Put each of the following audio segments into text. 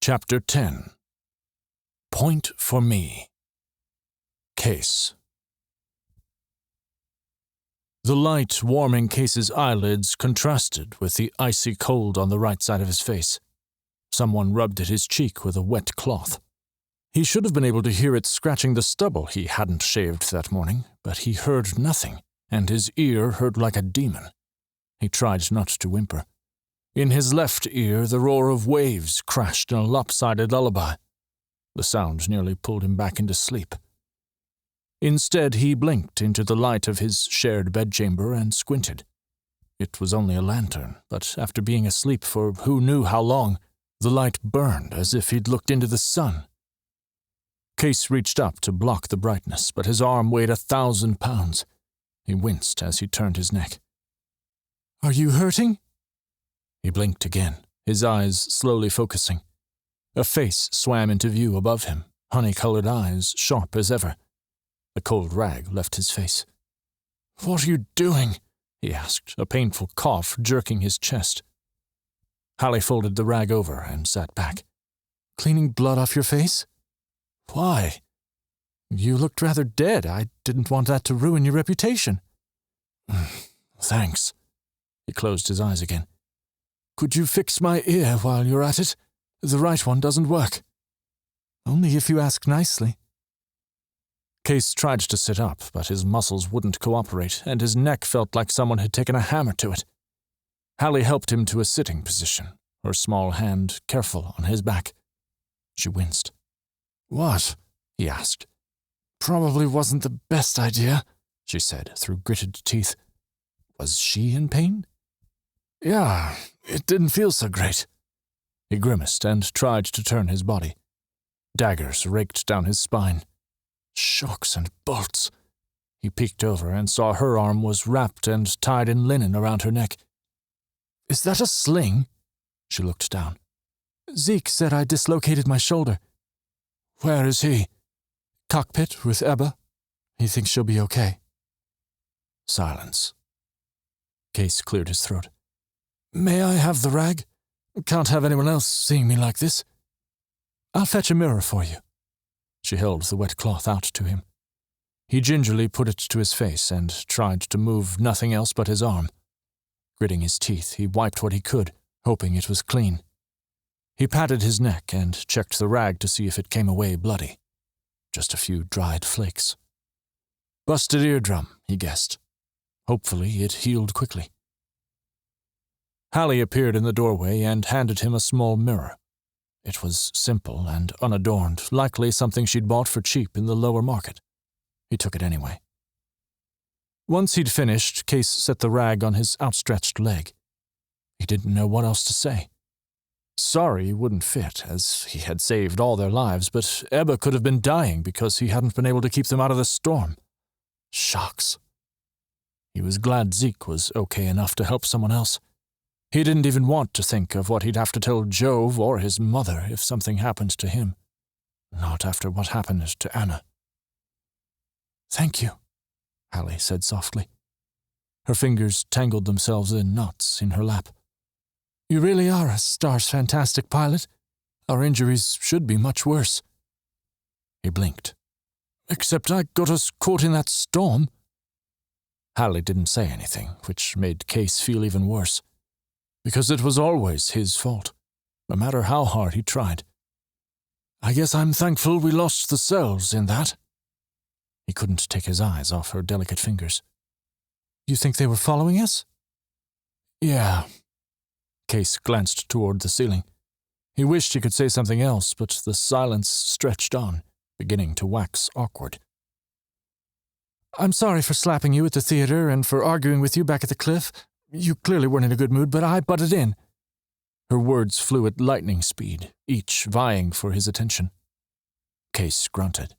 Chapter 10. Point for Me. Kase. The light warming Kase's eyelids contrasted with the icy cold on the right side of his face. Someone rubbed at his cheek with a wet cloth. He should have been able to hear it scratching the stubble he hadn't shaved that morning, but he heard nothing, and his ear hurt like a demon. He tried not to whimper. In his left ear, the roar of waves crashed in a lopsided lullaby. The sound nearly pulled him back into sleep. Instead, he blinked into the light of his shared bedchamber and squinted. It was only a lantern, but after being asleep for who knew how long, the light burned as if he'd looked into the sun. Kase reached up to block the brightness, but his arm weighed 1,000 pounds. He winced as he turned his neck. "Are you hurting?" He blinked again, his eyes slowly focusing. A face swam into view above him, honey-colored eyes sharp as ever. A cold rag left his face. "What are you doing?" he asked, a painful cough jerking his chest. Alli folded the rag over and sat back. "Cleaning blood off your face?" "Why?" "You looked rather dead. I didn't want that to ruin your reputation." "Thanks." He closed his eyes again. "Could you fix my ear while you're at it? The right one doesn't work." "Only if you ask nicely." Kase tried to sit up, but his muscles wouldn't cooperate, and his neck felt like someone had taken a hammer to it. Alli helped him to a sitting position, her small hand careful on his back. She winced. "What?" he asked. "Probably wasn't the best idea," she said through gritted teeth. Was she in pain? "Yeah, it didn't feel so great." He grimaced and tried to turn his body. Daggers raked down his spine. Shocks and bolts. He peeked over and saw her arm was wrapped and tied in linen around her neck. "Is that a sling?" She looked down. "Zeke said I dislocated my shoulder." "Where is he?" "Cockpit with Ebba. He thinks she'll be okay." Silence. Kase cleared his throat. "May I have the rag? Can't have anyone else seeing me like this." "I'll fetch a mirror for you." She held the wet cloth out to him. He gingerly put it to his face and tried to move nothing else but his arm. Gritting his teeth, he wiped what he could, hoping it was clean. He patted his neck and checked the rag to see if it came away bloody. Just a few dried flakes. Busted eardrum, he guessed. Hopefully it healed quickly. Alli appeared in the doorway and handed him a small mirror. It was simple and unadorned, likely something she'd bought for cheap in the lower market. He took it anyway. Once he'd finished, Kase set the rag on his outstretched leg. He didn't know what else to say. Sorry wouldn't fit, as he had saved all their lives, but Ebba could have been dying because he hadn't been able to keep them out of the storm. Shocks. He was glad Zeke was okay enough to help someone else. He didn't even want to think of what he'd have to tell Jove or his mother if something happened to him. Not after what happened to Anna. "Thank you," Alli said softly. Her fingers tangled themselves in knots in her lap. "You really are a Stars Fantastic pilot. Our injuries should be much worse." He blinked. "Except I got us caught in that storm." Alli didn't say anything, which made Kase feel even worse. Because it was always his fault, no matter how hard he tried. "I guess I'm thankful we lost the cells in that." He couldn't take his eyes off her delicate fingers. "You think they were following us?" "Yeah." Kase glanced toward the ceiling. He wished he could say something else, but the silence stretched on, beginning to wax awkward. "I'm sorry for slapping you at the theater and for arguing with you back at the cliff. You clearly weren't in a good mood, but I butted in." Her words flew at lightning speed, each vying for his attention. Kase grunted.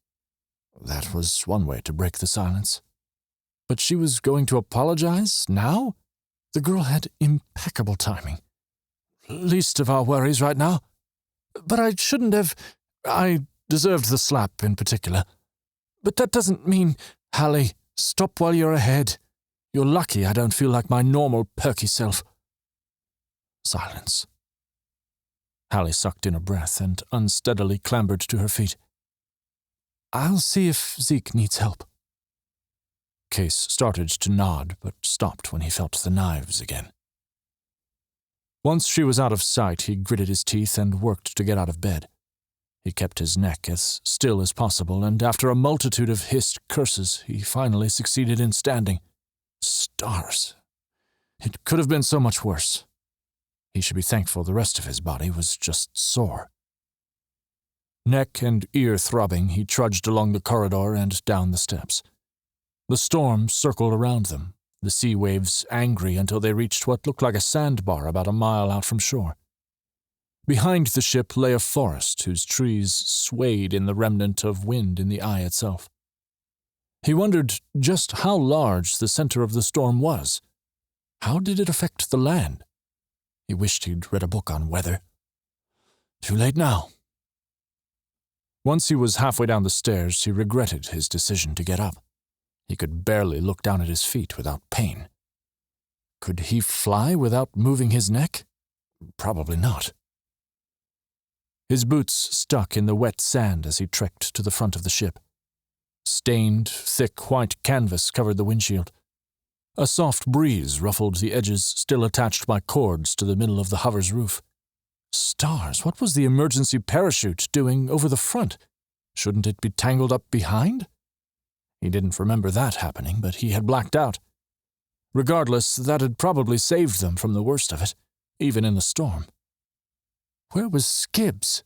That was one way to break the silence. But she was going to apologize now? The girl had impeccable timing. "Least of our worries right now. But I shouldn't have. I deserved the slap in particular. But that doesn't mean. Alli, stop while you're ahead. You're lucky I don't feel like my normal perky self." Silence. Alli sucked in a breath and unsteadily clambered to her feet. "I'll see if Zeke needs help." Kase started to nod, but stopped when he felt the knives again. Once she was out of sight, he gritted his teeth and worked to get out of bed. He kept his neck as still as possible, and after a multitude of hissed curses, he finally succeeded in standing. Stars! It could have been so much worse. He should be thankful the rest of his body was just sore. Neck and ear throbbing, he trudged along the corridor and down the steps. The storm circled around them, the sea waves angry until they reached what looked like a sandbar about a mile out from shore. Behind the ship lay a forest whose trees swayed in the remnant of wind in the eye itself. He wondered just how large the center of the storm was. How did it affect the land? He wished he'd read a book on weather. Too late now. Once he was halfway down the stairs, he regretted his decision to get up. He could barely look down at his feet without pain. Could he fly without moving his neck? Probably not. His boots stuck in the wet sand as he trekked to the front of the ship. Stained, thick white canvas covered the windshield. A soft breeze ruffled the edges still attached by cords to the middle of the hover's roof. Stars, what was the emergency parachute doing over the front? Shouldn't it be tangled up behind? He didn't remember that happening, but he had blacked out. Regardless, that had probably saved them from the worst of it, even in the storm. Where was Skibbs?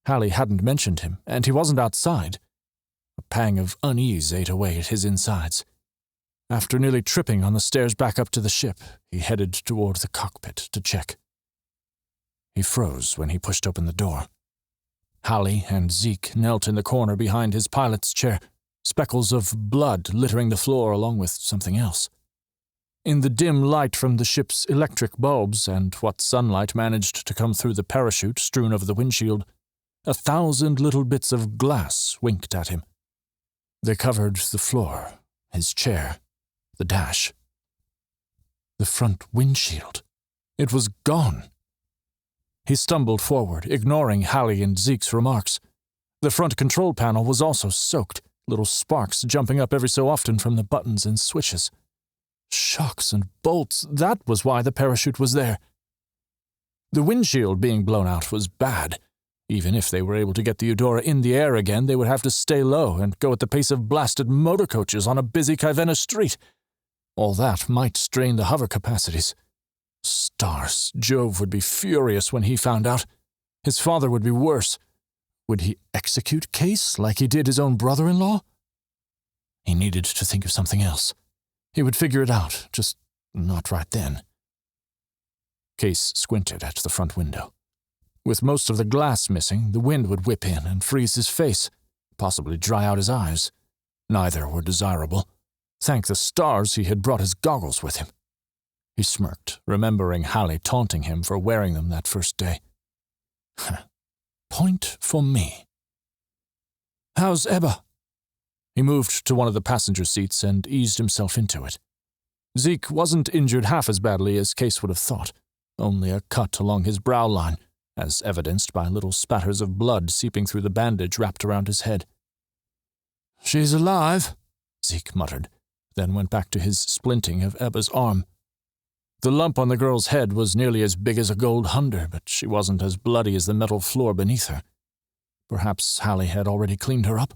Alli hadn't mentioned him, and he wasn't outside. A pang of unease ate away at his insides. After nearly tripping on the stairs back up to the ship, he headed toward the cockpit to check. He froze when he pushed open the door. Alli and Zeke knelt in the corner behind his pilot's chair, speckles of blood littering the floor along with something else. In the dim light from the ship's electric bulbs and what sunlight managed to come through the parachute strewn over the windshield, 1,000 little bits of glass winked at him. They covered the floor, his chair, the dash. The front windshield. It was gone. He stumbled forward, ignoring Alli and Zeke's remarks. The front control panel was also soaked, little sparks jumping up every so often from the buttons and switches. Shocks and bolts, that was why the parachute was there. The windshield being blown out was bad. Even if they were able to get the Eudora in the air again, they would have to stay low and go at the pace of blasted motor coaches on a busy Kaivenna street. All that might strain the hover capacities. Stars, Jove would be furious when he found out. His father would be worse. Would he execute Kase like he did his own brother-in-law? He needed to think of something else. He would figure it out, just not right then. Kase squinted at the front window. With most of the glass missing, the wind would whip in and freeze his face, possibly dry out his eyes. Neither were desirable. Thank the stars he had brought his goggles with him. He smirked, remembering Alli taunting him for wearing them that first day. Point for me. How's Ebba? He moved to one of the passenger seats and eased himself into it. Zeke wasn't injured half as badly as Kase would have thought, only a cut along his brow line, as evidenced by little spatters of blood seeping through the bandage wrapped around his head. She's alive, Zeke muttered, then went back to his splinting of Ebba's arm. The lump on the girl's head was nearly as big as a gold hunder, but she wasn't as bloody as the metal floor beneath her. Perhaps Alli had already cleaned her up?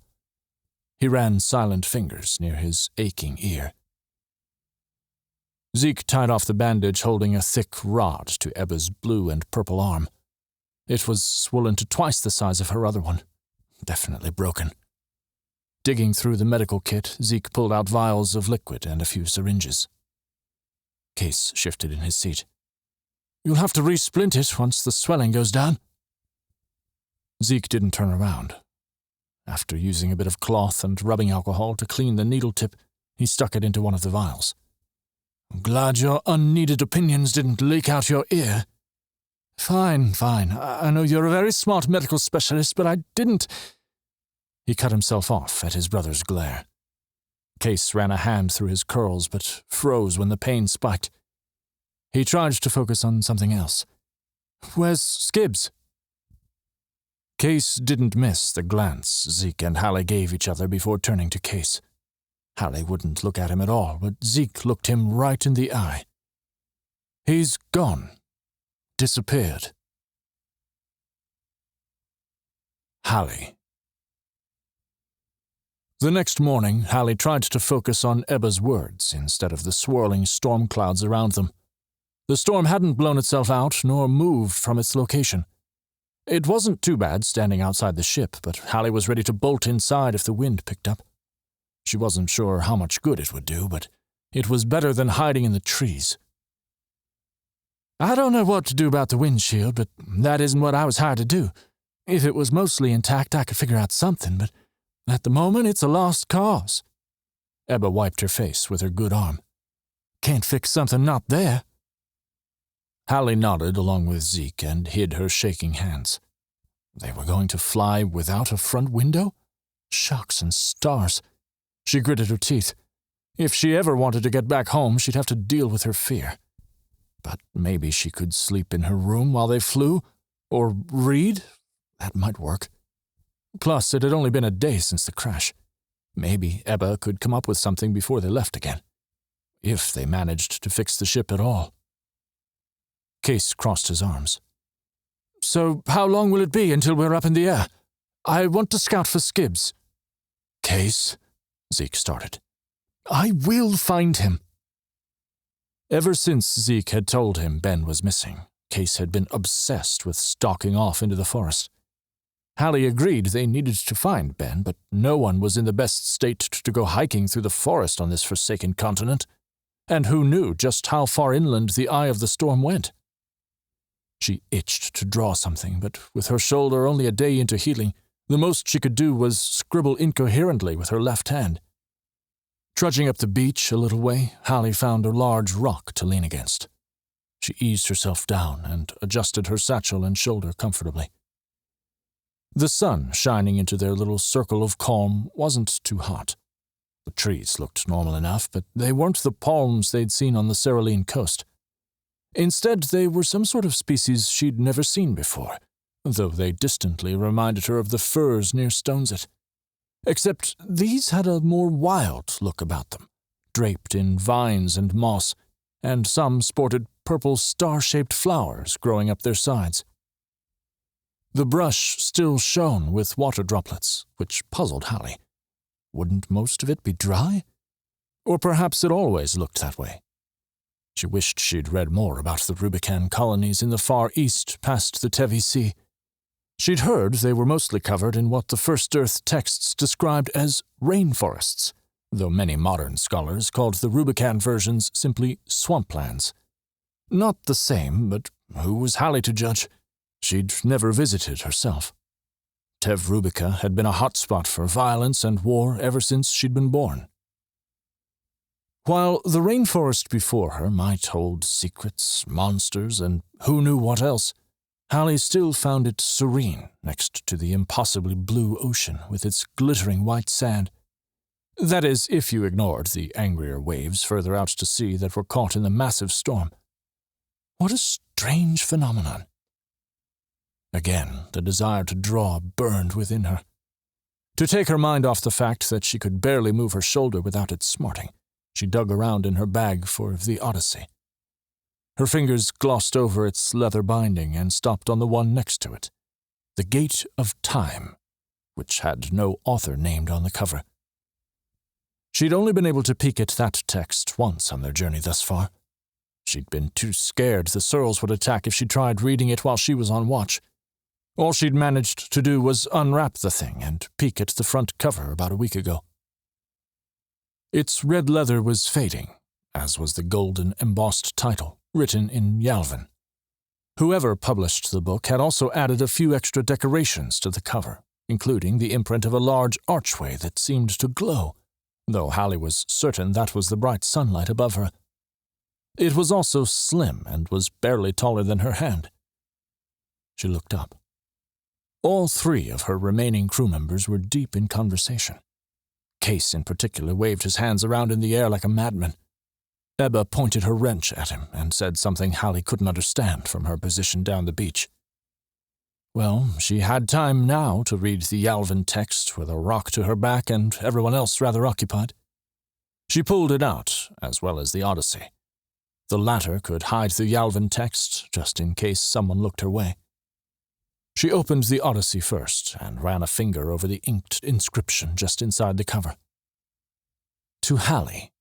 He ran silent fingers near his aching ear. Zeke tied off the bandage holding a thick rod to Ebba's blue and purple arm. It was swollen to twice the size of her other one. Definitely broken. Digging through the medical kit, Zeke pulled out vials of liquid and a few syringes. Kase shifted in his seat. You'll have to resplint it once the swelling goes down. Zeke didn't turn around. After using a bit of cloth and rubbing alcohol to clean the needle tip, he stuck it into one of the vials. I'm glad your unneeded opinions didn't leak out your ear. Fine. I know you're a very smart medical specialist, but I didn't... He cut himself off at his brother's glare. Kase ran a hand through his curls, but froze when the pain spiked. He tried to focus on something else. Where's Skibbs? Kase didn't miss the glance Zeke and Hallie gave each other before turning to Kase. Hallie wouldn't look at him at all, but Zeke looked him right in the eye. He's gone. Disappeared. Hallie. The next morning, Hallie tried to focus on Ebba's words instead of the swirling storm clouds around them. The storm hadn't blown itself out nor moved from its location. It wasn't too bad standing outside the ship, but Hallie was ready to bolt inside if the wind picked up. She wasn't sure how much good it would do, but it was better than hiding in the trees. I don't know what to do about the windshield, but that isn't what I was hired to do. If it was mostly intact, I could figure out something, but at the moment, it's a lost cause. Ebba wiped her face with her good arm. Can't fix something not there. Hallie nodded along with Zeke and hid her shaking hands. They were going to fly without a front window? Shucks and stars. She gritted her teeth. If she ever wanted to get back home, she'd have to deal with her fear. But maybe she could sleep in her room while they flew? Or read? That might work. Plus, it had only been a day since the crash. Maybe Ebba could come up with something before they left again. If they managed to fix the ship at all. Kase crossed his arms. So how long will it be until we're up in the air? I want to scout for Skibbs. Kase, Zeke started. I will find him. Ever since Zeke had told him Ben was missing, Kase had been obsessed with stalking off into the forest. Hallie agreed they needed to find Ben, but no one was in the best state to go hiking through the forest on this forsaken continent, and who knew just how far inland the eye of the storm went? She itched to draw something, but with her shoulder only a day into healing, the most she could do was scribble incoherently with her left hand. Trudging up the beach a little way, Hallie found a large rock to lean against. She eased herself down and adjusted her satchel and shoulder comfortably. The sun shining into their little circle of calm wasn't too hot. The trees looked normal enough, but they weren't the palms they'd seen on the Cerulean coast. Instead, they were some sort of species she'd never seen before, though they distantly reminded her of the firs near Stonesit. Except these had a more wild look about them, draped in vines and moss, and some sported purple star-shaped flowers growing up their sides. The brush still shone with water droplets, which puzzled Hallie. Wouldn't most of it be dry? Or perhaps it always looked that way. She wished she'd read more about the Rubicon colonies in the far east past the Tevi Sea. She'd heard they were mostly covered in what the First Earth texts described as rainforests, though many modern scholars called the Rubicon versions simply swamplands. Not the same, but who was Hallie to judge? She'd never visited herself. Tev Rubica had been a hotspot for violence and war ever since she'd been born. While the rainforest before her might hold secrets, monsters, and who knew what else, Hallie still found it serene next to the impossibly blue ocean with its glittering white sand. That is, if you ignored the angrier waves further out to sea that were caught in the massive storm. What a strange phenomenon. Again, the desire to draw burned within her. To take her mind off the fact that she could barely move her shoulder without it smarting, she dug around in her bag for the Odyssey. Her fingers glossed over its leather binding and stopped on the one next to it, The Gate of Time, which had no author named on the cover. She'd only been able to peek at that text once on their journey thus far. She'd been too scared the Searles would attack if she tried reading it while she was on watch. All she'd managed to do was unwrap the thing and peek at the front cover about a week ago. Its red leather was fading, as was the golden embossed title, written in Yalvan. Whoever published the book had also added a few extra decorations to the cover, including the imprint of a large archway that seemed to glow, though Hallie was certain that was the bright sunlight above her. It was also slim and was barely taller than her hand. She looked up. All three of her remaining crew members were deep in conversation. Kase, in particular, waved his hands around in the air like a madman. Ebba pointed her wrench at him and said something Hallie couldn't understand from her position down the beach. Well, she had time now to read the Yalvan text with a rock to her back and everyone else rather occupied. She pulled it out, as well as the Odyssey. The latter could hide the Yalvan text, just in case someone looked her way. She opened the Odyssey first and ran a finger over the inked inscription just inside the cover. To Hallie.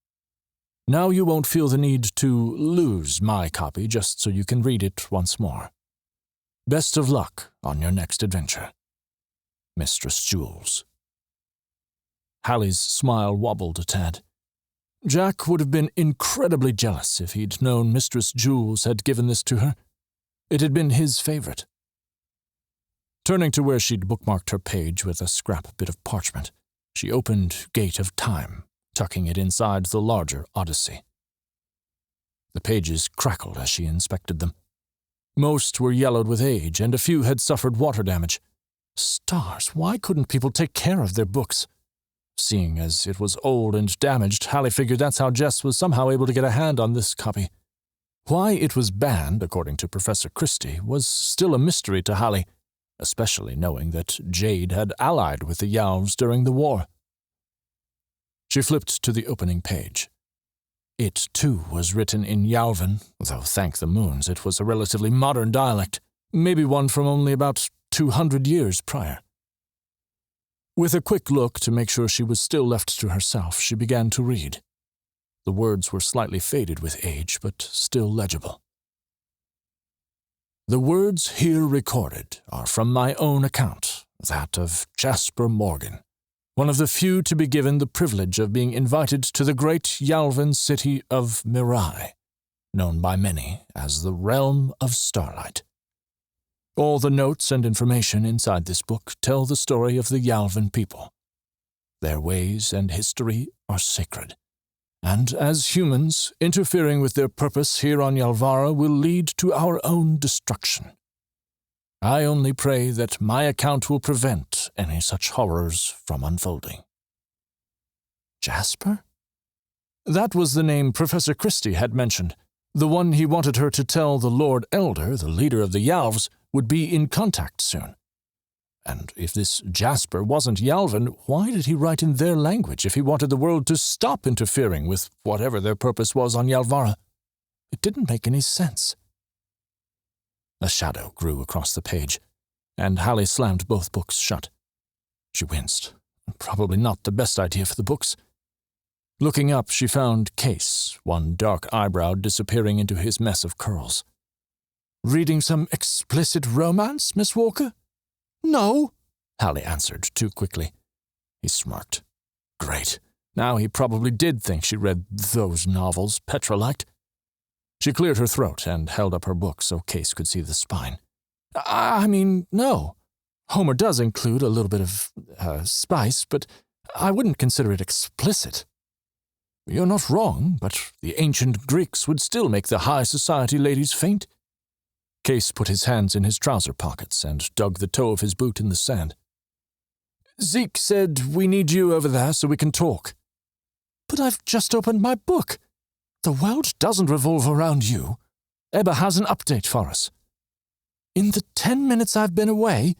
Now you won't feel the need to lose my copy just so you can read it once more. Best of luck on your next adventure. Mistress Jules. Hallie's smile wobbled a tad. Jack would have been incredibly jealous if he'd known Mistress Jules had given this to her. It had been his favorite. Turning to where she'd bookmarked her page with a scrap bit of parchment, she opened Gate of Time, tucking it inside the larger Odyssey. The pages crackled as she inspected them. Most were yellowed with age, and a few had suffered water damage. Stars, why couldn't people take care of their books? Seeing as it was old and damaged, Hallie figured that's how Jess was somehow able to get a hand on this copy. Why it was banned, according to Professor Christie, was still a mystery to Hallie, especially knowing that Jade had allied with the Yalvs during the war. She flipped to the opening page. It, too, was written in Yalvan, though thank the moons it was a relatively modern dialect, maybe one from only about 200 years prior. With a quick look to make sure she was still left to herself, she began to read. The words were slightly faded with age, but still legible. The words here recorded are from my own account, that of Jasper Morgan, one of the few to be given the privilege of being invited to the great Yalvan city of Mirai, known by many as the Realm of Starlight. All the notes and information inside this book tell the story of the Yalvan people. Their ways and history are sacred, and as humans, interfering with their purpose here on Yalvara will lead to our own destruction. I only pray that my account will prevent any such horrors from unfolding. Jasper? That was the name Professor Christie had mentioned, the one he wanted her to tell the Lord Elder, the leader of the Yalvs, would be in contact soon. And if this Jasper wasn't Yalvan, why did he write in their language if he wanted the world to stop interfering with whatever their purpose was on Yalvara? It didn't make any sense. A shadow grew across the page, and Hallie slammed both books shut. She winced. Probably not the best idea for the books. Looking up, she found Kase, one dark eyebrow disappearing into his mess of curls. Reading some explicit romance, Miss Walker? No, Hallie answered too quickly. He smirked. Great. Now he probably did think she read those novels Petra liked. She cleared her throat and held up her book so Kase could see the spine. I mean, no. Homer does include a little bit of spice, but I wouldn't consider it explicit. You're not wrong, but the ancient Greeks would still make the high society ladies faint. Kase put his hands in his trouser pockets and dug the toe of his boot in the sand. Zeke said we need you over there so we can talk. But I've just opened my book. The world doesn't revolve around you. Ebba has an update for us. In the 10 minutes I've been away...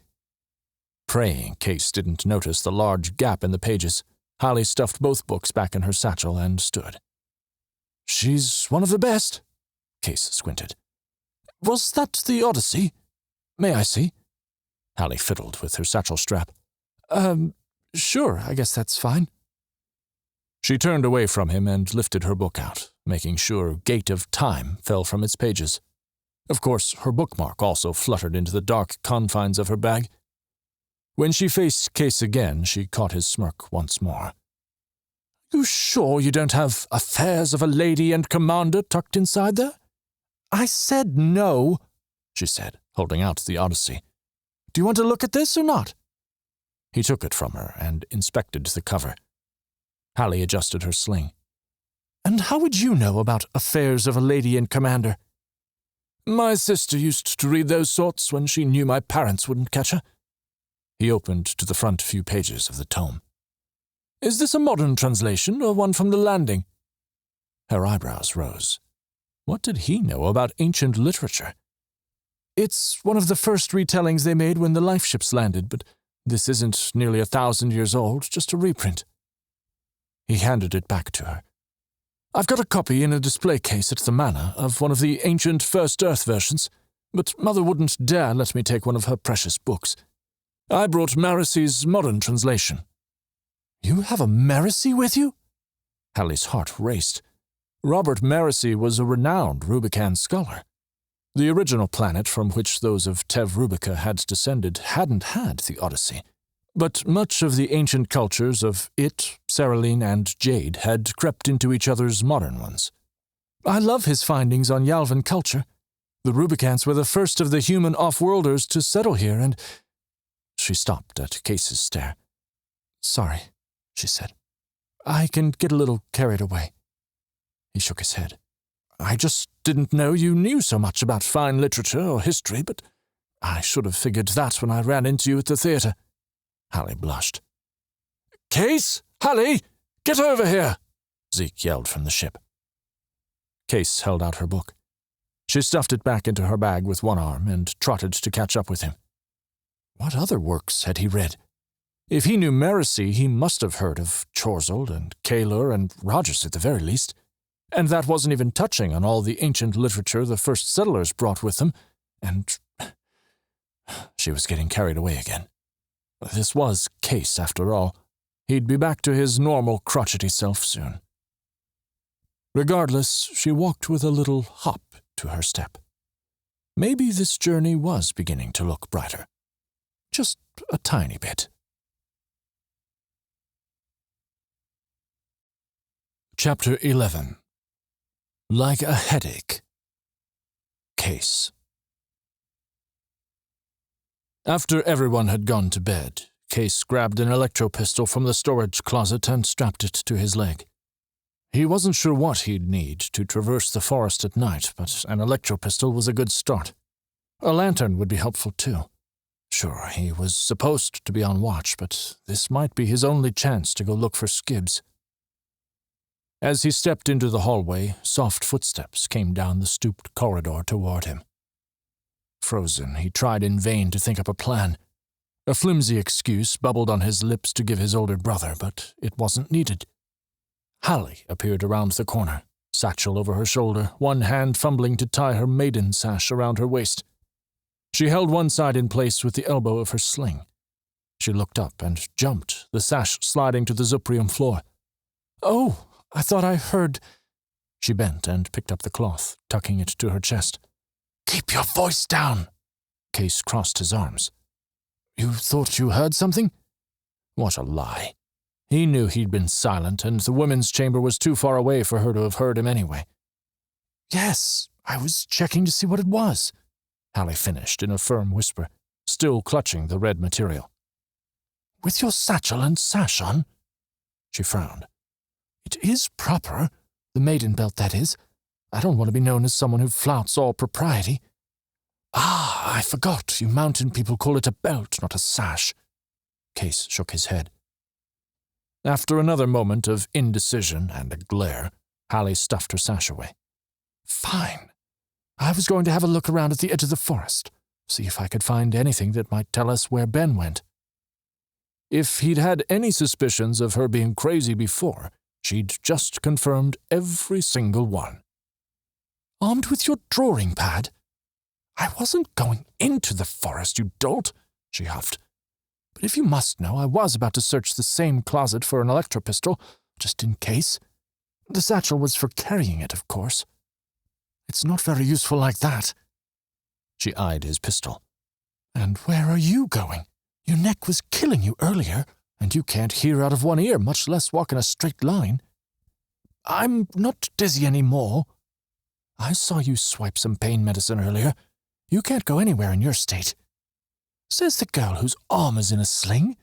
Praying Kase didn't notice the large gap in the pages, Hallie stuffed both books back in her satchel and stood. She's one of the best, Kase squinted. Was that the Odyssey? May I see? Hallie fiddled with her satchel strap. Sure, I guess that's fine. She turned away from him and lifted her book out, making sure Gate of Time fell from its pages. Of course, her bookmark also fluttered into the dark confines of her bag. When she faced Kase again, she caught his smirk once more. You sure you don't have Affairs of a Lady and Commander tucked inside there? I said no, she said, holding out the Odyssey. Do you want to look at this or not? He took it from her and inspected the cover. Hallie adjusted her sling. And how would you know about Affairs of a Lady and Commander? My sister used to read those sorts when she knew my parents wouldn't catch her. He opened to the front few pages of the tome. Is this a modern translation or one from the landing? Her eyebrows rose. What did he know about ancient literature? It's one of the first retellings they made when the life ships landed, but this isn't nearly 1,000 years old, just a reprint. He handed it back to her. I've got a copy in a display case at the manor of one of the ancient First Earth versions, but Mother wouldn't dare let me take one of her precious books. I brought Marissy's modern translation. You have a Marissy with you? Hallie's heart raced. Robert Marissy was a renowned Rubicon scholar. The original planet from which those of Tev Rubica had descended hadn't had the Odyssey, but much of the ancient cultures of It, Saraline, and Jade had crept into each other's modern ones. I love his findings on Yalvan culture. The Rubicans were the first of the human off-worlders to settle here, and... She stopped at Kase's stare. Sorry, she said. I can get a little carried away. He shook his head. I just didn't know you knew so much about fine literature or history, but I should have figured that when I ran into you at the theatre. Hallie blushed. Kase! Hallie! Get over here! Zeke yelled from the ship. Kase held out her book. She stuffed it back into her bag with one arm and trotted to catch up with him. What other works had he read? If he knew Marissy, he must have heard of Chorzold and Kaler and Rogers at the very least. And that wasn't even touching on all the ancient literature the first settlers brought with them, and... She was getting carried away again. This was Kase, after all. He'd be back to his normal crotchety self soon. Regardless, she walked with a little hop to her step. Maybe this journey was beginning to look brighter. Just a tiny bit. Chapter 11. Like a headache. Kase. After everyone had gone to bed, Kase grabbed an electro-pistol from the storage closet and strapped it to his leg. He wasn't sure what he'd need to traverse the forest at night, but an electro-pistol was a good start. A lantern would be helpful too. Sure, he was supposed to be on watch, but this might be his only chance to go look for Skibbs. As he stepped into the hallway, soft footsteps came down the stooped corridor toward him. Frozen, he tried in vain to think up a plan. A flimsy excuse bubbled on his lips to give his older brother, but it wasn't needed. Hallie appeared around the corner, satchel over her shoulder, one hand fumbling to tie her maiden sash around her waist. She held one side in place with the elbow of her sling. She looked up and jumped, the sash sliding to the Zuprium floor. Oh! I thought I heard... She bent and picked up the cloth, tucking it to her chest. Keep your voice down! Kase crossed his arms. You thought you heard something? What a lie. He knew he'd been silent, and the women's chamber was too far away for her to have heard him anyway. Yes, I was checking to see what it was, Hallie finished in a firm whisper, still clutching the red material. With your satchel and sash on? She frowned. It is proper, the maiden belt, that is. I don't want to be known as someone who flouts all propriety. Ah, I forgot, you mountain people call it a belt, not a sash. Kase shook his head. After another moment of indecision and a glare, Hallie stuffed her sash away. Fine. I was going to have a look around at the edge of the forest, see if I could find anything that might tell us where Ben went. If he'd had any suspicions of her being crazy before, she'd just confirmed every single one. Armed with your drawing pad? I wasn't going into the forest, you dolt, she huffed. But if you must know, I was about to search the same closet for an electro-pistol, just in case. The satchel was for carrying it, of course. It's not very useful like that. She eyed his pistol. And where are you going? Your neck was killing you earlier, and you can't hear out of one ear, much less walk in a straight line. I'm not dizzy anymore. I saw you swipe some pain medicine earlier. You can't go anywhere in your state. Says the girl whose arm is in a sling.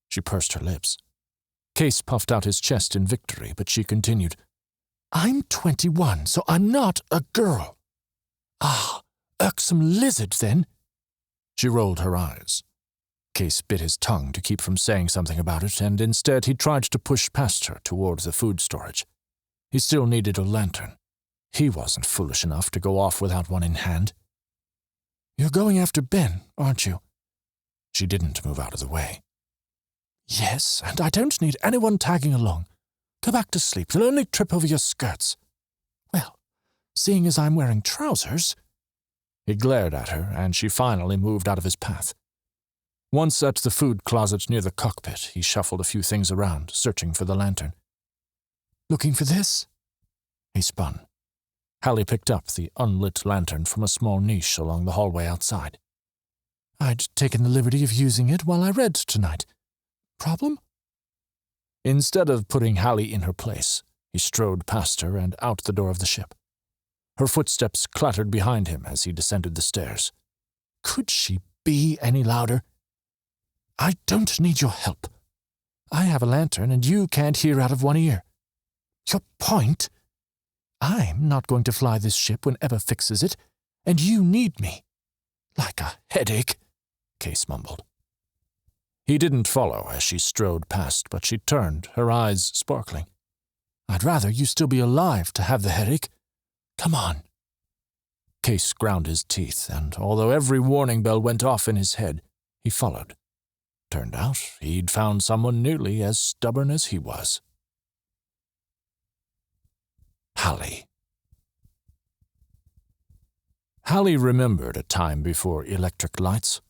She pursed her lips. Kase puffed out his chest in victory, but she continued. I'm 21, so I'm not a girl. Ah, irksome lizard, then. She rolled her eyes. Kase bit his tongue to keep from saying something about it, and instead he tried to push past her toward the food storage. He still needed a lantern. He wasn't foolish enough to go off without one in hand. You're going after Ben, aren't you? She didn't move out of the way. Yes, and I don't need anyone tagging along. Go back to sleep. You'll only trip over your skirts. Well, seeing as I'm wearing trousers... He glared at her, and she finally moved out of his path. Once at the food closet near the cockpit, he shuffled a few things around, searching for the lantern. Looking for this? He spun. Alli picked up the unlit lantern from a small niche along the hallway outside. I'd taken the liberty of using it while I read tonight. Problem? Instead of putting Alli in her place, he strode past her and out the door of the ship. Her footsteps clattered behind him as he descended the stairs. Could she be any louder? I don't need your help. I have a lantern and you can't hear out of one ear. Your point? I'm not going to fly this ship when Eva fixes it, and you need me. Like a headache, Kase mumbled. He didn't follow as she strode past, but she turned, her eyes sparkling. I'd rather you still be alive to have the headache. Come on. Kase ground his teeth, and although every warning bell went off in his head, he followed. Turned out he'd found someone nearly as stubborn as he was. Alli. Alli remembered a time before electric lights.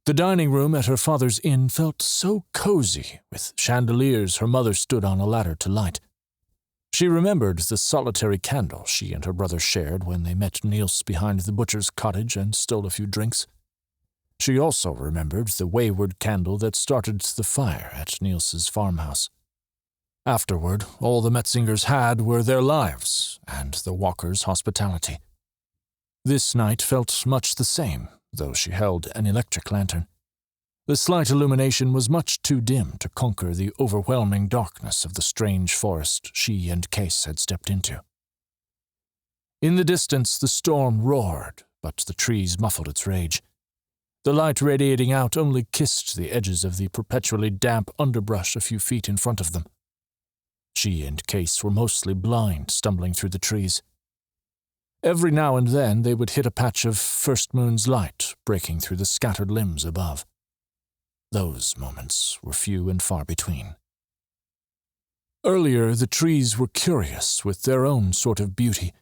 The dining room at her father's inn felt so cozy, with chandeliers her mother stood on a ladder to light. She remembered the solitary candle she and her brother shared when they met Niels behind the butcher's cottage and stole a few drinks. She also remembered the wayward candle that started the fire at Niels's farmhouse. Afterward, all the Metzingers had were their lives and the Walkers' hospitality. This night felt much the same, though she held an electric lantern. The slight illumination was much too dim to conquer the overwhelming darkness of the strange forest she and Kase had stepped into. In the distance, the storm roared, but the trees muffled its rage. The light radiating out only kissed the edges of the perpetually damp underbrush a few feet in front of them. She and Kase were mostly blind, stumbling through the trees. Every now and then they would hit a patch of first moon's light breaking through the scattered limbs above. Those moments were few and far between. Earlier, the trees were curious with their own sort of beauty,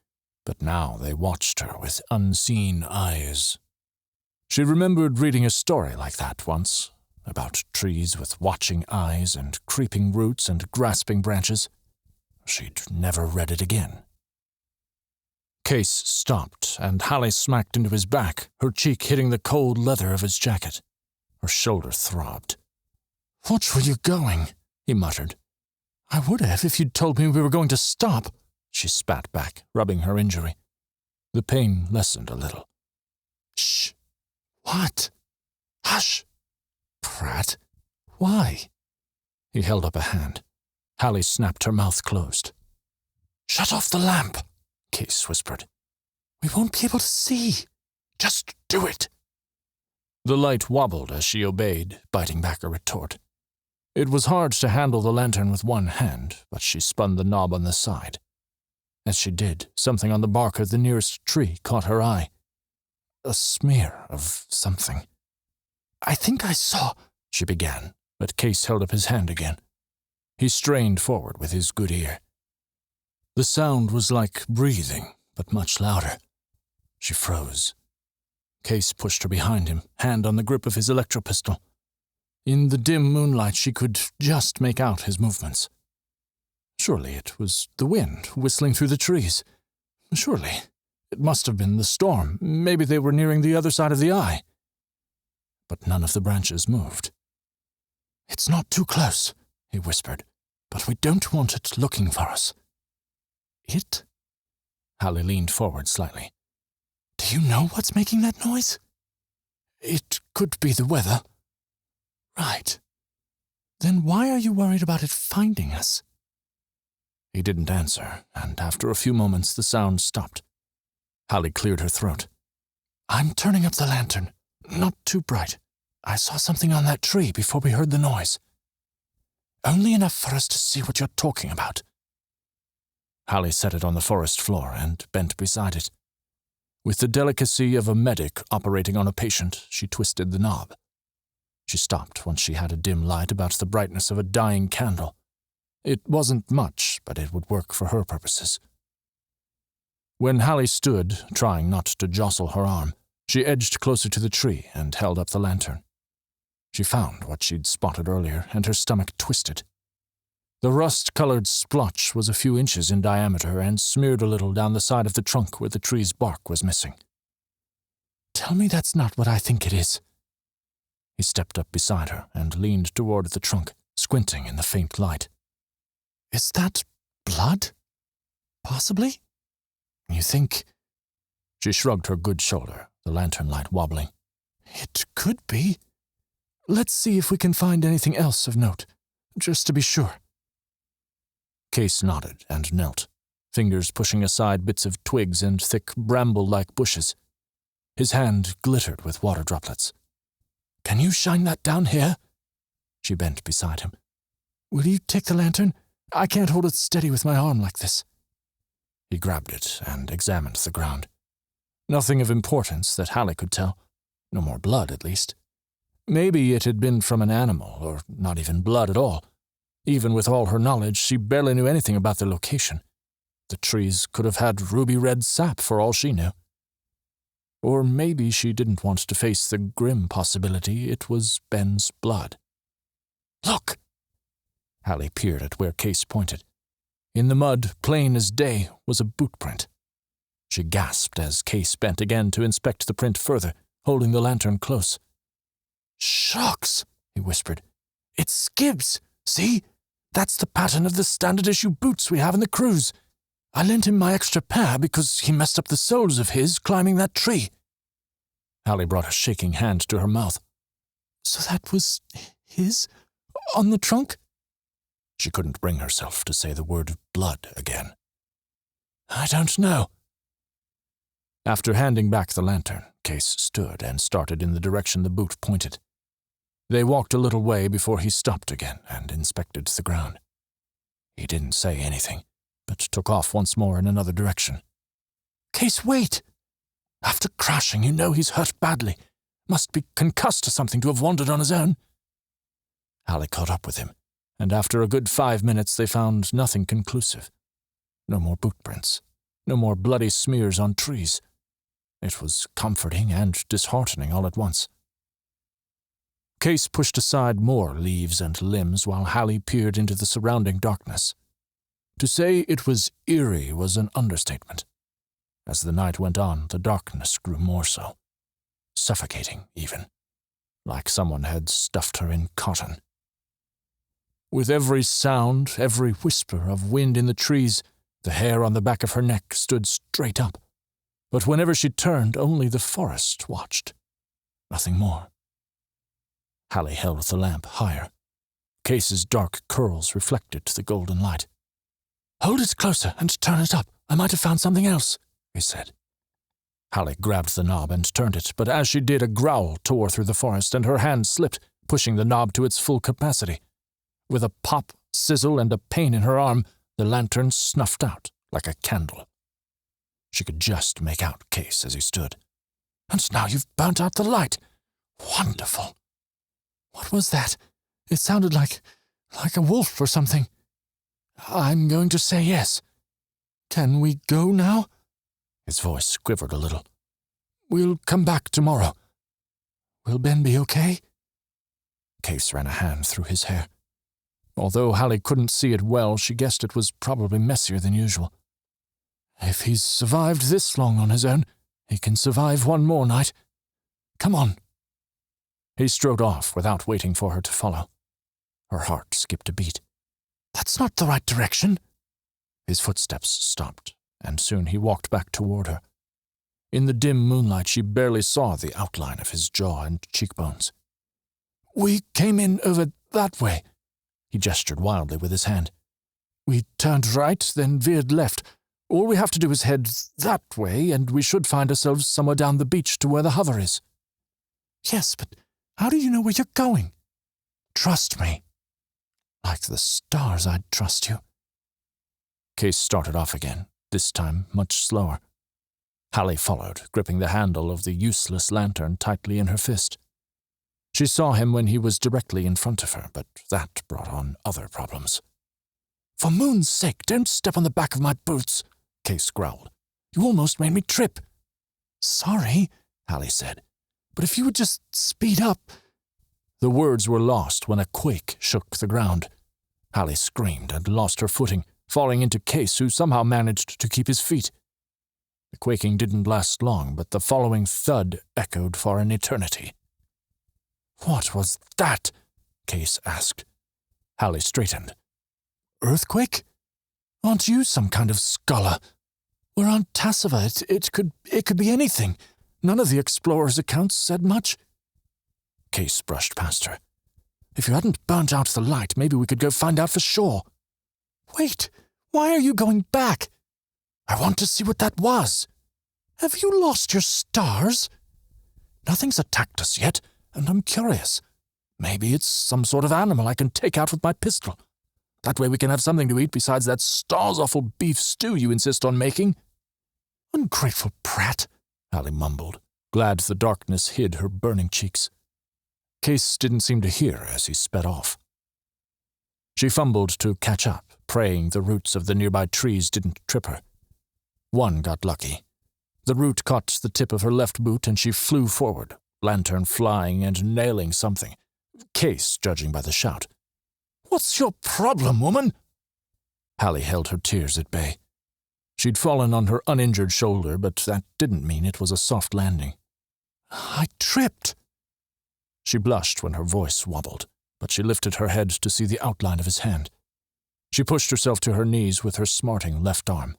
but now they watched her with unseen eyes. She remembered reading a story like that once, about trees with watching eyes and creeping roots and grasping branches. She'd never read it again. Kase stopped, and Alli smacked into his back, her cheek hitting the cold leather of his jacket. Her shoulder throbbed. "Watch where you're going," he muttered. "I would have if you'd told me we were going to stop," she spat back, rubbing her injury. The pain lessened a little. "Shh! What? Hush! Prat! Why?" He held up a hand. Alli snapped her mouth closed. "Shut off the lamp," Kase whispered. "We won't be able to see. Just do it." The light wobbled as she obeyed, biting back a retort. It was hard to handle the lantern with one hand, but she spun the knob on the side. As she did, something on the bark of the nearest tree caught her eye. A smear of something. "I think I saw," she began, but Kase held up his hand again. He strained forward with his good ear. The sound was like breathing, but much louder. She froze. Kase pushed her behind him, hand on the grip of his electro-pistol. In the dim moonlight, she could just make out his movements. Surely it was the wind whistling through the trees. Surely it must have been the storm. Maybe they were nearing the other side of the eye. But none of the branches moved. "It's not too close," he whispered, "but we don't want it looking for us." "It?" Alli leaned forward slightly. "Do you know what's making that noise?" "It could be the weather." "Right. Then why are you worried about it finding us?" He didn't answer, and after a few moments the sound stopped. Alli cleared her throat. "I'm turning up the lantern. Not too bright. I saw something on that tree before we heard the noise. Only enough for us to see what you're talking about." Alli set it on the forest floor and bent beside it. With the delicacy of a medic operating on a patient, she twisted the knob. She stopped once she had a dim light about the brightness of a dying candle. It wasn't much, but it would work for her purposes. When Alli stood, trying not to jostle her arm, she edged closer to the tree and held up the lantern. She found what she'd spotted earlier, and her stomach twisted. The rust-colored splotch was a few inches in diameter and smeared a little down the side of the trunk where the tree's bark was missing. "Tell me that's not what I think it is." He stepped up beside her and leaned toward the trunk, squinting in the faint light. "Is that blood? Possibly? You think—" She shrugged her good shoulder, the lantern light wobbling. "It could be. Let's see if we can find anything else of note, just to be sure." Kase nodded and knelt, fingers pushing aside bits of twigs and thick bramble-like bushes. His hand glittered with water droplets. "Can you shine that down here?" She bent beside him. "Will you take the lantern? I can't hold it steady with my arm like this." He grabbed it and examined the ground. Nothing of importance that Alli could tell. No more blood, at least. Maybe it had been from an animal, or not even blood at all. Even with all her knowledge, she barely knew anything about their location. The trees could have had ruby-red sap for all she knew. Or maybe she didn't want to face the grim possibility it was Ben's blood. "Look!" Alli peered at where Kase pointed. In the mud, plain as day, was a boot print. She gasped as Kase bent again to inspect the print further, holding the lantern close. "Shucks," he whispered. "It's Gibbs, see? That's the pattern of the standard-issue boots we have in the cruise. I lent him my extra pair because he messed up the soles of his climbing that tree." Alli brought a shaking hand to her mouth. "So that was his? On the trunk?" She couldn't bring herself to say the word blood again. "I don't know." After handing back the lantern, Kase stood and started in the direction the boot pointed. They walked a little way before he stopped again and inspected the ground. He didn't say anything, but took off once more in another direction. "Kase, wait! After crashing, you know he's hurt badly. Must be concussed or something to have wandered on his own." Alli caught up with him, and after a good 5 minutes they found nothing conclusive. No more boot prints, no more bloody smears on trees. It was comforting and disheartening all at once. Kase pushed aside more leaves and limbs while Alli peered into the surrounding darkness. To say it was eerie was an understatement. As the night went on, the darkness grew more so. Suffocating, even. Like someone had stuffed her in cotton. With every sound, every whisper of wind in the trees, the hair on the back of her neck stood straight up. But whenever she turned, only the forest watched. Nothing more. Alli held the lamp higher. Kase's dark curls reflected the golden light. "Hold it closer and turn it up. I might have found something else," he said. Alli grabbed the knob and turned it, but as she did, a growl tore through the forest and her hand slipped, pushing the knob to its full capacity. With a pop, sizzle, and a pain in her arm, the lantern snuffed out like a candle. She could just make out Kase as he stood. "And now you've burnt out the light. Wonderful." "What was that? It sounded like a wolf or something." "I'm going to say yes. Can we go now?" His voice quivered a little. "We'll come back tomorrow. Will Ben be okay?" Kase ran a hand through his hair. Although Alli couldn't see it well, she guessed it was probably messier than usual. "If he's survived this long on his own, he can survive one more night. Come on." He strode off without waiting for her to follow. Her heart skipped a beat. "That's not the right direction." His footsteps stopped, and soon he walked back toward her. In the dim moonlight, she barely saw the outline of his jaw and cheekbones. "We came in over that way." He gestured wildly with his hand. "We turned right, then veered left. All we have to do is head that way, and we should find ourselves somewhere down the beach to where the hover is." "Yes, but how do you know where you're going?" "Trust me." "Like the stars, I'd trust you." Kase started off again, this time much slower. Alli followed, gripping the handle of the useless lantern tightly in her fist. She saw him when he was directly in front of her, but that brought on other problems. "For moon's sake, don't step on the back of my boots," Kase growled. "You almost made me trip." "Sorry," Alli said, "but if you would just speed up—" The words were lost when a quake shook the ground. Alli screamed and lost her footing, falling into Kase, who somehow managed to keep his feet. The quaking didn't last long, but the following thud echoed for an eternity. "What was that?" Kase asked. Alli straightened. "Earthquake? Aren't you some kind of scholar? We're on Tassiva. It could be anything. None of the explorers' accounts said much." Kase brushed past her. "If you hadn't burnt out the light, maybe we could go find out for sure." "Wait, why are you going back?" "I want to see what that was." "Have you lost your stars?" "Nothing's attacked us yet, and I'm curious. Maybe it's some sort of animal I can take out with my pistol. That way we can have something to eat besides that stars-awful beef stew you insist on making." "Ungrateful brat," Alli mumbled, glad the darkness hid her burning cheeks. Kase didn't seem to hear as he sped off. She fumbled to catch up, praying the roots of the nearby trees didn't trip her. One got lucky. The root caught the tip of her left boot and she flew forward, lantern flying and nailing something. Kase, judging by the shout. "What's your problem, woman?" Alli held her tears at bay. She'd fallen on her uninjured shoulder, but that didn't mean it was a soft landing. "I tripped." She blushed when her voice wobbled, but she lifted her head to see the outline of his hand. She pushed herself to her knees with her smarting left arm.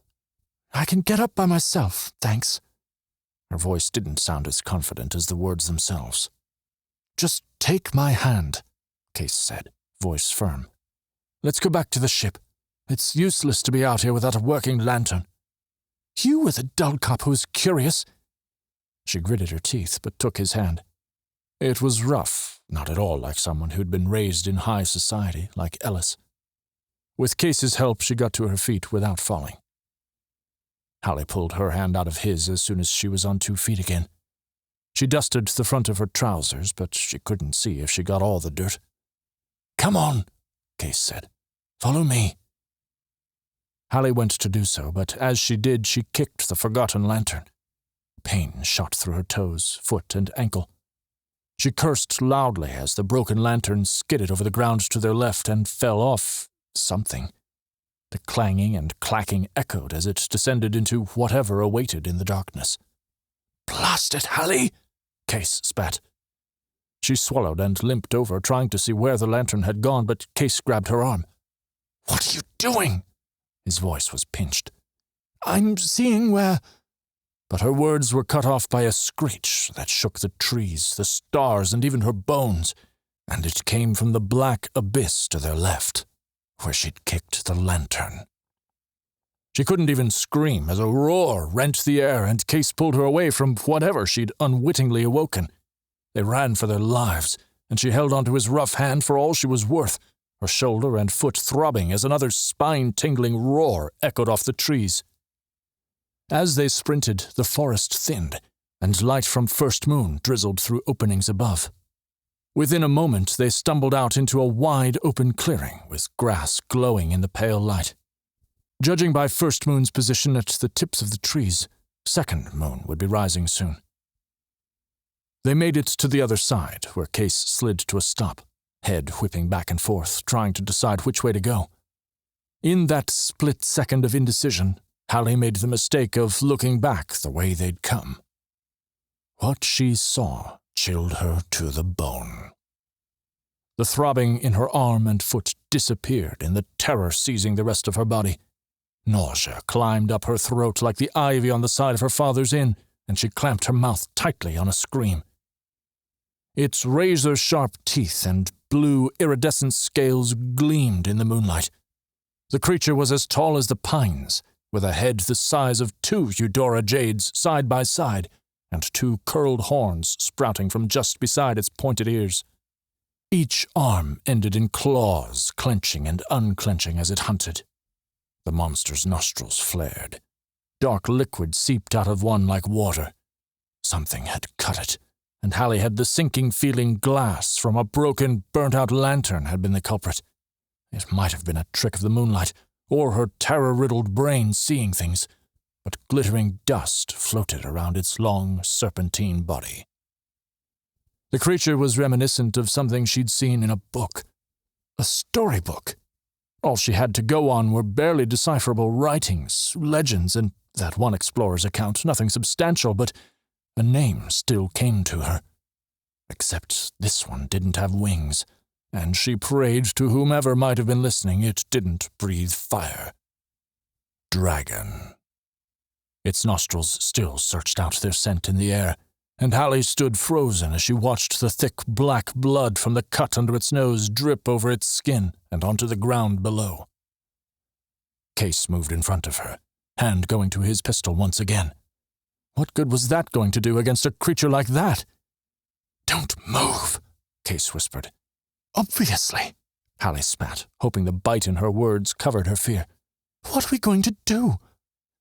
"I can get up by myself, thanks." Her voice didn't sound as confident as the words themselves. "Just take my hand," Kase said, voice firm. "Let's go back to the ship. It's useless to be out here without a working lantern." "You were the dull cop who was curious." She gritted her teeth, but took his hand. It was rough, not at all like someone who'd been raised in high society, like Ellis. With Kase's help, she got to her feet without falling. Alli pulled her hand out of his as soon as she was on 2 feet again. She dusted the front of her trousers, but she couldn't see if she got all the dirt. "Come on," Kase said. "Follow me." Alli went to do so, but as she did, she kicked the forgotten lantern. Pain shot through her toes, foot, and ankle. She cursed loudly as the broken lantern skidded over the ground to their left and fell off something. The clanging and clacking echoed as it descended into whatever awaited in the darkness. "Blast it, Alli!" Kase spat. She swallowed and limped over, trying to see where the lantern had gone, but Kase grabbed her arm. "What are you doing?" His voice was pinched. "I'm seeing where—" But her words were cut off by a screech that shook the trees, the stars, and even her bones, and it came from the black abyss to their left, where she'd kicked the lantern. She couldn't even scream as a roar rent the air, and Kase pulled her away from whatever she'd unwittingly awoken. They ran for their lives, and she held onto his rough hand for all she was worth, her shoulder and foot throbbing as another spine-tingling roar echoed off the trees. As they sprinted, the forest thinned, and light from first moon drizzled through openings above. Within a moment, they stumbled out into a wide open clearing with grass glowing in the pale light. Judging by first moon's position at the tips of the trees, second moon would be rising soon. They made it to the other side, where Kase slid to a stop, head whipping back and forth, trying to decide which way to go. In that split second of indecision, Alli made the mistake of looking back the way they'd come. What she saw chilled her to the bone. The throbbing in her arm and foot disappeared in the terror seizing the rest of her body. Nausea climbed up her throat like the ivy on the side of her father's inn, and she clamped her mouth tightly on a scream. Its razor-sharp teeth and blue iridescent scales gleamed in the moonlight. The creature was as tall as the pines, with a head the size of 2 Eudora jades side by side, and 2 curled horns sprouting from just beside its pointed ears. Each arm ended in claws, clenching and unclenching as it hunted. The monster's nostrils flared. Dark liquid seeped out of one like water. Something had cut it, and Hallie had the sinking feeling glass from a broken, burnt-out lantern had been the culprit. It might have been a trick of the moonlight, or her terror-riddled brain seeing things, but glittering dust floated around its long, serpentine body. The creature was reminiscent of something she'd seen in a book. A storybook. All she had to go on were barely decipherable writings, legends, and that one explorer's account, nothing substantial, but a name still came to her. Except this one didn't have wings, and she prayed to whomever might have been listening it didn't breathe fire. Dragon. Its nostrils still searched out their scent in the air, and Hallie stood frozen as she watched the thick black blood from the cut under its nose drip over its skin and onto the ground below. Kase moved in front of her, hand going to his pistol once again. What good was that going to do against a creature like that? "Don't move," Kase whispered. "Obviously," Hallie spat, hoping the bite in her words covered her fear. "What are we going to do?"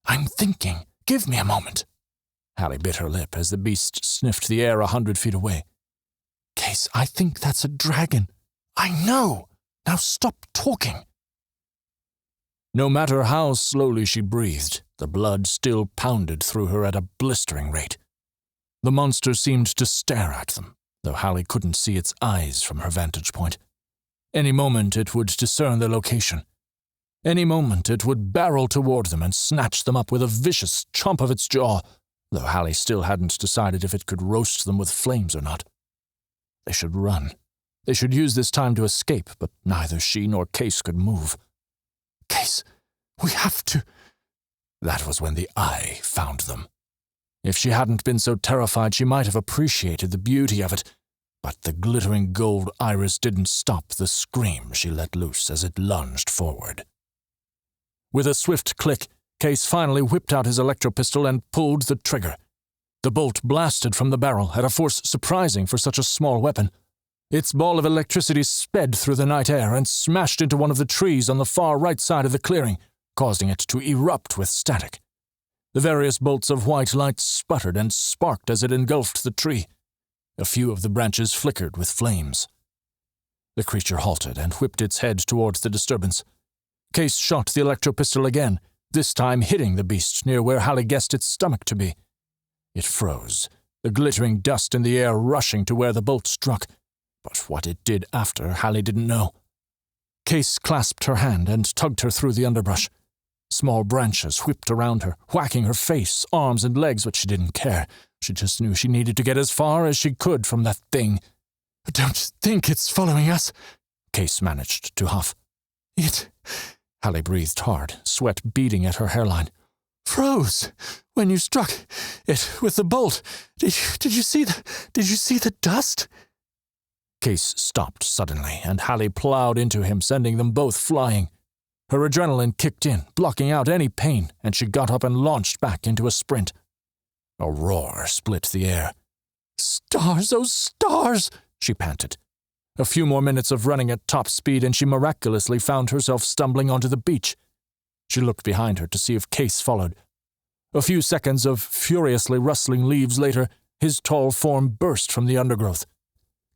"I'm thinking. Give me a moment." Hallie bit her lip as the beast sniffed the air 100 feet away. "Kase, I think that's a dragon." "I know! Now stop talking." No matter how slowly she breathed, the blood still pounded through her at a blistering rate. The monster seemed to stare at them, though Hallie couldn't see its eyes from her vantage point. Any moment it would discern their location. Any moment it would barrel toward them and snatch them up with a vicious chomp of its jaw, though Hallie still hadn't decided if it could roast them with flames or not. They should run. They should use this time to escape, but neither she nor Kase could move. "Kase, we have to—" That was when the eye found them. If she hadn't been so terrified, she might have appreciated the beauty of it, but the glittering gold iris didn't stop the scream she let loose as it lunged forward. With a swift click, Kase finally whipped out his electro-pistol and pulled the trigger. The bolt blasted from the barrel at a force surprising for such a small weapon. Its ball of electricity sped through the night air and smashed into one of the trees on the far right side of the clearing, causing it to erupt with static. The various bolts of white light sputtered and sparked as it engulfed the tree. A few of the branches flickered with flames. The creature halted and whipped its head towards the disturbance. Kase shot the electro-pistol again, this time hitting the beast near where Hallie guessed its stomach to be. It froze, the glittering dust in the air rushing to where the bolt struck, but what it did after Hallie didn't know. Kase clasped her hand and tugged her through the underbrush. Small branches whipped around her, whacking her face, arms, and legs, but she didn't care. She just knew she needed to get as far as she could from that thing. "I don't think it's following us," Kase managed to huff. Hallie breathed hard, sweat beading at her hairline. "Froze when you struck it with the bolt. Did you see the dust?" Kase stopped suddenly, and Hallie plowed into him, sending them both flying. Her adrenaline kicked in, blocking out any pain, and she got up and launched back into a sprint. A roar split the air. "Stars, oh stars!" she panted. A few more minutes of running at top speed, and she miraculously found herself stumbling onto the beach. She looked behind her to see if Kase followed. A few seconds of furiously rustling leaves later, his tall form burst from the undergrowth.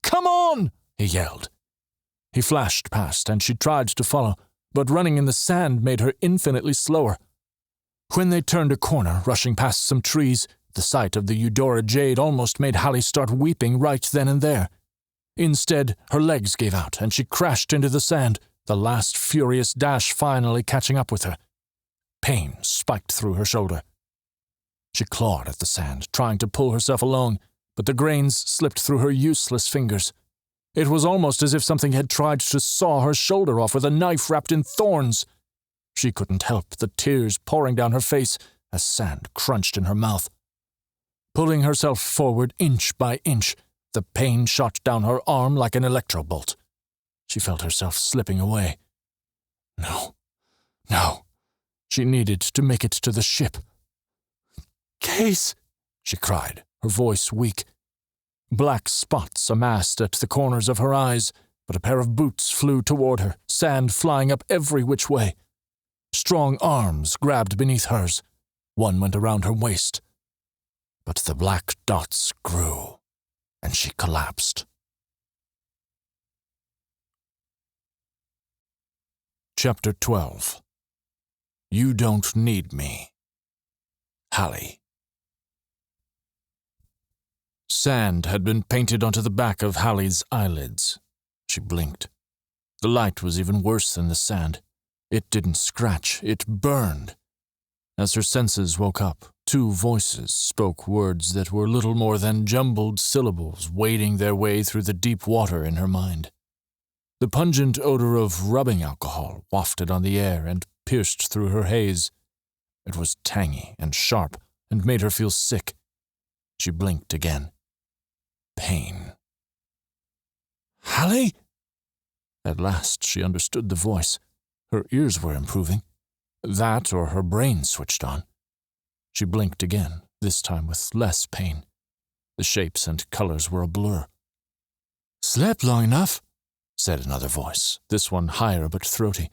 "Come on!" he yelled. He flashed past, and she tried to follow, but running in the sand made her infinitely slower. When they turned a corner, rushing past some trees, the sight of the Eudora jade almost made Hallie start weeping right then and there. Instead, her legs gave out, and she crashed into the sand, the last furious dash finally catching up with her. Pain spiked through her shoulder. She clawed at the sand, trying to pull herself along, but the grains slipped through her useless fingers. It was almost as if something had tried to saw her shoulder off with a knife wrapped in thorns. She couldn't help the tears pouring down her face as sand crunched in her mouth. Pulling herself forward inch by inch, the pain shot down her arm like an electro bolt. She felt herself slipping away. No. She needed to make it to the ship. "Kase!" she cried, her voice weak. Black spots amassed at the corners of her eyes, but a pair of boots flew toward her, sand flying up every which way. Strong arms grabbed beneath hers. One went around her waist. But the black dots grew, and she collapsed. Chapter 12. You Don't Need Me. Hallie. Sand had been painted onto the back of Hallie's eyelids. She blinked. The light was even worse than the sand. It didn't scratch, it burned. As her senses woke up, two voices spoke words that were little more than jumbled syllables wading their way through the deep water in her mind. The pungent odor of rubbing alcohol wafted on the air and pierced through her haze. It was tangy and sharp and made her feel sick. She blinked again. Pain. Hallie? At last she understood the voice. Her ears were improving. That or her brain switched on. She blinked again, this time with less pain. The shapes and colors were a blur. Slept long enough, said another voice, this one higher but throaty.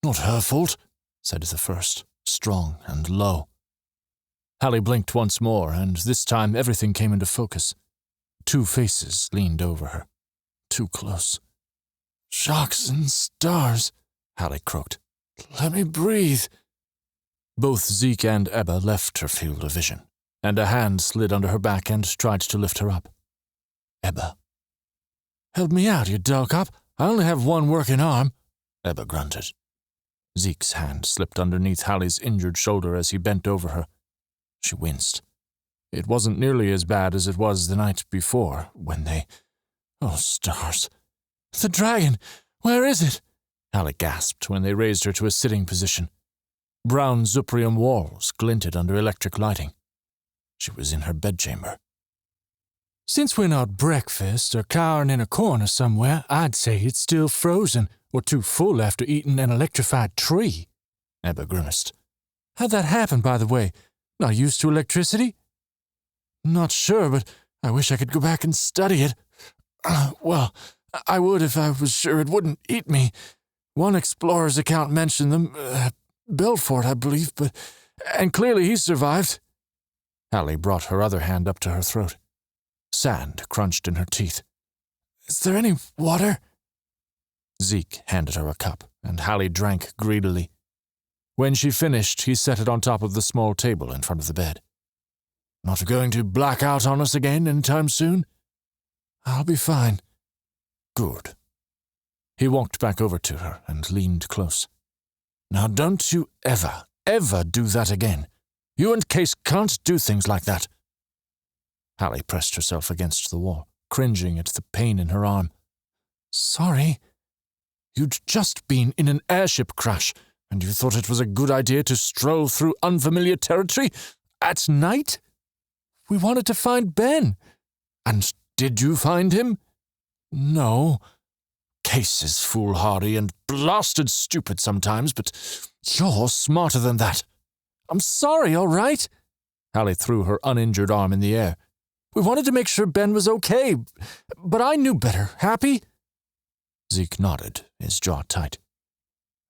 Not her fault, said the first, strong and low. Hallie blinked once more, and this time everything came into focus. Two faces leaned over her. Too close. Shocks and stars, Hallie croaked. Let me breathe. Both Zeke and Ebba left her field of vision, and a hand slid under her back and tried to lift her up. Ebba. Help me out, you dull cop. I only have one working arm, Ebba grunted. Zeke's hand slipped underneath Hallie's injured shoulder as he bent over her. She winced. It wasn't nearly as bad as it was the night before, when they... Oh, stars. The dragon! Where is it? Hallie gasped when they raised her to a sitting position. Brown Zuprium walls glinted under electric lighting. She was in her bedchamber. Since we're not breakfast or cowering in a corner somewhere, I'd say it's still frozen or too full after eating an electrified tree, Ebba grimaced. How'd that happen, by the way? Not used to electricity? Not sure, but I wish I could go back and study it. Well, I would if I was sure it wouldn't eat me. One explorer's account mentioned them, Belfort, I believe, and clearly he survived. Hallie brought her other hand up to her throat. Sand crunched in her teeth. Is there any water? Zeke handed her a cup, and Hallie drank greedily. When she finished, he set it on top of the small table in front of the bed. Not going to black out on us again anytime soon? I'll be fine. Good. He walked back over to her and leaned close. Now don't you ever do that again. You and Kase can't do things like that. Hallie pressed herself against the wall, cringing at the pain in her arm. Sorry. You'd just been in an airship crash, and you thought it was a good idea to stroll through unfamiliar territory at night? We wanted to find Ben. And did you find him? No. Kase is foolhardy and blasted stupid sometimes, but you're smarter than that. I'm sorry, all right? Hallie threw her uninjured arm in the air. We wanted to make sure Ben was okay, but I knew better. Happy? Zeke nodded, his jaw tight.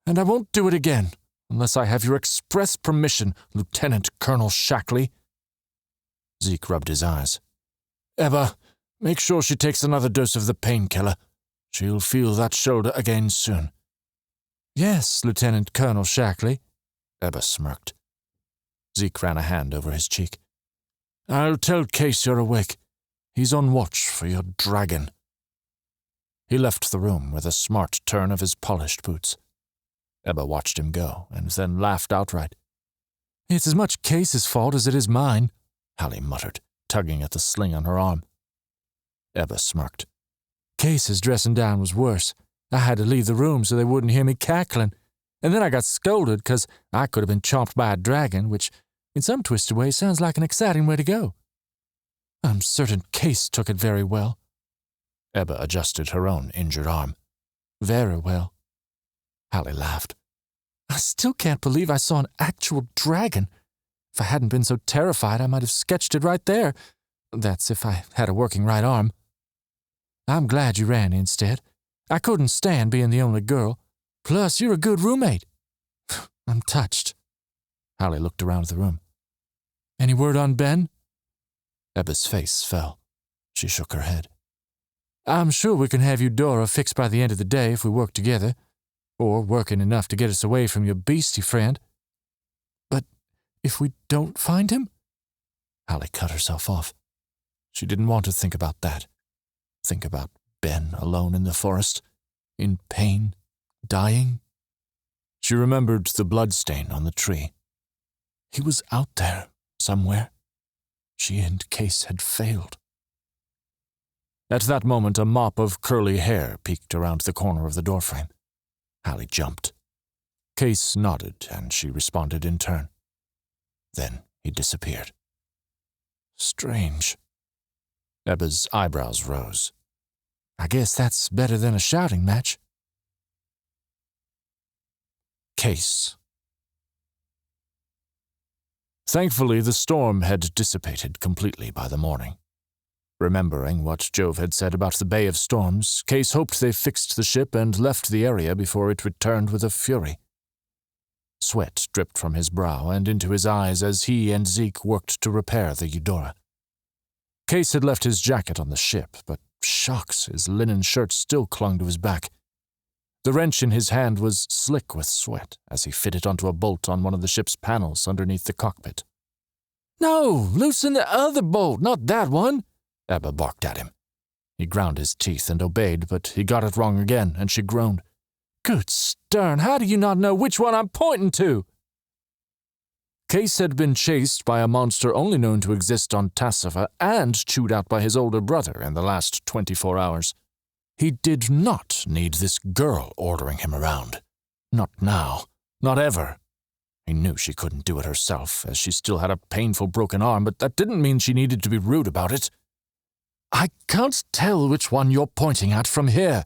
And I won't do it again, unless I have your express permission, Lieutenant Colonel Shackley. Zeke rubbed his eyes. Ebba, make sure she takes another dose of the painkiller. She'll feel that shoulder again soon. Yes, Lieutenant Colonel Shackley, Ebba smirked. Zeke ran a hand over his cheek. I'll tell Kase you're awake. He's on watch for your dragon. He left the room with a smart turn of his polished boots. Ebba watched him go, and then laughed outright. It's as much Kase's fault as it is mine, Hallie muttered, tugging at the sling on her arm. Ebba smirked. Kase's dressing down was worse. I had to leave the room so they wouldn't hear me cackling, and then I got scolded because I could have been chomped by a dragon, which, in some twisted way, sounds like an exciting way to go. I'm certain Kase took it very well. Ebba adjusted her own injured arm. Very well. Hallie laughed. I still can't believe I saw an actual dragon. If I hadn't been so terrified, I might have sketched it right there. That's if I had a working right arm. I'm glad you ran instead. I couldn't stand being the only girl. Plus, you're a good roommate. I'm touched. Alli looked around the room. Any word on Ben? Ebba's face fell. She shook her head. I'm sure we can have you Dora fixed by the end of the day if we work together, or working enough to get us away from your beastie friend. But if we don't find him? Alli cut herself off. She didn't want to think about that. Think about Ben alone in the forest, in pain, dying. She remembered the bloodstain on the tree. He was out there, somewhere. She and Kase had failed. At that moment, a mop of curly hair peeked around the corner of the doorframe. Alli jumped. Kase nodded, and she responded in turn. Then he disappeared. Strange. Ebba's eyebrows rose. I guess that's better than a shouting match. Kase. Thankfully, the storm had dissipated completely by the morning. Remembering what Jove had said about the Bay of Storms, Kase hoped they fixed the ship and left the area before it returned with a fury. Sweat dripped from his brow and into his eyes as he and Zeke worked to repair the Eudora. Kase had left his jacket on the ship, but shucks, his linen shirt still clung to his back. The wrench in his hand was slick with sweat as he fitted onto a bolt on one of the ship's panels underneath the cockpit. No, loosen the other bolt, not that one, Ebba barked at him. He ground his teeth and obeyed, but he got it wrong again, and she groaned. Good stern, how do you not know which one I'm pointing to? Kase had been chased by a monster only known to exist on Tassifa and chewed out by his older brother in the last 24 hours. He did not need this girl ordering him around. Not now. Not ever. He knew she couldn't do it herself, as she still had a painful broken arm, but that didn't mean she needed to be rude about it. I can't tell which one you're pointing at from here.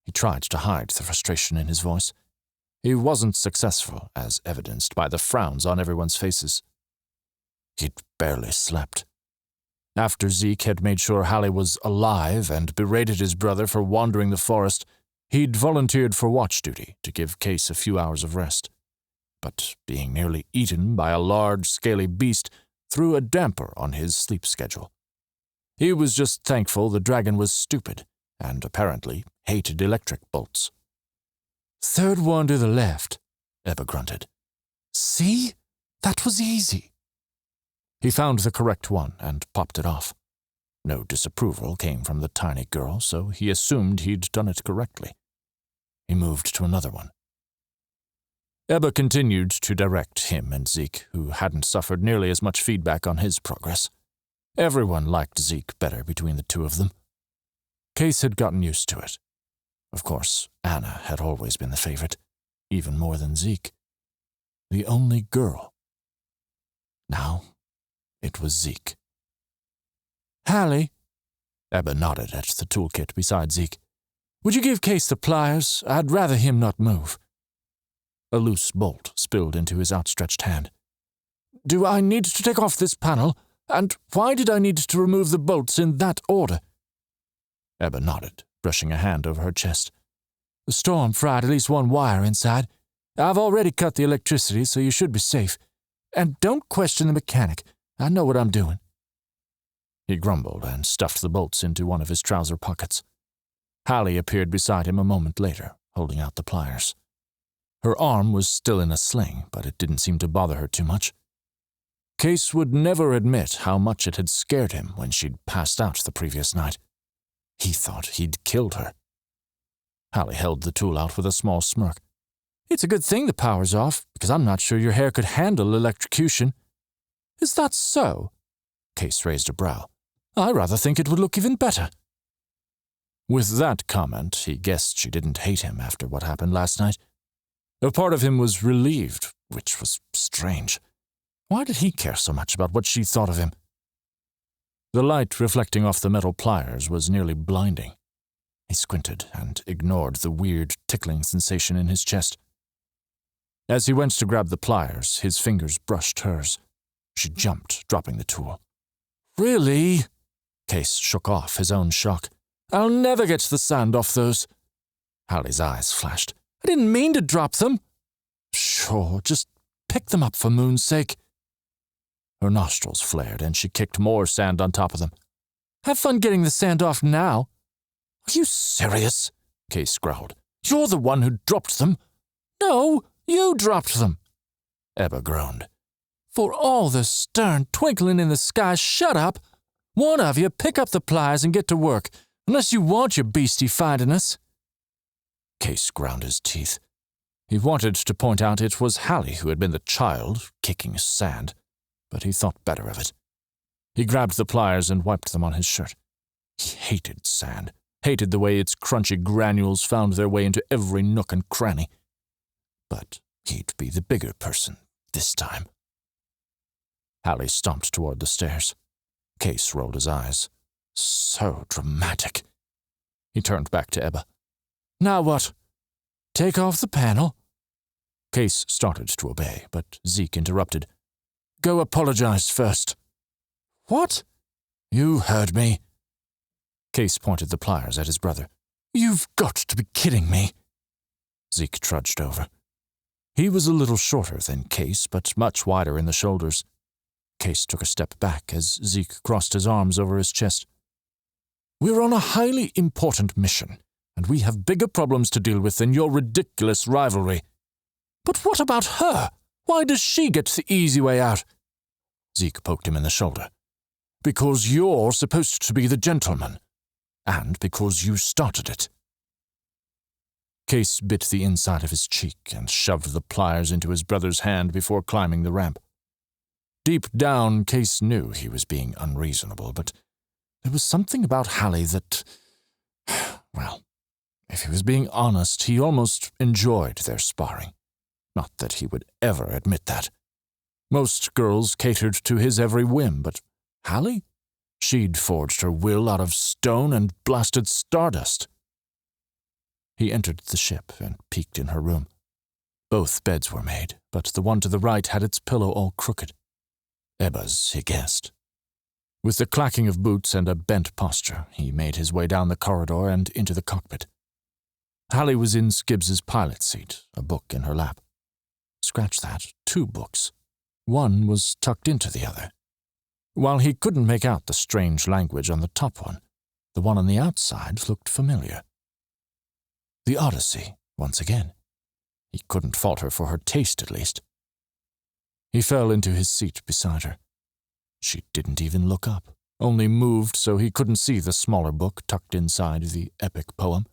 He tried to hide the frustration in his voice. He wasn't successful, as evidenced by the frowns on everyone's faces. He'd barely slept. After Zeke had made sure Hallie was alive and berated his brother for wandering the forest, he'd volunteered for watch duty to give Kase a few hours of rest. But being nearly eaten by a large, scaly beast threw a damper on his sleep schedule. He was just thankful the dragon was stupid and apparently hated electric bolts. Third one to the left, Ebba grunted. See? That was easy. He found the correct one and popped it off. No disapproval came from the tiny girl, so he assumed he'd done it correctly. He moved to another one. Ebba continued to direct him and Zeke, who hadn't suffered nearly as much feedback on his progress. Everyone liked Zeke better between the two of them. Kase had gotten used to it. Of course, Anna had always been the favorite, even more than Zeke. The only girl. Now, it was Zeke. Hallie, Ebba nodded at the toolkit beside Zeke. Would you give Kase the pliers? I'd rather him not move. A loose bolt spilled into his outstretched hand. Do I need to take off this panel? And why did I need to remove the bolts in that order? Ebba nodded, brushing a hand over her chest. The storm fried at least one wire inside. I've already cut the electricity, so you should be safe. And don't question the mechanic. I know what I'm doing. He grumbled and stuffed the bolts into one of his trouser pockets. Hallie appeared beside him a moment later, holding out the pliers. Her arm was still in a sling, but it didn't seem to bother her too much. Kase would never admit how much it had scared him when she'd passed out the previous night. He thought he'd killed her. Hallie held the tool out with a small smirk. It's a good thing the power's off, because I'm not sure your hair could handle electrocution. Is that so? Kase raised a brow. I rather think it would look even better. With that comment, he guessed she didn't hate him after what happened last night. A part of him was relieved, which was strange. Why did he care so much about what she thought of him? The light reflecting off the metal pliers was nearly blinding. He squinted and ignored the weird tickling sensation in his chest. As he went to grab the pliers, his fingers brushed hers. She jumped, dropping the tool. Really? Kase shook off his own shock. I'll never get the sand off those. Hallie's eyes flashed. I didn't mean to drop them. Sure, just pick them up for moon's sake." Her nostrils flared, and she kicked more sand on top of them. "Have fun getting the sand off now." "Are you serious?" Kase growled. "You're the one who dropped them." "No, you dropped them," Ebba groaned. "For all the stern twinkling in the sky, shut up. One of you pick up the pliers and get to work, unless you want your beastie finding us." Kase ground his teeth. He wanted to point out it was Hallie who had been the child kicking sand, but he thought better of it. He grabbed the pliers and wiped them on his shirt. He hated sand, hated the way its crunchy granules found their way into every nook and cranny. But he'd be the bigger person this time. Hallie stomped toward the stairs. Kase rolled his eyes. So dramatic. He turned back to Ebba. "Now what? Take off the panel?" Kase started to obey, but Zeke interrupted. "Go apologize first." "What?" "You heard me." Kase pointed the pliers at his brother. "You've got to be kidding me." Zeke trudged over. He was a little shorter than Kase, but much wider in the shoulders. Kase took a step back as Zeke crossed his arms over his chest. "We're on a highly important mission, and we have bigger problems to deal with than your ridiculous rivalry." "But what about her? Why does she get the easy way out?" Zeke poked him in the shoulder. "Because you're supposed to be the gentleman, and because you started it." Kase bit the inside of his cheek and shoved the pliers into his brother's hand before climbing the ramp. Deep down, Kase knew he was being unreasonable, but there was something about Hallie that, well, if he was being honest, he almost enjoyed their sparring. Not that he would ever admit that. Most girls catered to his every whim, but Hallie? She'd forged her will out of stone and blasted stardust. He entered the ship and peeked in her room. Both beds were made, but the one to the right had its pillow all crooked. Ebba's, he guessed. With the clacking of boots and a bent posture, he made his way down the corridor and into the cockpit. Hallie was in Skibbs's pilot seat, a book in her lap. Scratch that, 2 books. One was tucked into the other. While he couldn't make out the strange language on the top one, the one on the outside looked familiar. The Odyssey, once again. He couldn't fault her for her taste, at least. He fell into his seat beside her. She didn't even look up, only moved so he couldn't see the smaller book tucked inside the epic poem.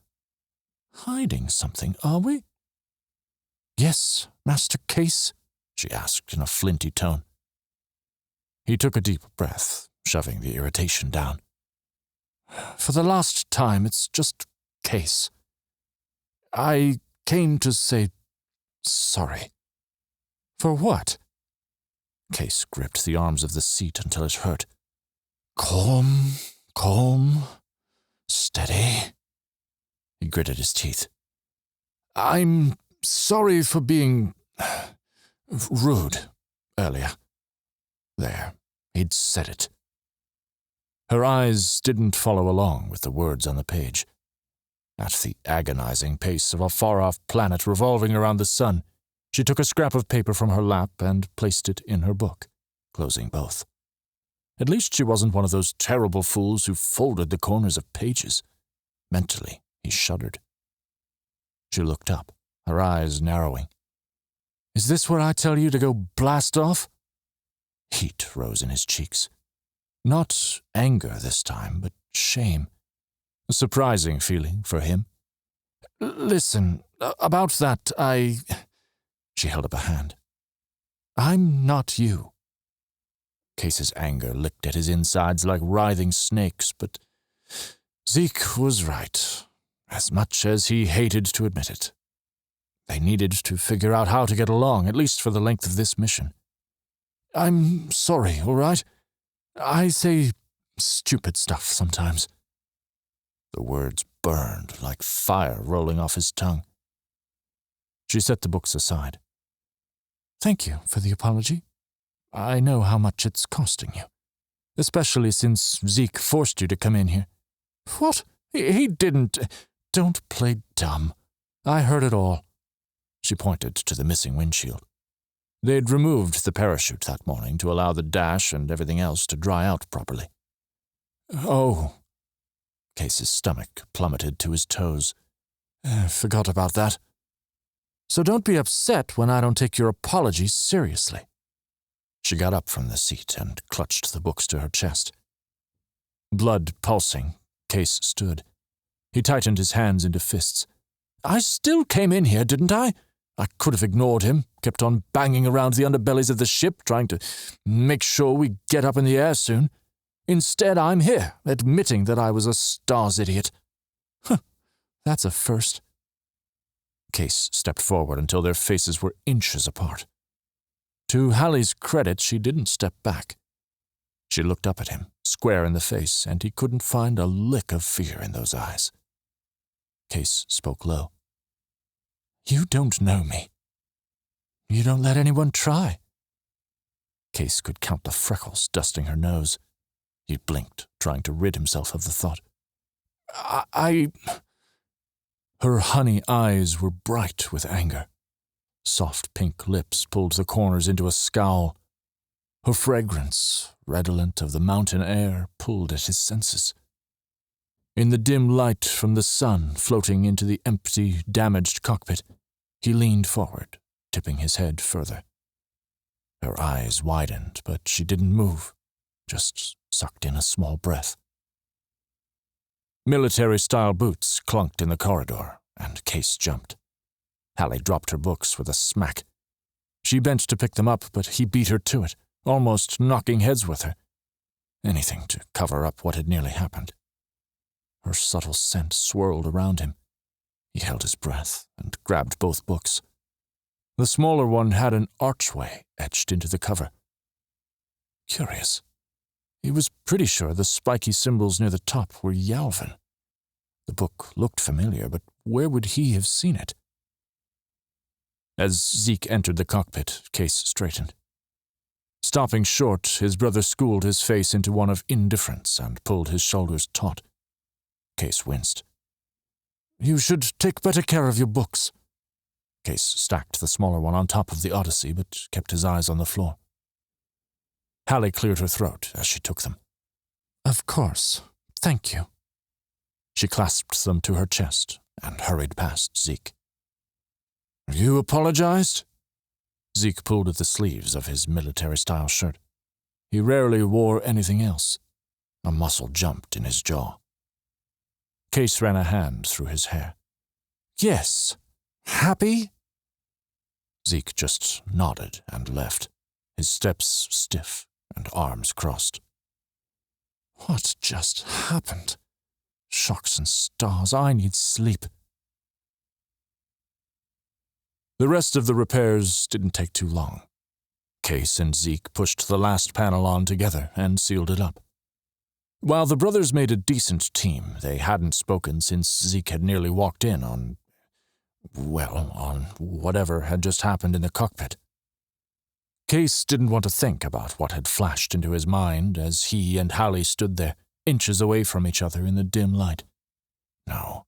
"Hiding something, are we?" "Yes, Master Kase?" she asked in a flinty tone. He took a deep breath, shoving the irritation down. "For the last time, it's just Kase. I came to say sorry." "For what?" Kase gripped the arms of the seat until it hurt. Calm, steady." He gritted his teeth. "I'm sorry for being rude earlier." There, he'd said it. Her eyes didn't follow along with the words on the page. At the agonizing pace of a far-off planet revolving around the sun, she took a scrap of paper from her lap and placed it in her book, closing both. At least she wasn't one of those terrible fools who folded the corners of pages. Mentally, he shuddered. She looked up, her eyes narrowing. "Is this where I tell you to go blast off?" Heat rose in his cheeks. Not anger this time, but shame. A surprising feeling for him. "Listen, about that, She held up a hand. "I'm not you." Kase's anger licked at his insides like writhing snakes, but Zeke was right, as much as he hated to admit it. They needed to figure out how to get along, at least for the length of this mission. "I'm sorry, all right? I say stupid stuff sometimes." The words burned like fire rolling off his tongue. She set the books aside. "Thank you for the apology. I know how much it's costing you, especially since Zeke forced you to come in here." "What? He didn't." "Don't play dumb. I heard it all." She pointed to the missing windshield. They'd removed the parachute that morning to allow the dash and everything else to dry out properly. Oh. Case's stomach plummeted to his toes. Forgot about that. So don't be upset when I don't take your apologies seriously. She got up from the seat and clutched the books to her chest. Blood pulsing, Case stood. He tightened his hands into fists. I still came in here, didn't I? I could have ignored him, kept on banging around the underbellies of the ship, trying to make sure we get up in the air soon. Instead, I'm here, admitting that I was a stars idiot. Huh, that's a first. Case stepped forward until their faces were inches apart. To Hallie's credit, she didn't step back. She looked up at him, square in the face, and he couldn't find a lick of fear in those eyes. Case spoke low. You don't know me. You don't let anyone try. Case could count the freckles dusting her nose. He blinked, trying to rid himself of the thought. Her honey eyes were bright with anger. Soft pink lips pulled the corners into a scowl. Her fragrance, redolent of the mountain air, pulled at his senses. In the dim light from the sun floating into the empty, damaged cockpit, he leaned forward, tipping his head further. Her eyes widened, but she didn't move, just sucked in a small breath. Military-style boots clunked in the corridor, and Case jumped. Hallie dropped her books with a smack. She bent to pick them up, but he beat her to it, almost knocking heads with her. Anything to cover up what had nearly happened. Her subtle scent swirled around him. He held his breath and grabbed both books. The smaller one had an archway etched into the cover. Curious. He was pretty sure the spiky symbols near the top were Yalvin. The book looked familiar, but where would he have seen it? As Zeke entered the cockpit, Case straightened. Stopping short, his brother schooled his face into one of indifference and pulled his shoulders taut. Case winced. You should take better care of your books. Case stacked the smaller one on top of the Odyssey, but kept his eyes on the floor. Hallie cleared her throat as she took them. Of course. Thank you. She clasped them to her chest and hurried past Zeke. You apologized? Zeke pulled at the sleeves of his military-style shirt. He rarely wore anything else. A muscle jumped in his jaw. Case ran a hand through his hair. Yes. Happy? Zeke just nodded and left, his steps stiff and arms crossed. What just happened? Shocks and stars, I need sleep. The rest of the repairs didn't take too long. Case and Zeke pushed the last panel on together and sealed it up. While the brothers made a decent team, they hadn't spoken since Zeke had nearly walked in on whatever had just happened in the cockpit. Case didn't want to think about what had flashed into his mind as he and Hallie stood there, inches away from each other in the dim light. No.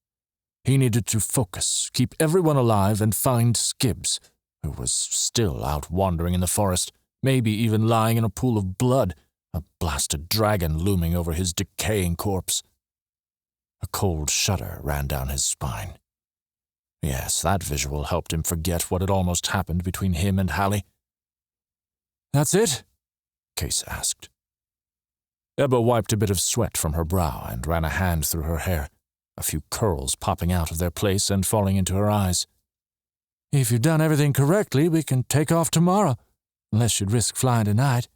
He needed to focus, keep everyone alive, and find Skibbs, who was still out wandering in the forest, maybe even lying in a pool of blood, a blasted dragon looming over his decaying corpse. A cold shudder ran down his spine. Yes, that visual helped him forget what had almost happened between him and Hallie. That's it? Case asked. Ebba wiped a bit of sweat from her brow and ran a hand through her hair, a few curls popping out of their place and falling into her eyes. If you've done everything correctly, we can take off tomorrow, unless you'd risk flying tonight.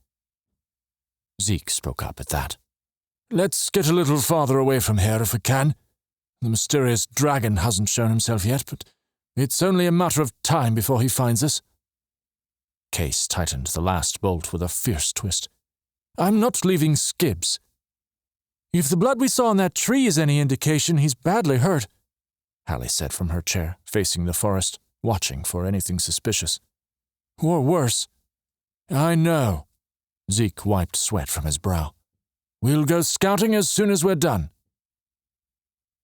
Zeke spoke up at that. Let's get a little farther away from here if we can. The mysterious dragon hasn't shown himself yet, but it's only a matter of time before he finds us. Case tightened the last bolt with a fierce twist. I'm not leaving Skibbs. If the blood we saw on that tree is any indication, he's badly hurt, Hallie said from her chair, facing the forest, watching for anything suspicious. Or worse. I know. Zeke wiped sweat from his brow. We'll go scouting as soon as we're done.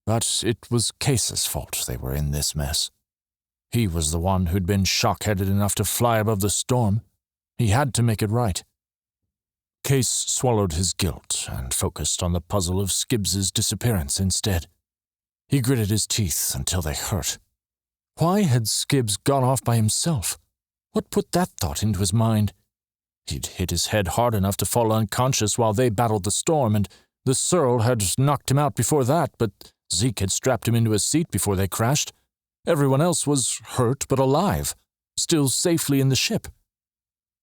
But it was Case's fault they were in this mess. He was the one who'd been shock-headed enough to fly above the storm. He had to make it right. Kase swallowed his guilt and focused on the puzzle of Skibbs's disappearance instead. He gritted his teeth until they hurt. Why had Skibbs gone off by himself? What put that thought into his mind? He'd hit his head hard enough to fall unconscious while they battled the storm, and the Searle had knocked him out before that, but Zeke had strapped him into a seat before they crashed. Everyone else was hurt but alive, still safely in the ship.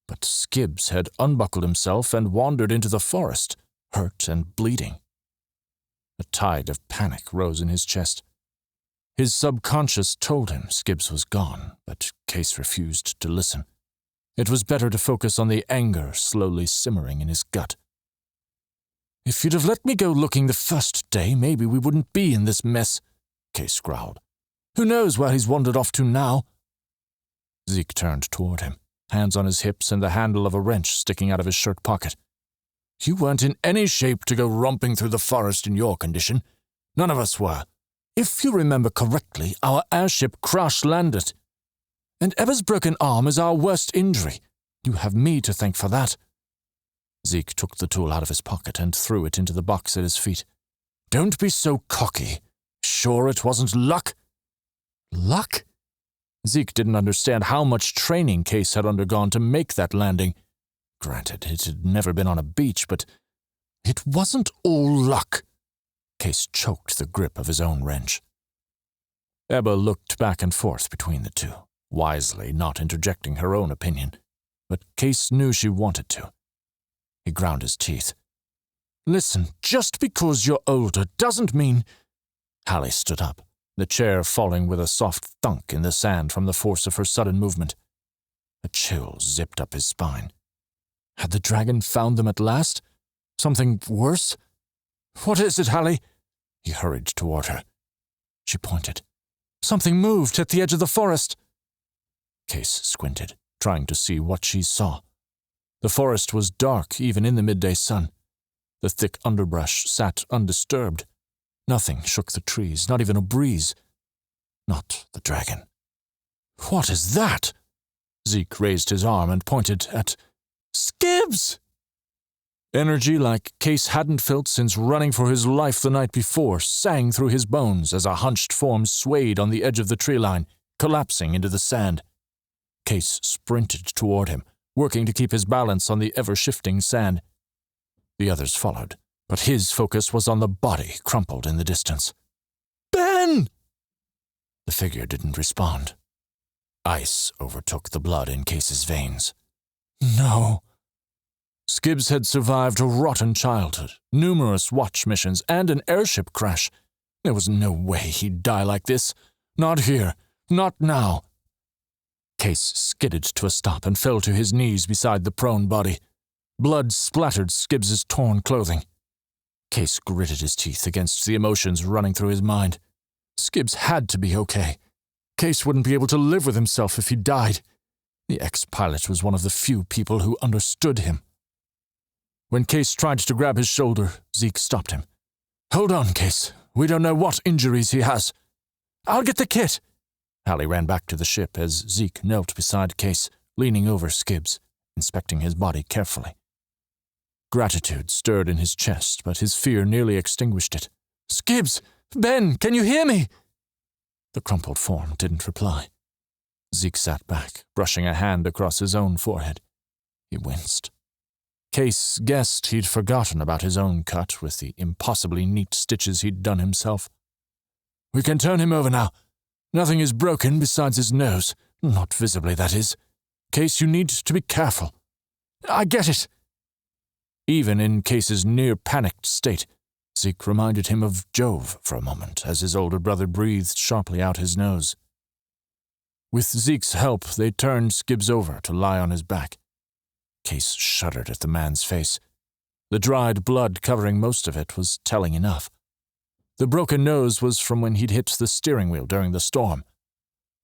But Skibbs had unbuckled himself and wandered into the forest, hurt and bleeding. A tide of panic rose in his chest. His subconscious told him Skibbs was gone, but Kase refused to listen. It was better to focus on the anger slowly simmering in his gut. "If you'd have let me go looking the first day, maybe we wouldn't be in this mess," Kase growled. "Who knows where he's wandered off to now?" Zeke turned toward him, hands on his hips and the handle of a wrench sticking out of his shirt pocket. "You weren't in any shape to go romping through the forest in your condition. None of us were. If you remember correctly, our airship crash-landed. And Ebba's broken arm is our worst injury. You have me to thank for that." Zeke took the tool out of his pocket and threw it into the box at his feet. "Don't be so cocky. Sure it wasn't luck?" Luck? Zeke didn't understand how much training Kase had undergone to make that landing. Granted, it had never been on a beach, but it wasn't all luck. Kase choked the grip of his own wrench. Ebba looked back and forth between the two, wisely not interjecting her own opinion, but Kase knew she wanted to. He ground his teeth. "Listen, just because you're older doesn't mean—" Alli stood up, the chair falling with a soft thunk in the sand from the force of her sudden movement. A chill zipped up his spine. Had the dragon found them at last? Something worse? "What is it, Alli?" He hurried toward her. She pointed. "Something moved at the edge of the forest." Kase squinted, trying to see what she saw. The forest was dark even in the midday sun. The thick underbrush sat undisturbed. Nothing shook the trees, not even a breeze. Not the dragon. "What is that?" Zeke raised his arm and pointed at Skibbs! Energy like Kase hadn't felt since running for his life the night before sang through his bones as a hunched form swayed on the edge of the tree line, collapsing into the sand. Kase sprinted toward him, working to keep his balance on the ever-shifting sand. The others followed, but his focus was on the body crumpled in the distance. "Ben!" The figure didn't respond. Ice overtook the blood in Kase's veins. No. Skibbs had survived a rotten childhood, numerous watch missions, and an airship crash. There was no way he'd die like this. Not here. Not now. Kase skidded to a stop and fell to his knees beside the prone body. Blood splattered Skibbs's torn clothing. Kase gritted his teeth against the emotions running through his mind. Skibbs had to be okay. Kase wouldn't be able to live with himself if he died. The ex-pilot was one of the few people who understood him. When Kase tried to grab his shoulder, Zeke stopped him. "Hold on, Kase. We don't know what injuries he has." "I'll get the kit." Alli ran back to the ship as Zeke knelt beside Kase, leaning over Skibbs, inspecting his body carefully. Gratitude stirred in his chest, but his fear nearly extinguished it. "Skibbs! Ben, can you hear me?" The crumpled form didn't reply. Zeke sat back, brushing a hand across his own forehead. He winced. Kase guessed he'd forgotten about his own cut with the impossibly neat stitches he'd done himself. "We can turn him over now. Nothing is broken besides his nose. Not visibly, that is. Kase, you need to be careful." "I get it." Even in Kase's near-panicked state, Zeke reminded him of Jove for a moment as his older brother breathed sharply out his nose. With Zeke's help, they turned Skibbs over to lie on his back. Kase shuddered at the man's face. The dried blood covering most of it was telling enough. The broken nose was from when he'd hit the steering wheel during the storm.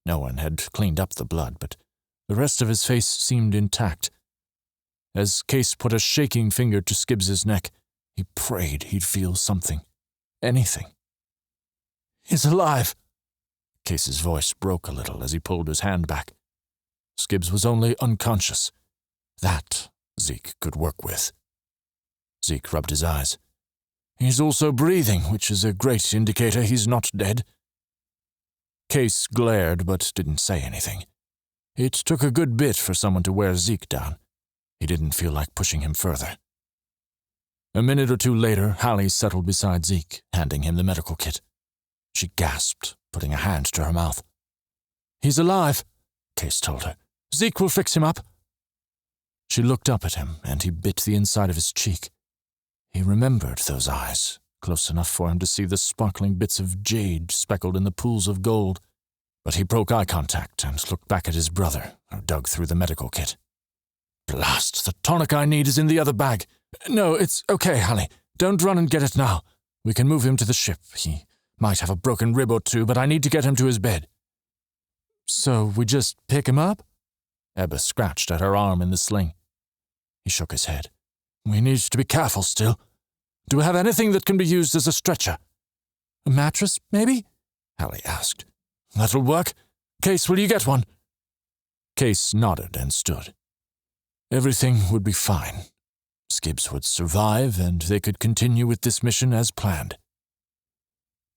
No one had cleaned up the blood, but the rest of his face seemed intact. As Kase put a shaking finger to Skibbs's neck, he prayed he'd feel something. Anything. "He's alive." Case's voice broke a little as he pulled his hand back. Skibbs was only unconscious. That Zeke could work with. Zeke rubbed his eyes. He's also breathing, which is a great indicator he's not dead. Case glared but didn't say anything. It took a good bit for someone to wear Zeke down. He didn't feel like pushing him further. A minute or two later, Alli settled beside Zeke, handing him the medical kit. She gasped, putting a hand to her mouth. He's alive, Case told her. Zeke will fix him up. She looked up at him, and he bit the inside of his cheek. He remembered those eyes, close enough for him to see the sparkling bits of jade speckled in the pools of gold. But he broke eye contact and looked back at his brother, who dug through the medical kit. Blast, the tonic I need is in the other bag. No, it's okay, Alli. Don't run and get it now. We can move him to the ship. He might have a broken rib or two, but I need to get him to his bed. So we just pick him up? Ebba scratched at her arm in the sling. He shook his head. We need to be careful still. Do we have anything that can be used as a stretcher? A mattress, maybe? Alli asked. That'll work. Case, will you get one? Case nodded and stood. Everything would be fine. Skibbs would survive, and they could continue with this mission as planned.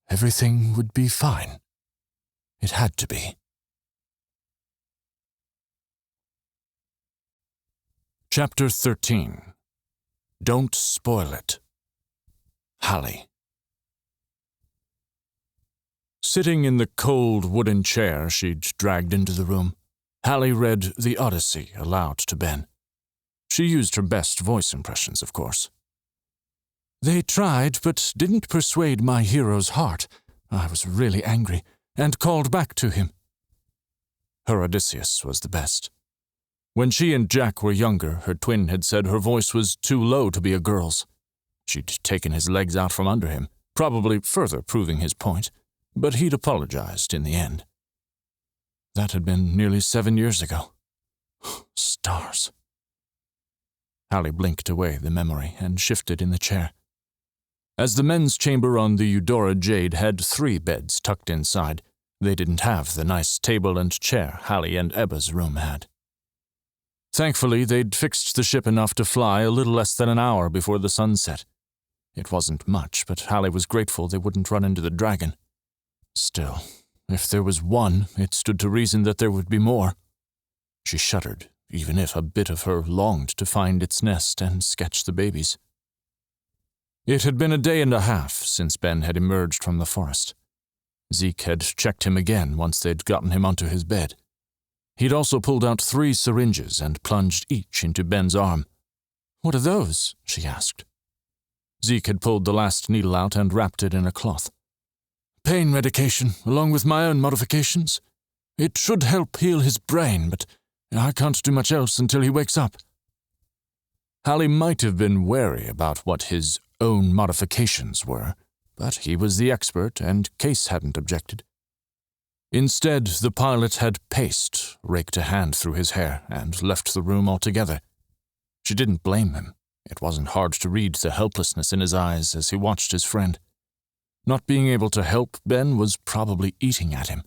Everything would be fine. It had to be. Chapter 13. Don't spoil it. Alli. Sitting in the cold wooden chair she'd dragged into the room, Alli read The Odyssey aloud to Ben. She used her best voice impressions, of course. They tried, but didn't persuade my hero's heart. I was really angry, and called back to him. Her Odysseus was the best. When she and Jack were younger, her twin had said her voice was too low to be a girl's. She'd taken his legs out from under him, probably further proving his point, but he'd apologized in the end. That had been nearly 7 years ago. Stars. Alli blinked away the memory and shifted in the chair. As the men's chamber on the Eudora Jade had 3 beds tucked inside, they didn't have the nice table and chair Alli and Ebba's room had. Thankfully, they'd fixed the ship enough to fly a little less than an hour before the sun set. It wasn't much, but Alli was grateful they wouldn't run into the dragon. Still, if there was one, it stood to reason that there would be more. She shuddered, even if a bit of her longed to find its nest and sketch the babies. It had been a day and a half since Ben had emerged from the forest. Zeke had checked him again once they'd gotten him onto his bed. He'd also pulled out 3 syringes and plunged each into Ben's arm. What are those? She asked. Zeke had pulled the last needle out and wrapped it in a cloth. Pain medication, along with my own modifications. It should help heal his brain, but I can't do much else until he wakes up. Alli might have been wary about what his own modifications were, but he was the expert and Case hadn't objected. Instead, the pilot had paced, raked a hand through his hair, and left the room altogether. She didn't blame him. It wasn't hard to read the helplessness in his eyes as he watched his friend. Not being able to help Ben was probably eating at him.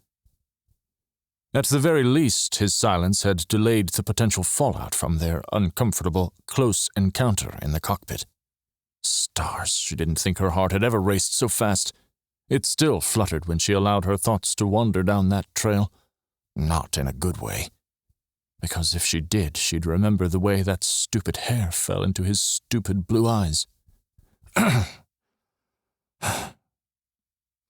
At the very least, his silence had delayed the potential fallout from their uncomfortable, close encounter in the cockpit. Stars, she didn't think her heart had ever raced so fast. It still fluttered when she allowed her thoughts to wander down that trail. Not in a good way. Because if she did, she'd remember the way that stupid hair fell into his stupid blue eyes.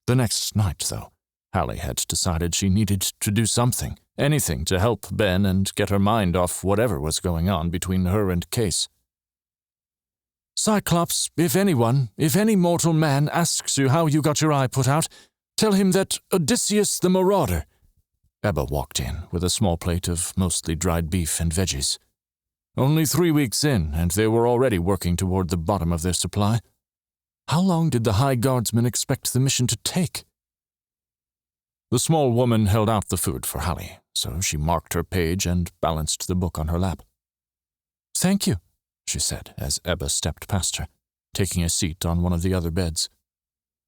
The next night, though, Alli had decided she needed to do something, anything to help Ben and get her mind off whatever was going on between her and Case. Cyclops, if any mortal man asks you how you got your eye put out, tell him that Odysseus the Marauder. Ebba walked in with a small plate of mostly dried beef and veggies. Only 3 weeks in, and they were already working toward the bottom of their supply. How long did the High Guardsman expect the mission to take? The small woman held out the food for Alli, so she marked her page and balanced the book on her lap. Thank you, she said as Ebba stepped past her, taking a seat on one of the other beds.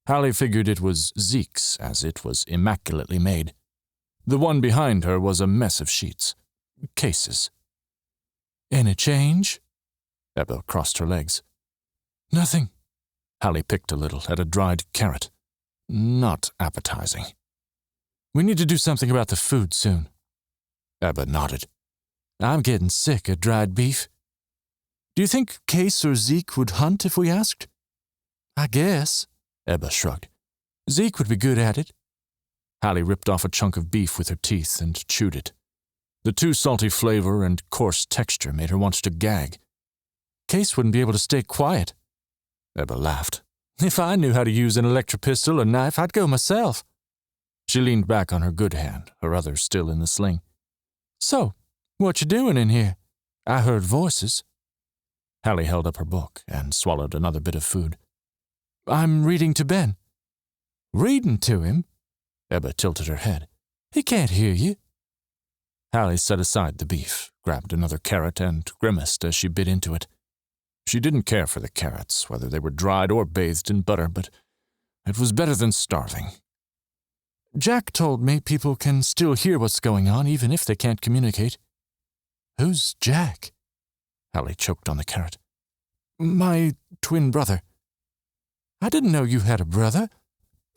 Alli figured it was Zeke's, as it was immaculately made. The one behind her was a mess of sheets. Cases. "Any change?" Ebba crossed her legs. "Nothing." Alli picked a little at a dried carrot. Not appetizing. "We need to do something about the food soon." Ebba nodded. "I'm getting sick of dried beef. Do you think Kase or Zeke would hunt if we asked?" "I guess," Ebba shrugged. "Zeke would be good at it." Alli ripped off a chunk of beef with her teeth and chewed it. The too salty flavor and coarse texture made her want to gag. "Kase wouldn't be able to stay quiet." Ebba laughed. "If I knew how to use an electric pistol or knife, I'd go myself." She leaned back on her good hand, her other still in the sling. "So, what you doing in here? I heard voices." Alli held up her book and swallowed another bit of food. "I'm reading to Ben." "Reading to him?" Ebba tilted her head. "He can't hear you." Alli set aside the beef, grabbed another carrot, and grimaced as she bit into it. She didn't care for the carrots, whether they were dried or bathed in butter, but it was better than starving. "Jack told me people can still hear what's going on, even if they can't communicate." "Who's Jack?" Alli choked on the carrot. "My twin brother." "I didn't know you had a brother.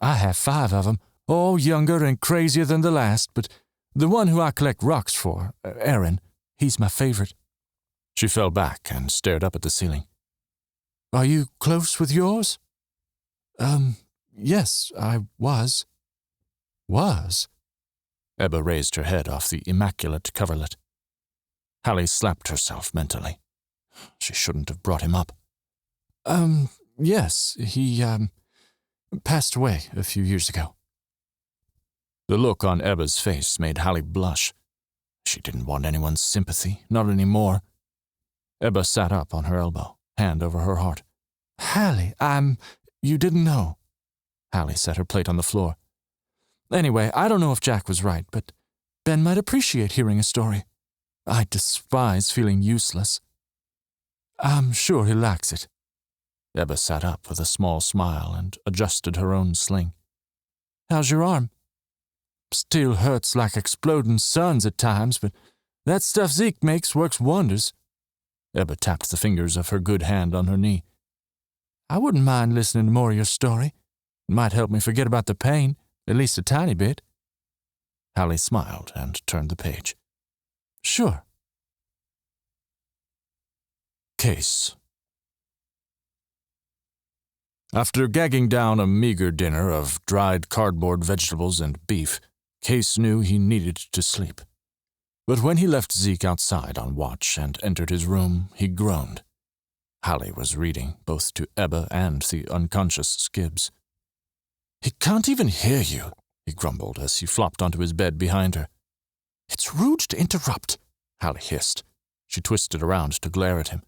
I have 5 of them, all younger and crazier than the last, but the one who I collect rocks for, Aaron, he's my favorite." She fell back and stared up at the ceiling. "Are you close with yours?" Yes, I was." "Was?" Ebba raised her head off the immaculate coverlet. Alli slapped herself mentally. She shouldn't have brought him up. Yes, he, passed away a few years ago." The look on Ebba's face made Alli blush. She didn't want anyone's sympathy, not anymore. Ebba sat up on her elbow, hand over her heart. "Alli, you didn't know." Alli set her plate on the floor. "Anyway, I don't know if Jack was right, but Ben might appreciate hearing a story. I despise feeling useless. I'm sure he likes it." Ebba sat up with a small smile and adjusted her own sling. "How's your arm?" "Still hurts like exploding suns at times, but that stuff Zeke makes works wonders." Ebba tapped the fingers of her good hand on her knee. "I wouldn't mind listening to more of your story. It might help me forget about the pain, at least a tiny bit." Alli smiled and turned the page. "Sure." Kase. After gagging down a meager dinner of dried cardboard vegetables and beef, Kase knew he needed to sleep. But when he left Zeke outside on watch and entered his room, he groaned. Alli was reading, both to Ebba and the unconscious Skibbs. "He can't even hear you," he grumbled as he flopped onto his bed behind her. "It's rude to interrupt," Alli hissed. She twisted around to glare at him.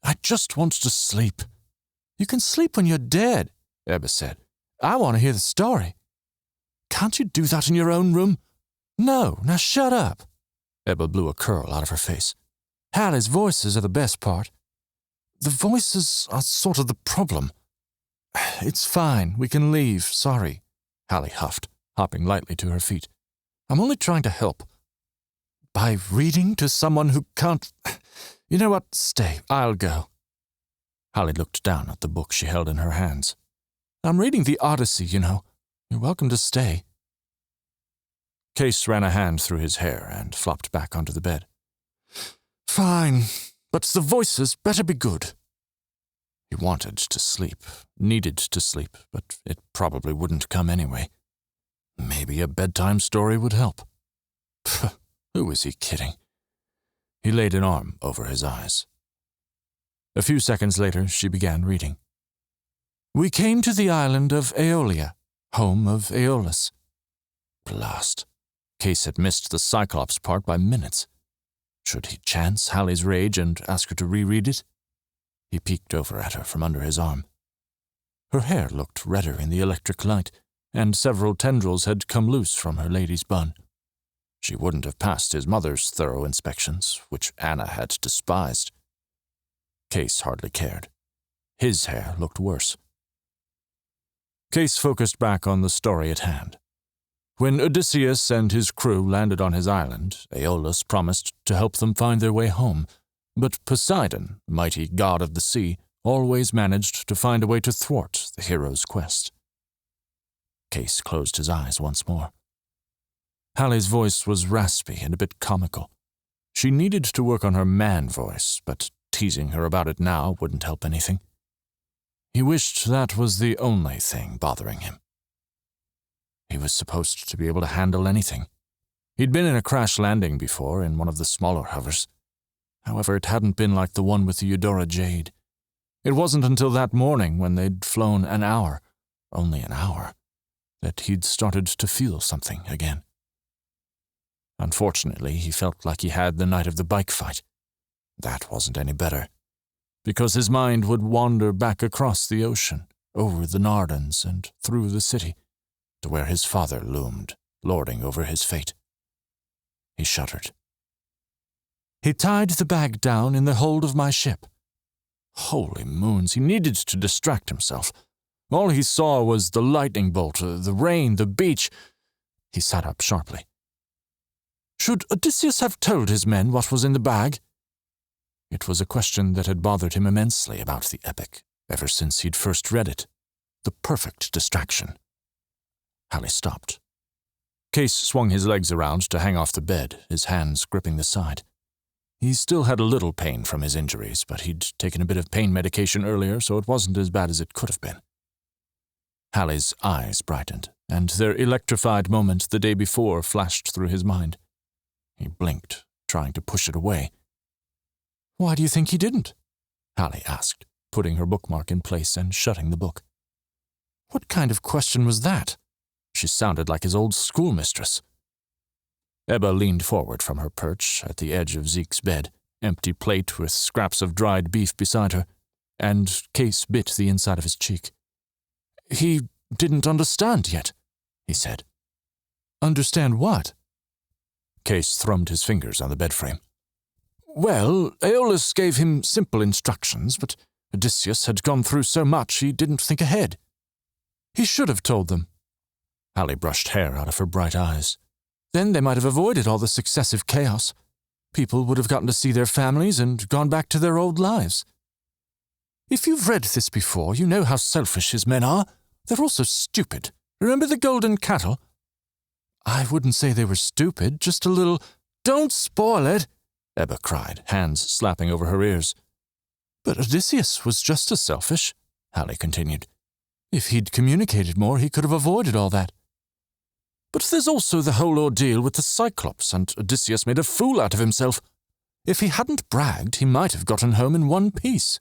"I just want to sleep." "You can sleep when you're dead," Ebba said. "I want to hear the story." "Can't you do that in your own room?" "No, now shut up." Ebba blew a curl out of her face. "Hallie's voices are the best part." "The voices are sort of the problem." "It's fine, we can leave, sorry," Alli huffed, hopping lightly to her feet. "I'm only trying to help." "By reading to someone who can't... You know what, stay, I'll go." Alli looked down at the book she held in her hands. "I'm reading the Odyssey, you know. You're welcome to stay." Kase ran a hand through his hair and flopped back onto the bed. "Fine, but the voices better be good." He wanted to sleep, needed to sleep, but it probably wouldn't come anyway. Maybe a bedtime story would help. Pfft, who was he kidding? He laid an arm over his eyes. A few seconds later, she began reading. "We came to the island of Aeolia, home of Aeolus." Blast. Kase had missed the Cyclops part by minutes. Should he chance Hallie's rage and ask her to reread it? He peeked over at her from under his arm. Her hair looked redder in the electric light, and several tendrils had come loose from her lady's bun. She wouldn't have passed his mother's thorough inspections, which Anna had despised. Kase hardly cared. His hair looked worse. Kase focused back on the story at hand. When Odysseus and his crew landed on his island, Aeolus promised to help them find their way home, but Poseidon, mighty god of the sea, always managed to find a way to thwart the hero's quest. Kase closed his eyes once more. Hallie's voice was raspy and a bit comical. She needed to work on her man voice, but teasing her about it now wouldn't help anything. He wished that was the only thing bothering him. He was supposed to be able to handle anything. He'd been in a crash landing before in one of the smaller hovers. However, it hadn't been like the one with the Eudora Jade. It wasn't until that morning, when they'd flown an hour, only an hour, that he'd started to feel something again. Unfortunately, he felt like he had the night of the bike fight. That wasn't any better, because his mind would wander back across the ocean, over the Nardens and through the city, to where his father loomed, lording over his fate. He shuddered. He tied the bag down in the hold of my ship. Holy moons, he needed to distract himself. All he saw was the lightning bolt, the rain, the beach. He sat up sharply. Should Odysseus have told his men what was in the bag? It was a question that had bothered him immensely about the epic, ever since he'd first read it. The perfect distraction. Hallie stopped. Kase swung his legs around to hang off the bed, his hands gripping the side. He still had a little pain from his injuries, but he'd taken a bit of pain medication earlier, so it wasn't as bad as it could have been. Hallie's eyes brightened, and their electrified moment the day before flashed through his mind. He blinked, trying to push it away. Why do you think he didn't? Hallie asked, putting her bookmark in place and shutting the book. What kind of question was that? She sounded like his old schoolmistress. Ebba leaned forward from her perch at the edge of Zeke's bed, empty plate with scraps of dried beef beside her, and Kase bit the inside of his cheek. He didn't understand yet, he said. Understand what? Kase thrummed his fingers on the bed frame. Well, Aeolus gave him simple instructions, but Odysseus had gone through so much he didn't think ahead. He should have told them. Hallie brushed hair out of her bright eyes. Then they might have avoided all the successive chaos. People would have gotten to see their families and gone back to their old lives. If you've read this before, you know how selfish his men are. They're also stupid. Remember the golden cattle? I wouldn't say they were stupid, just a little— Don't spoil it, Ebba cried, hands slapping over her ears. But Odysseus was just as selfish, Hallie continued. If he'd communicated more, he could have avoided all that. But there's also the whole ordeal with the Cyclops, and Odysseus made a fool out of himself. If he hadn't bragged, he might have gotten home in one piece.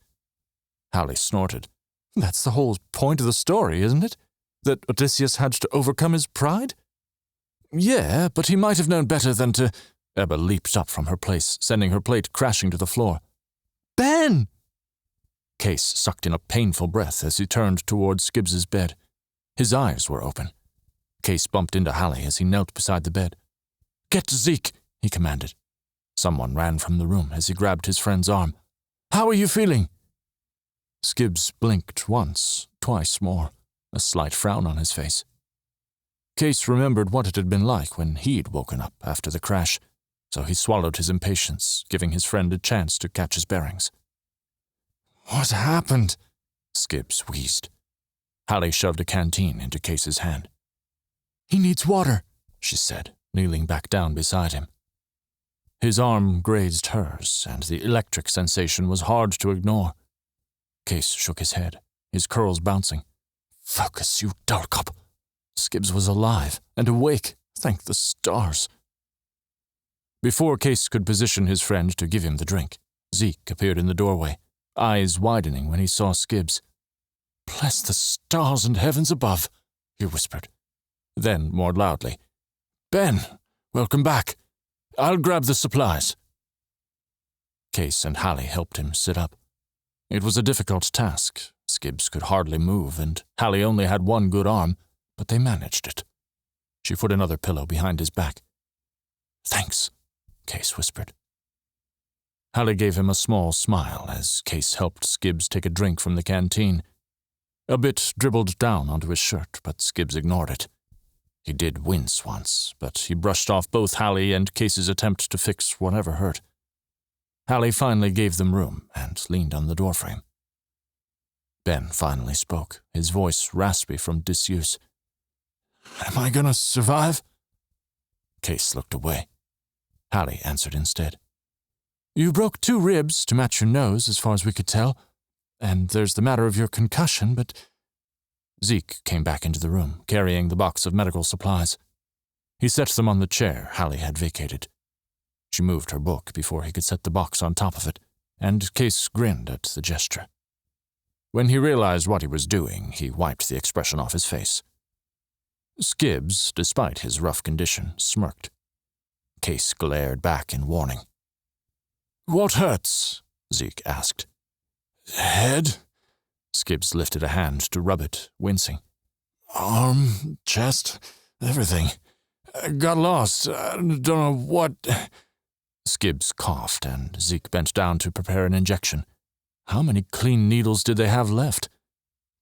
Hallie snorted. That's the whole point of the story, isn't it? That Odysseus had to overcome his pride? Yeah, but he might have known better than to— Ebba leaped up from her place, sending her plate crashing to the floor. Ben! Kase sucked in a painful breath as he turned toward Skibbs's bed. His eyes were open. Kase bumped into Hallie as he knelt beside the bed. Get Zeke, he commanded. Someone ran from the room as he grabbed his friend's arm. How are you feeling? Skibbs blinked once, twice more, a slight frown on his face. Kase remembered what it had been like when he'd woken up after the crash, so he swallowed his impatience, giving his friend a chance to catch his bearings. What happened? Skibbs wheezed. Hallie shoved a canteen into Kase's hand. He needs water, she said, kneeling back down beside him. His arm grazed hers, and the electric sensation was hard to ignore. Kase shook his head, his curls bouncing. Focus, you dullcop. Skibbs was alive and awake, thank the stars. Before Kase could position his friend to give him the drink, Zeke appeared in the doorway, eyes widening when he saw Skibbs. Bless the stars and heavens above, he whispered. Then, more loudly, Ben, welcome back. I'll grab the supplies. Kase and Hallie helped him sit up. It was a difficult task. Skibbs could hardly move, and Hallie only had one good arm, but they managed it. She put another pillow behind his back. Thanks, Kase whispered. Hallie gave him a small smile as Kase helped Skibbs take a drink from the canteen. A bit dribbled down onto his shirt, but Skibbs ignored it. He did wince once, but he brushed off both Hallie and Kase's attempt to fix whatever hurt. Hallie finally gave them room and leaned on the doorframe. Ben finally spoke, his voice raspy from disuse. "Am I gonna survive?" Kase looked away. Hallie answered instead. "You broke 2 ribs to match your nose, as far as we could tell, and there's the matter of your concussion, but—" Zeke came back into the room, carrying the box of medical supplies. He set them on the chair Hallie had vacated. She moved her book before he could set the box on top of it, and Kase grinned at the gesture. When he realized what he was doing, he wiped the expression off his face. Skibbs, despite his rough condition, smirked. Kase glared back in warning. "What hurts?" Zeke asked. "Head?" Skibbs lifted a hand to rub it, wincing. "Arm, chest, everything. Got lost. Don't know what—" Skibbs coughed, and Zeke bent down to prepare an injection. How many clean needles did they have left?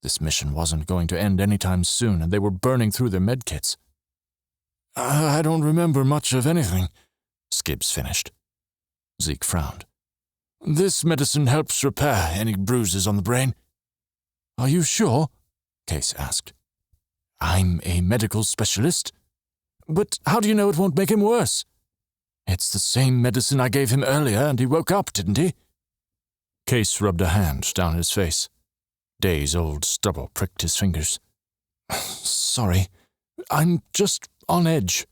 This mission wasn't going to end anytime soon, and they were burning through their medkits. "I don't remember much of anything," Skibbs finished. Zeke frowned. "This medicine helps repair any bruises on the brain." "Are you sure?" Kase asked. "I'm a medical specialist." "But how do you know it won't make him worse?" "It's the same medicine I gave him earlier, and he woke up, didn't he?" Kase rubbed a hand down his face. Days-old stubble pricked his fingers. "Sorry, I'm just on edge."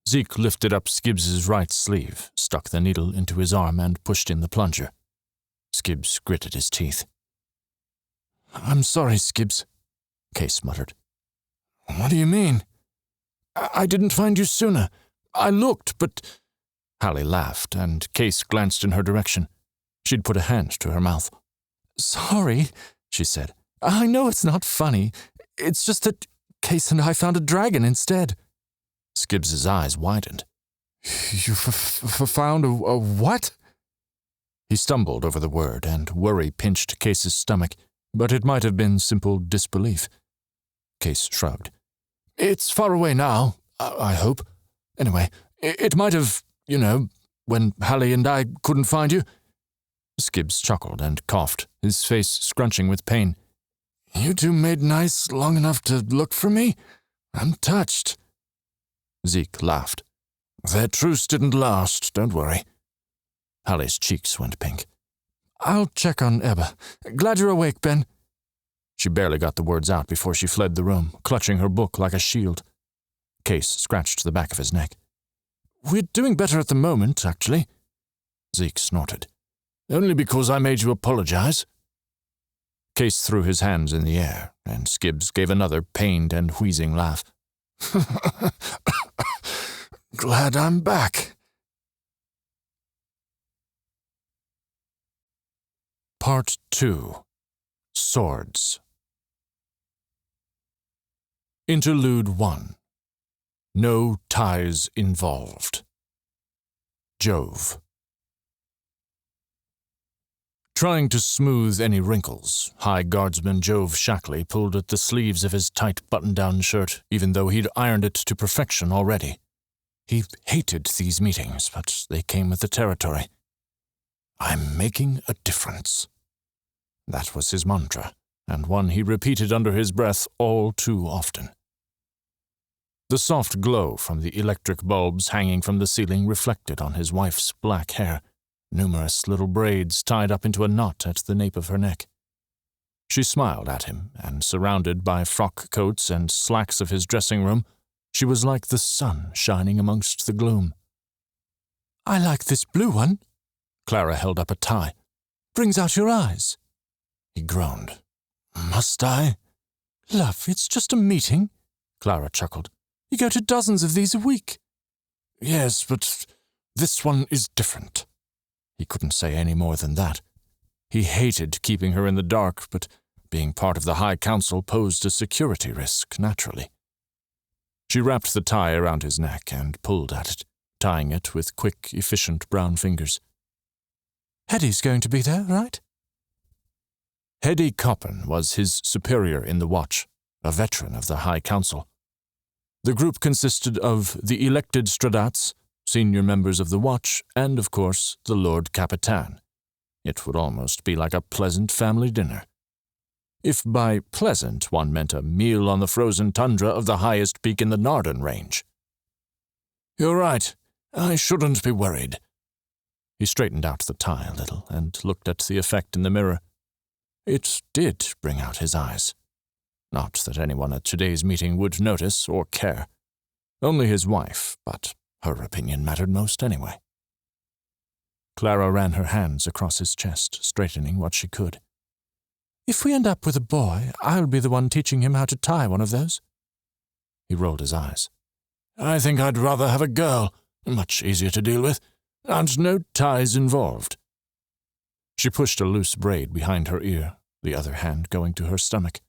Zeke lifted up Skibbs's right sleeve, stuck the needle into his arm, and pushed in the plunger. Skibbs gritted his teeth. "I'm sorry, Skibbs," Kase muttered. "What do you mean?" I didn't find you sooner. I looked, but—" Hallie laughed, and Kase glanced in her direction. She'd put a hand to her mouth. "Sorry," she said. "I know it's not funny. It's just that Kase and I found a dragon instead." Skibbs's eyes widened. "You found a what?" He stumbled over the word, and worry pinched Kase's stomach, but it might have been simple disbelief. Kase shrugged. "It's far away now, I hope. Anyway, it might have, when Hallie and I couldn't find you." Skibbs chuckled and coughed, his face scrunching with pain. "You two made nice long enough to look for me? I'm touched." Zeke laughed. "Their truce didn't last, don't worry." Hallie's cheeks went pink. "I'll check on Ebba. Glad you're awake, Ben." She barely got the words out before she fled the room, clutching her book like a shield. Kase scratched the back of his neck. "We're doing better at the moment, actually." Zeke snorted. "Only because I made you apologize." Kase threw his hands in the air, and Skibbs gave another pained and wheezing laugh. "Glad I'm back." Part 2. Swords. Interlude 1. No ties involved. Jove. Trying to smooth any wrinkles, High Guardsman Jove Shackley pulled at the sleeves of his tight button-down shirt, even though he'd ironed it to perfection already. He hated these meetings, but they came with the territory. "I'm making a difference." That was his mantra, and one he repeated under his breath all too often. The soft glow from the electric bulbs hanging from the ceiling reflected on his wife's black hair, numerous little braids tied up into a knot at the nape of her neck. She smiled at him, and surrounded by frock coats and slacks of his dressing room, she was like the sun shining amongst the gloom. "I like this blue one." Clara held up a tie. "Brings out your eyes." He groaned. "Must I?" "Love, it's just a meeting," Clara chuckled. "You go to dozens of these a week." "Yes, but this one is different." He couldn't say any more than that. He hated keeping her in the dark, but being part of the High Council posed a security risk, naturally. She wrapped the tie around his neck and pulled at it, tying it with quick, efficient brown fingers. "Hetty's going to be there, right?" Hedy Coppin was his superior in the watch, a veteran of the High Council. The group consisted of the elected Stradats, senior members of the watch, and, of course, the Lord Capitan. It would almost be like a pleasant family dinner. If by pleasant one meant a meal on the frozen tundra of the highest peak in the Narden Range. "You're right. I shouldn't be worried." He straightened out the tie a little and looked at the effect in the mirror. It did bring out his eyes. Not that anyone at today's meeting would notice or care. Only his wife, but her opinion mattered most anyway. Clara ran her hands across his chest, straightening what she could. "If we end up with a boy, I'll be the one teaching him how to tie one of those." He rolled his eyes. "I think I'd rather have a girl, much easier to deal with, and no ties involved." She pushed a loose braid behind her ear, the other hand going to her stomach.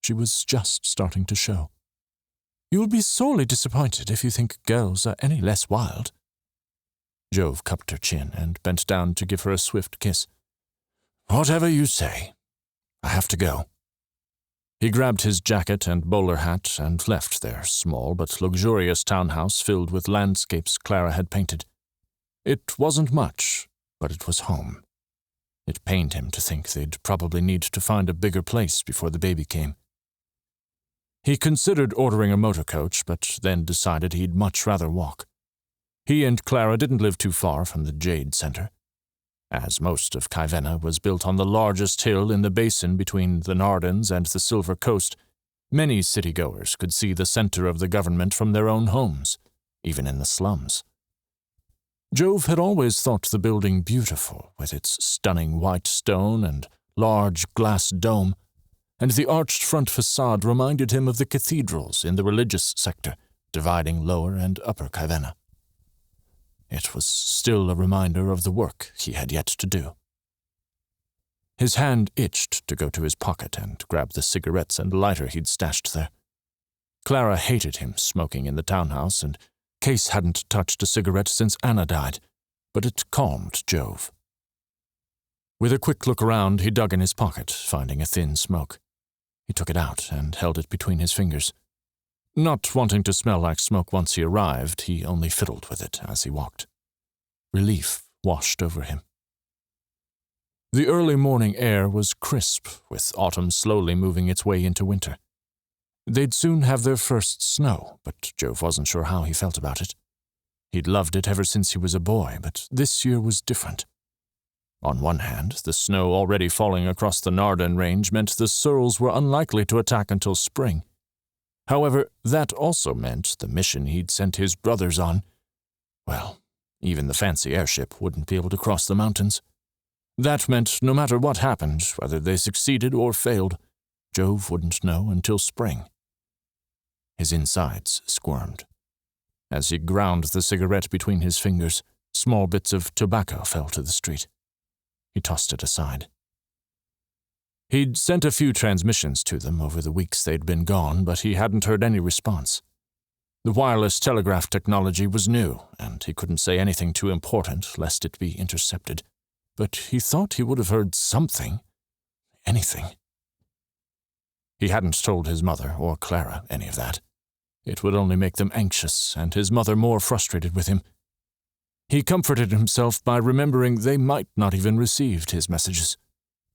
She was just starting to show. "You'll be sorely disappointed if you think girls are any less wild." Jove cupped her chin and bent down to give her a swift kiss. "Whatever you say. I have to go." He grabbed his jacket and bowler hat and left their small but luxurious townhouse filled with landscapes Clara had painted. It wasn't much, but it was home. It pained him to think they'd probably need to find a bigger place before the baby came. He considered ordering a motor coach, but then decided he'd much rather walk. He and Clara didn't live too far from the Jade Center. As most of Kaivenna was built on the largest hill in the basin between the Nardens and the Silver Coast, many city-goers could see the center of the government from their own homes, even in the slums. Jove had always thought the building beautiful, with its stunning white stone and large glass dome, and the arched front facade reminded him of the cathedrals in the religious sector, dividing Lower and Upper Kaivenna. It was still a reminder of the work he had yet to do. His hand itched to go to his pocket and grab the cigarettes and lighter he'd stashed there. Clara hated him smoking in the townhouse, and Kase hadn't touched a cigarette since Anna died, but it calmed Jove. With a quick look around, he dug in his pocket, finding a thin smoke. He took it out and held it between his fingers. Not wanting to smell like smoke once he arrived, he only fiddled with it as he walked. Relief washed over him. The early morning air was crisp, with autumn slowly moving its way into winter. They'd soon have their first snow, but Jove wasn't sure how he felt about it. He'd loved it ever since he was a boy, but this year was different. On one hand, the snow already falling across the Narden Range meant the Searles were unlikely to attack until spring. However, that also meant the mission he'd sent his brothers on, well, even the fancy airship wouldn't be able to cross the mountains. That meant no matter what happened, whether they succeeded or failed, Jove wouldn't know until spring. His insides squirmed. As he ground the cigarette between his fingers, small bits of tobacco fell to the street. He tossed it aside. He'd sent a few transmissions to them over the weeks they'd been gone, but he hadn't heard any response. The wireless telegraph technology was new, and he couldn't say anything too important lest it be intercepted. But he thought he would have heard something. Anything. He hadn't told his mother or Clara any of that. It would only make them anxious, and his mother more frustrated with him. He comforted himself by remembering they might not even received his messages.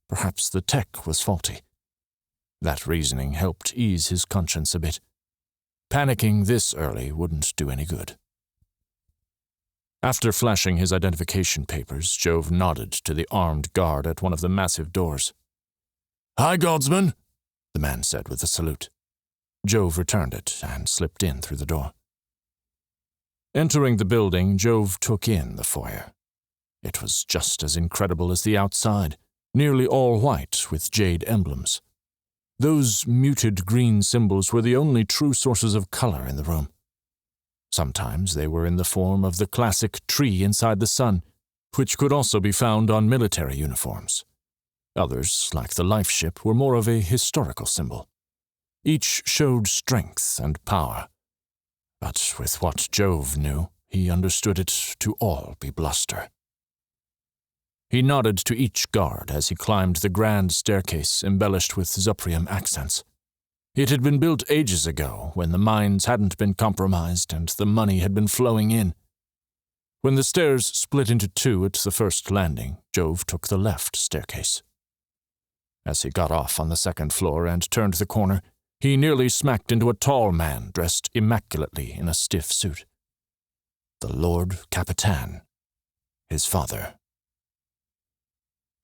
Perhaps the tech was faulty. That reasoning helped ease his conscience a bit. Panicking this early wouldn't do any good. After flashing his identification papers, Jove nodded to the armed guard at one of the massive doors. "Hi, Godsman," the man said with a salute. Jove returned it and slipped in through the door. Entering the building, Jove took in the foyer. It was just as incredible as the outside, nearly all white with jade emblems. Those muted green symbols were the only true sources of color in the room. Sometimes they were in the form of the classic tree inside the sun, which could also be found on military uniforms. Others, like the life ship, were more of a historical symbol. Each showed strength and power. But with what Jove knew, he understood it to all be bluster. He nodded to each guard as he climbed the grand staircase embellished with Zuprium accents. It had been built ages ago, when the mines hadn't been compromised and the money had been flowing in. When the stairs split into two at the first landing, Jove took the left staircase. As he got off on the second floor and turned the corner, he nearly smacked into a tall man dressed immaculately in a stiff suit. The Lord Capitan, his father.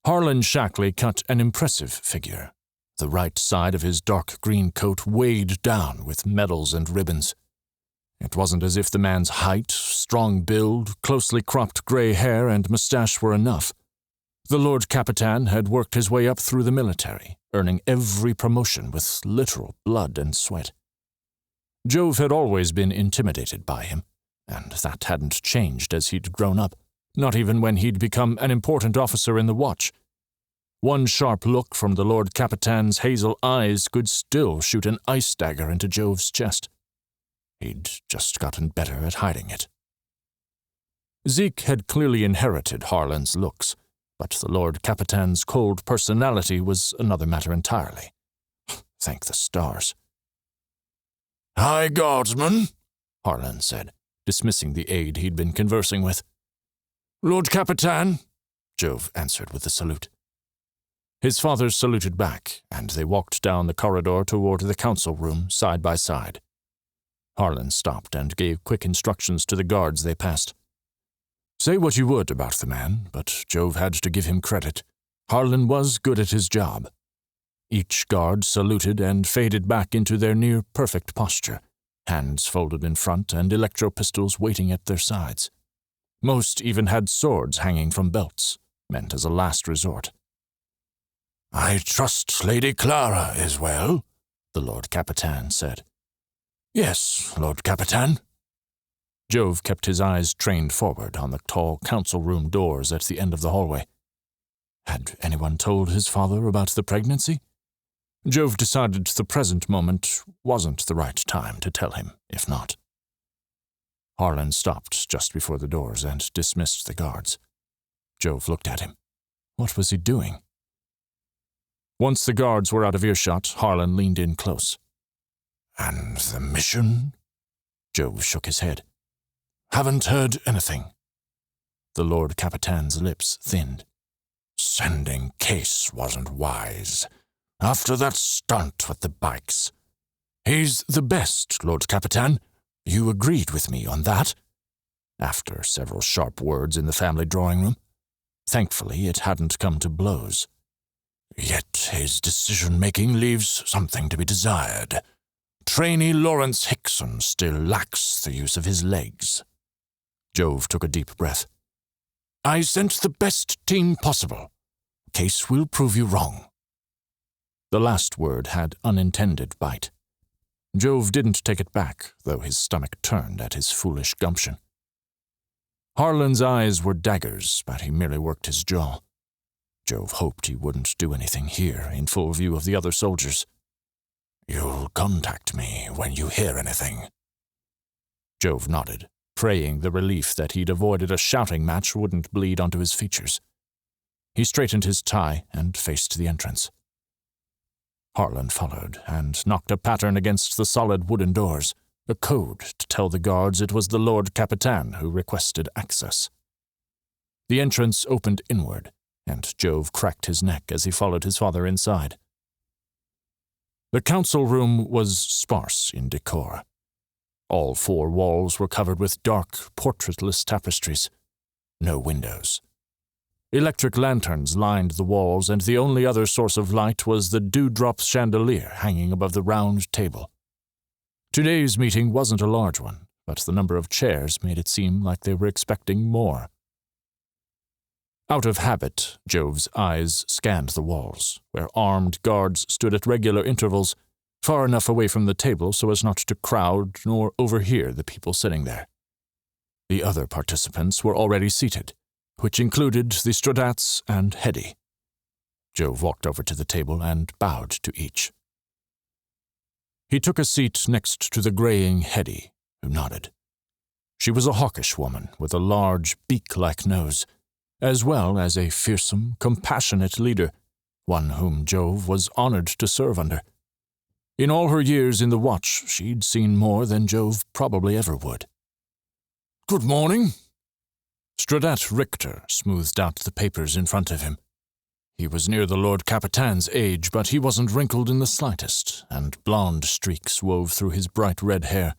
Harlan Shackley cut an impressive figure. The right side of his dark green coat weighed down with medals and ribbons. It wasn't as if the man's height, strong build, closely cropped gray hair, and mustache were enough. The Lord Capitan had worked his way up through the military, earning every promotion with literal blood and sweat. Jove had always been intimidated by him, and that hadn't changed as he'd grown up, not even when he'd become an important officer in the watch. One sharp look from the Lord Capitan's hazel eyes could still shoot an ice dagger into Jove's chest. He'd just gotten better at hiding it. Zeke had clearly inherited Harlan's looks, but the Lord Capitan's cold personality was another matter entirely. Thank the stars. "High Guardsman," Harlan said, dismissing the aide he'd been conversing with. "Lord Capitan," Jove answered with a salute. His father saluted back, and they walked down the corridor toward the council room side by side. Harlan stopped and gave quick instructions to the guards they passed. Say what you would about the man, but Jove had to give him credit. Harlan was good at his job. Each guard saluted and faded back into their near-perfect posture, hands folded in front and electro-pistols waiting at their sides. Most even had swords hanging from belts, meant as a last resort. "I trust Lady Clara is well," the Lord Capitan said. "Yes, Lord Capitan." Jove kept his eyes trained forward on the tall council room doors at the end of the hallway. Had anyone told his father about the pregnancy? Jove decided the present moment wasn't the right time to tell him, if not. Harlan stopped just before the doors and dismissed the guards. Jove looked at him. What was he doing? Once the guards were out of earshot, Harlan leaned in close. "And the mission?" Jove shook his head. "Haven't heard anything." The Lord Capitan's lips thinned. "Sending Kase wasn't wise. After that stunt with the bikes. He's the best, Lord Capitan. You agreed with me on that?" After several sharp words in the family drawing room. Thankfully, it hadn't come to blows. "Yet his decision-making leaves something to be desired. Trainee Lawrence Hickson still lacks the use of his legs." Jove took a deep breath. "I sent the best team possible. Kase will prove you wrong." The last word had unintended bite. Jove didn't take it back, though his stomach turned at his foolish gumption. Harlan's eyes were daggers, but he merely worked his jaw. Jove hoped he wouldn't do anything here in full view of the other soldiers. "You'll contact me when you hear anything." Jove nodded, praying the relief that he'd avoided a shouting match wouldn't bleed onto his features. He straightened his tie and faced the entrance. Harlan followed and knocked a pattern against the solid wooden doors, a code to tell the guards it was the Lord Capitan who requested access. The entrance opened inward, and Jove cracked his neck as he followed his father inside. The council room was sparse in decor. All four walls were covered with dark, portraitless tapestries. No windows. Electric lanterns lined the walls, and the only other source of light was the dewdrop chandelier hanging above the round table. Today's meeting wasn't a large one, but the number of chairs made it seem like they were expecting more. Out of habit, Jove's eyes scanned the walls, where armed guards stood at regular intervals, far enough away from the table so as not to crowd nor overhear the people sitting there. The other participants were already seated, which included the Stradats and Hetty. Jove walked over to the table and bowed to each. He took a seat next to the graying Hetty, who nodded. She was a hawkish woman with a large, beak-like nose, as well as a fearsome, compassionate leader, one whom Jove was honored to serve under. In all her years in the watch, she'd seen more than Jove probably ever would. "Good morning." Stradat Richter smoothed out the papers in front of him. He was near the Lord Capitan's age, but he wasn't wrinkled in the slightest, and blonde streaks wove through his bright red hair.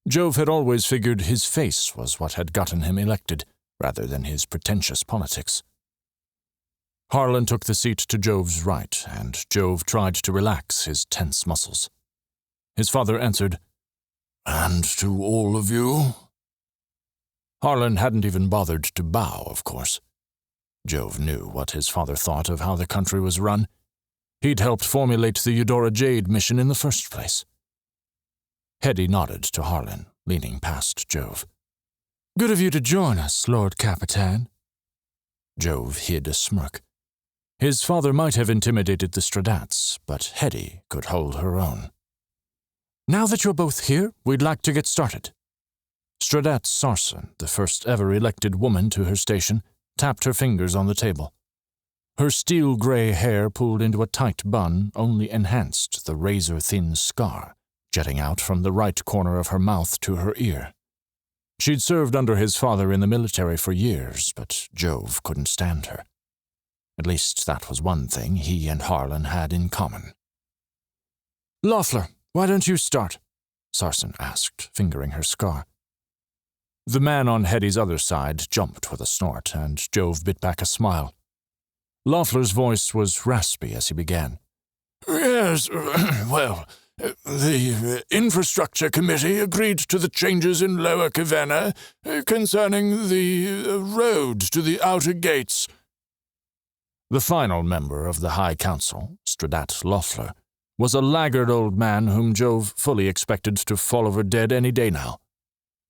Jove had always figured his face was what had gotten him elected, rather than his pretentious politics. Harlan took the seat to Jove's right, and Jove tried to relax his tense muscles. His father answered, "And to all of you?" Harlan hadn't even bothered to bow, of course. Jove knew what his father thought of how the country was run. He'd helped formulate the Eudora Jade mission in the first place. Hetty nodded to Harlan, leaning past Jove. "Good of you to join us, Lord Capitan." Jove hid a smirk. His father might have intimidated the Stradats, but Hetty could hold her own. "Now that you're both here, we'd like to get started." Stradat Sarson, the first ever elected woman to her station, tapped her fingers on the table. Her steel-gray hair pulled into a tight bun only enhanced the razor-thin scar, jutting out from the right corner of her mouth to her ear. She'd served under his father in the military for years, but Jove couldn't stand her. At least that was one thing he and Harlan had in common. "Loeffler, why don't you start?" Sarson asked, fingering her scar. The man on Hetty's other side jumped with a snort, and Jove bit back a smile. Loeffler's voice was raspy as he began. "Yes, well, the Infrastructure Committee agreed to the changes in Lower Cavenna concerning the road to the outer gates." The final member of the High Council, Stradat Loeffler, was a laggard old man whom Jove fully expected to fall over dead any day now.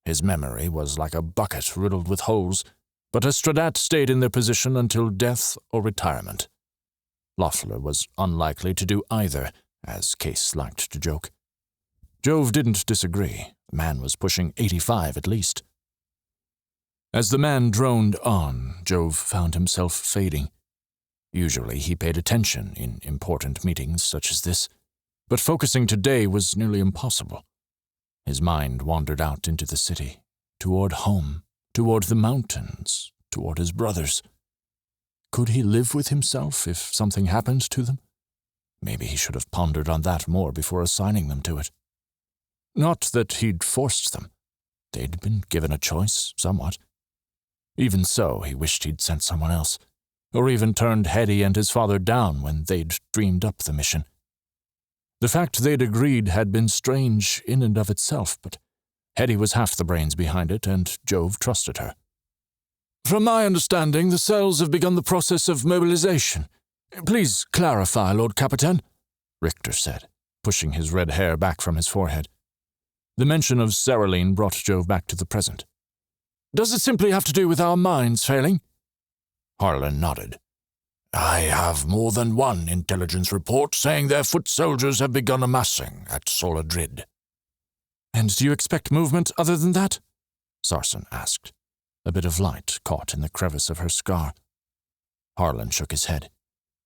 His memory was like a bucket riddled with holes, but a Stradat stayed in their position until death or retirement. Loeffler was unlikely to do either, as Kase liked to joke. Jove didn't disagree. The man was pushing 85 at least. As the man droned on, Jove found himself fading. Usually he paid attention in important meetings such as this, but focusing today was nearly impossible. His mind wandered out into the city, toward home, toward the mountains, toward his brothers. Could he live with himself if something happened to them? Maybe he should have pondered on that more before assigning them to it. Not that he'd forced them. They'd been given a choice, somewhat. Even so, he wished he'd sent someone else, or even turned Hetty and his father down when they'd dreamed up the mission. The fact they'd agreed had been strange in and of itself, but Hetty was half the brains behind it, and Jove trusted her. "From my understanding, the cells have begun the process of mobilization. Please clarify, Lord Capitan," Richter said, pushing his red hair back from his forehead. The mention of Saraline brought Jove back to the present. "Does it simply have to do with our minds failing?" Harlan nodded. "I have more than one intelligence report saying their foot soldiers have begun amassing at Soladrid." "And do you expect movement other than that?" Sarson asked. A bit of light caught in the crevice of her scar. Harlan shook his head.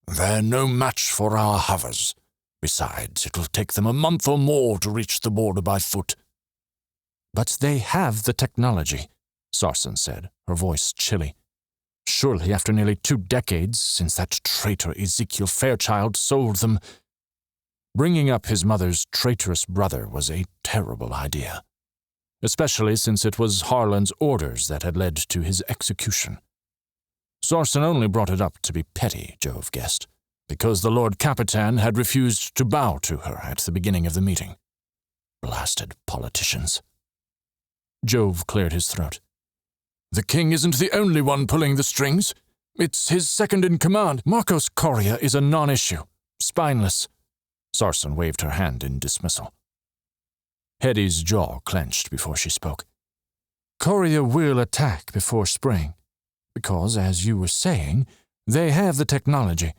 "They're no match for our hovers. Besides, it'll take them a month or more to reach the border by foot." "But they have the technology," Sarson said, her voice chilly. "Surely after nearly 2 decades since that traitor Ezekiel Fairchild sold them—" Bringing up his mother's traitorous brother was a terrible idea, especially since it was Harlan's orders that had led to his execution. Sarson only brought it up to be petty, Jove guessed, because the Lord Capitan had refused to bow to her at the beginning of the meeting. Blasted politicians. Jove cleared his throat. "The king isn't the only one pulling the strings. It's his second-in-command. Marcos Coria is a non-issue. Spineless." Sarson waved her hand in dismissal. Hetty's jaw clenched before she spoke. "Coria will attack before spring, because, as you were saying, they have the technology.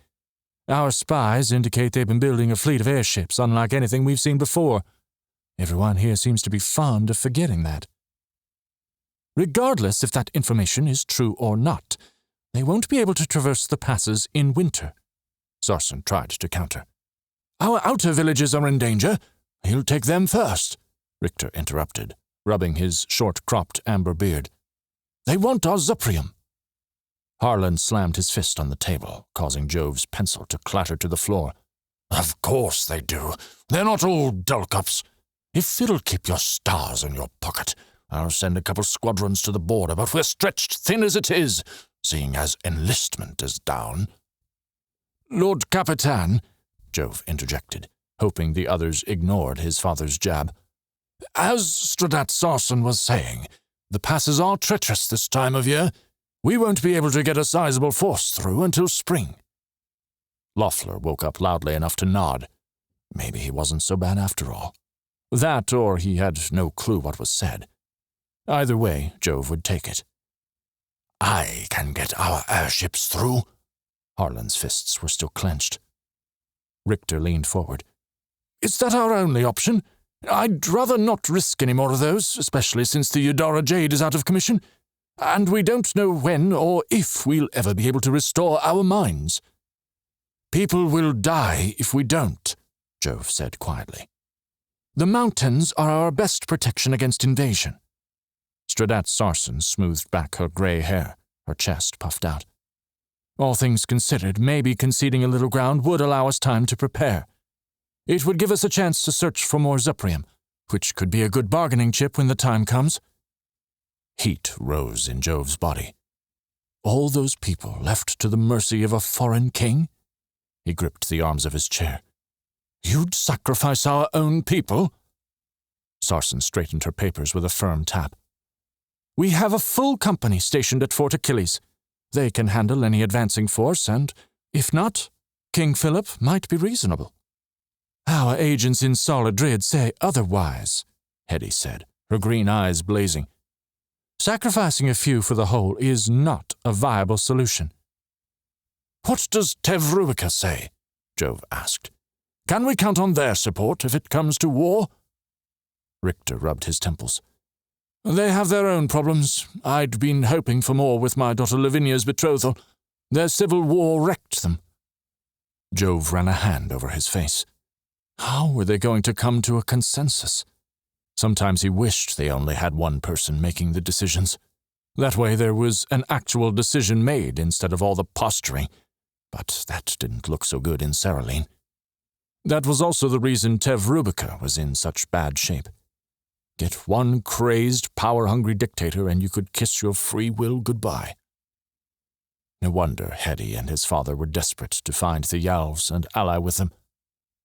Our spies indicate they've been building a fleet of airships unlike anything we've seen before. Everyone here seems to be fond of forgetting that. Regardless if that information is true or not, They won't be able to traverse the passes in winter. Sarsen tried to counter. Our outer villages are in danger. He'll take them first, Richter interrupted, rubbing his short-cropped amber beard. They want our Zuprium. Harlan slammed his fist on the table, causing Jove's pencil to clatter to the floor. Of course they do. They're not all dullcups. If it'll keep your stars in your pocket, I'll send a couple squadrons to the border, but we're stretched thin as it is, seeing as enlistment is down. Lord Capitan, Jove interjected, hoping the others ignored his father's jab. As Stradat Sarsen was saying, the passes are treacherous this time of year. We won't be able to get a sizable force through until spring. Loeffler woke up loudly enough to nod. Maybe he wasn't so bad after all. That, or he had no clue what was said. Either way, Jove would take it. I can get our airships through. Harlan's fists were still clenched. Richter leaned forward. Is that our only option? I'd rather not risk any more of those, especially since the Eudora Jade is out of commission, and we don't know when or if we'll ever be able to restore our mines. People will die if we don't, Jove said quietly. The mountains are our best protection against invasion. Stradat Sarsen smoothed back her grey hair, her chest puffed out. All things considered, maybe conceding a little ground would allow us time to prepare. It would give us a chance to search for more Zuprium, which could be a good bargaining chip when the time comes. Heat rose in Jove's body. All those people left to the mercy of a foreign king? He gripped the arms of his chair. You'd sacrifice our own people? Sarsen straightened her papers with a firm tap. We have a full company stationed at Fort Achilles. They can handle any advancing force, and, if not, King Philip might be reasonable. Our agents in Solidrid say otherwise, Hetty said, her green eyes blazing. Sacrificing a few for the whole is not a viable solution. What does Tevruica say? Jove asked. Can we count on their support if it comes to war? Richter rubbed his temples. They have their own problems. I'd been hoping for more with my daughter Lavinia's betrothal. Their civil war wrecked them. Jove ran a hand over his face. How were they going to come to a consensus? Sometimes he wished they only had one person making the decisions. That way there was an actual decision made instead of all the posturing. But that didn't look so good in Saraline. That was also the reason Tevrubica was in such bad shape. Get one crazed, power-hungry dictator and you could kiss your free will goodbye. No wonder Hetty and his father were desperate to find the Yalvs and ally with them.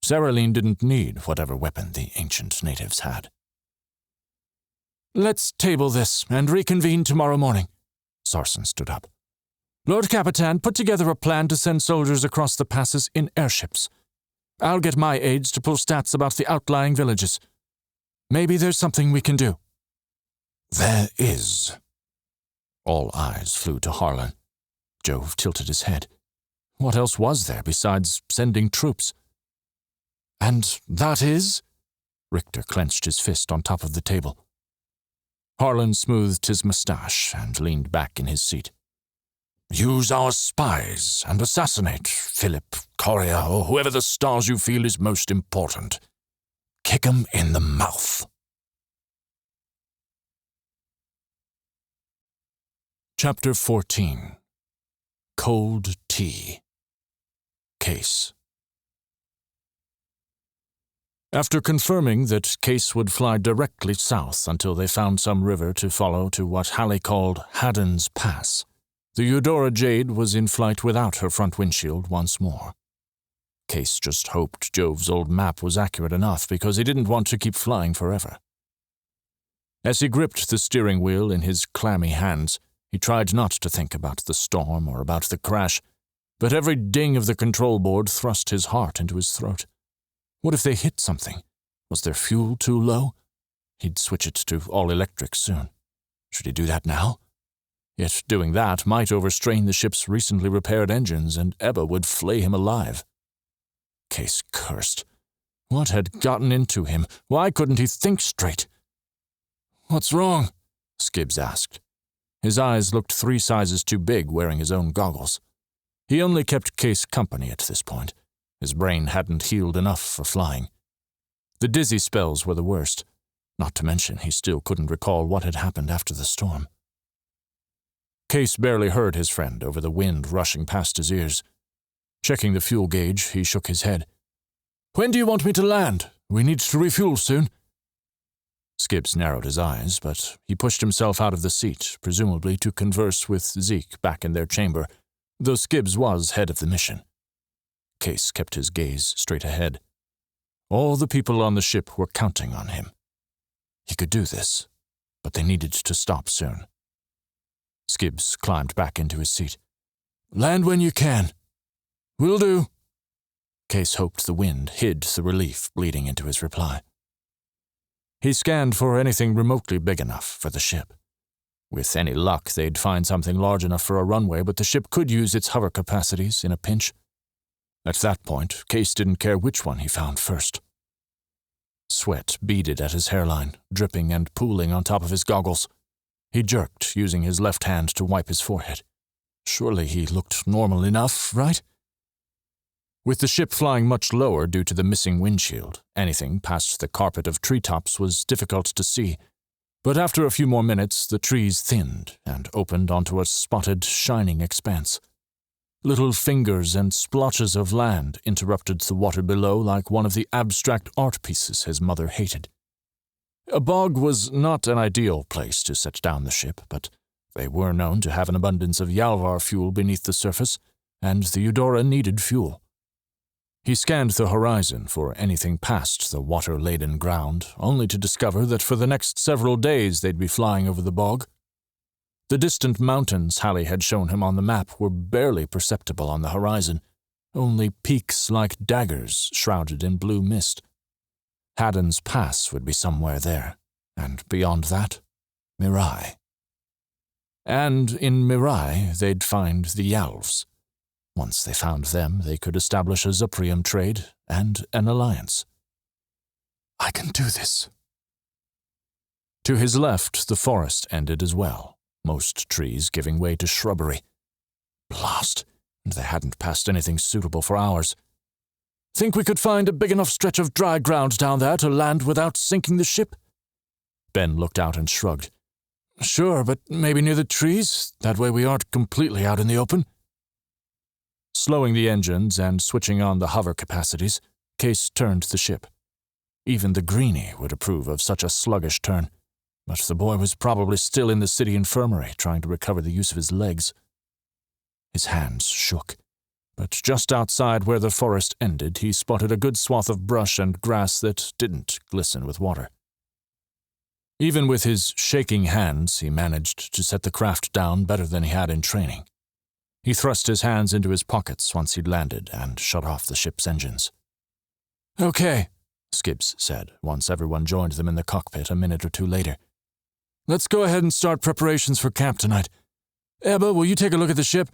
Saraline didn't need whatever weapon the ancient natives had. Let's table this and reconvene tomorrow morning. Sarsen stood up. Lord Capitan, put together a plan to send soldiers across the passes in airships. I'll get my aides to pull stats about the outlying villages. Maybe there's something we can do. There is. All eyes flew to Harlan. Jove tilted his head. What else was there besides sending troops? And that is? Richter clenched his fist on top of the table. Harlan smoothed his mustache and leaned back in his seat. Use our spies and assassinate Philip, Coria, or whoever the stars you feel is most important. Kick 'em in the mouth. Chapter 14. Cold Tea. Kase. After confirming that Kase would fly directly south until they found some river to follow to what Hallie called Haddon's Pass, the Eudora Jade was in flight without her front windshield once more. Kase just hoped Jove's old map was accurate enough because he didn't want to keep flying forever. As he gripped the steering wheel in his clammy hands, he tried not to think about the storm or about the crash, but every ding of the control board thrust his heart into his throat. What if they hit something? Was their fuel too low? He'd switch it to all-electric soon. Should he do that now? Yet doing that might overstrain the ship's recently repaired engines, and Ebba would flay him alive. Kase cursed. What had gotten into him? Why couldn't he think straight? What's wrong? Skibbs asked. His eyes looked 3 sizes too big wearing his own goggles. He only kept Kase company at this point. His brain hadn't healed enough for flying. The dizzy spells were the worst, not to mention he still couldn't recall what had happened after the storm. Kase barely heard his friend over the wind rushing past his ears. Checking the fuel gauge, he shook his head. "When do you want me to land? We need to refuel soon." Skibbs narrowed his eyes, but he pushed himself out of the seat, presumably to converse with Zeke back in their chamber, though Skibbs was head of the mission. Kase kept his gaze straight ahead. All the people on the ship were counting on him. He could do this, but they needed to stop soon. Skibbs climbed back into his seat. "Land when you can." "Will do." Kase hoped the wind hid the relief bleeding into his reply. He scanned for anything remotely big enough for the ship. With any luck, they'd find something large enough for a runway, but the ship could use its hover capacities in a pinch. At that point, Kase didn't care which one he found first. Sweat beaded at his hairline, dripping and pooling on top of his goggles. He jerked, using his left hand to wipe his forehead. Surely he looked normal enough, right? With the ship flying much lower due to the missing windshield, anything past the carpet of treetops was difficult to see, but after a few more minutes the trees thinned and opened onto a spotted, shining expanse. Little fingers and splotches of land interrupted the water below like one of the abstract art pieces his mother hated. A bog was not an ideal place to set down the ship, but they were known to have an abundance of Yalvar fuel beneath the surface, and the Eudora needed fuel. He scanned the horizon for anything past the water-laden ground, only to discover that for the next several days they'd be flying over the bog. The distant mountains Hallie had shown him on the map were barely perceptible on the horizon, only peaks like daggers shrouded in blue mist. Haddon's Pass would be somewhere there, and beyond that, Mirai. And in Mirai they'd find the Yalvs. Once they found them, they could establish a Zuprium trade and an alliance. "I can do this." To his left, the forest ended as well, most trees giving way to shrubbery. Blast, and they hadn't passed anything suitable for hours. "Think we could find a big enough stretch of dry ground down there to land without sinking the ship?" Ben looked out and shrugged. "Sure, but maybe near the trees? That way we aren't completely out in the open." Slowing the engines and switching on the hover capacities, Kase turned the ship. Even the greenie would approve of such a sluggish turn, but the boy was probably still in the city infirmary trying to recover the use of his legs. His hands shook, but just outside where the forest ended, he spotted a good swath of brush and grass that didn't glisten with water. Even with his shaking hands, he managed to set the craft down better than he had in training. He thrust his hands into his pockets once he'd landed and shut off the ship's engines. "Okay," Skibbs said, once everyone joined them in the cockpit a minute or two later. "Let's go ahead and start preparations for camp tonight. Ebba, will you take a look at the ship?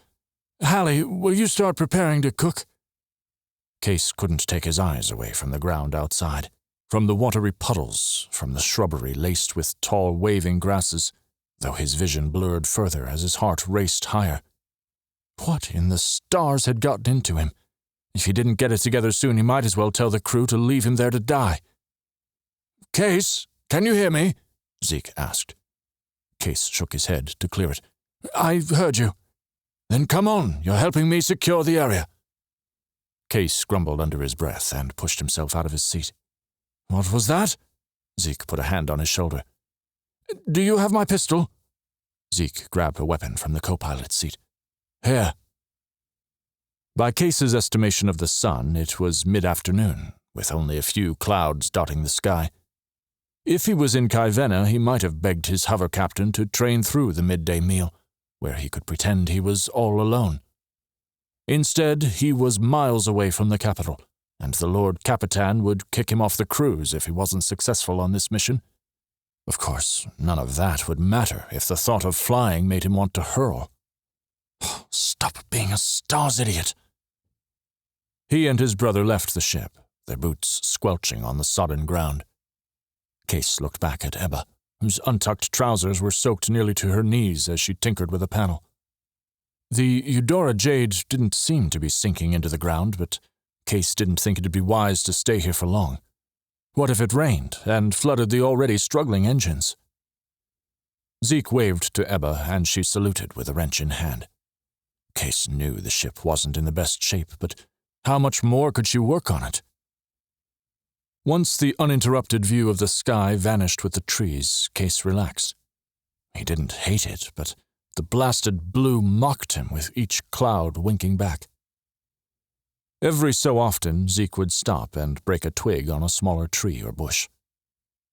Hallie, will you start preparing to cook?" Kase couldn't take his eyes away from the ground outside, from the watery puddles, from the shrubbery laced with tall waving grasses, though his vision blurred further as his heart raced higher. What in the stars had gotten into him? If he didn't get it together soon, he might as well tell the crew to leave him there to die. "Kase, can you hear me?" Zeke asked. Kase shook his head to clear it. "I've heard you." "Then come on, you're helping me secure the area." Kase grumbled under his breath and pushed himself out of his seat. "What was that?" Zeke put a hand on his shoulder. "Do you have my pistol?" Zeke grabbed a weapon from the co-pilot's seat. "Here." By Kase's estimation of the sun, it was mid-afternoon, with only a few clouds dotting the sky. If he was in Kaivena, he might have begged his hover captain to train through the midday meal, where he could pretend he was all alone. Instead, he was miles away from the capital, and the Lord Capitan would kick him off the cruise if he wasn't successful on this mission. Of course, none of that would matter if the thought of flying made him want to hurl. Stop being a stars idiot. He and his brother left the ship, their boots squelching on the sodden ground. Kase looked back at Ebba. whose untucked trousers were soaked nearly to her knees as she tinkered with a panel. The Eudora jade didn't seem to be sinking into the ground, but Kase didn't think it'd be wise to stay here for long. What if it rained and flooded the already struggling engines? Zeke waved to Ebba, and she saluted with a wrench in hand. Kase knew the ship wasn't in the best shape, but how much more could she work on it? Once the uninterrupted view of the sky vanished with the trees, Kase relaxed. He didn't hate it, but the blasted blue mocked him with each cloud winking back. Every so often, Zeke would stop and break a twig on a smaller tree or bush.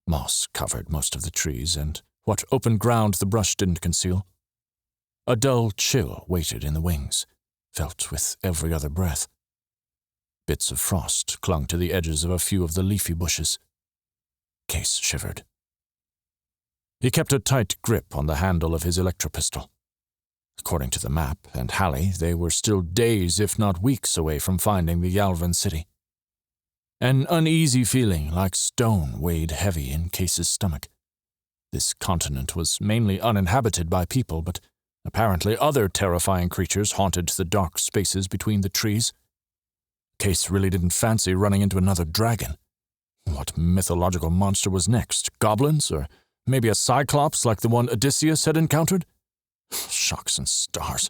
Moss covered most of the trees, and what open ground the brush didn't conceal. A dull chill waited in the wings, felt with every other breath. Bits of frost clung to the edges of a few of the leafy bushes. Kase shivered. He kept a tight grip on the handle of his electropistol. According to the map and Hallie, they were still days, if not weeks, away from finding the Yalvan city. An uneasy feeling like stone weighed heavy in Kase's stomach. This continent was mainly uninhabited by people, but apparently other terrifying creatures haunted the dark spaces between the trees. Kase really didn't fancy running into another dragon. What mythological monster was next? Goblins? Or maybe a cyclops like the one Odysseus had encountered? Shucks and stars.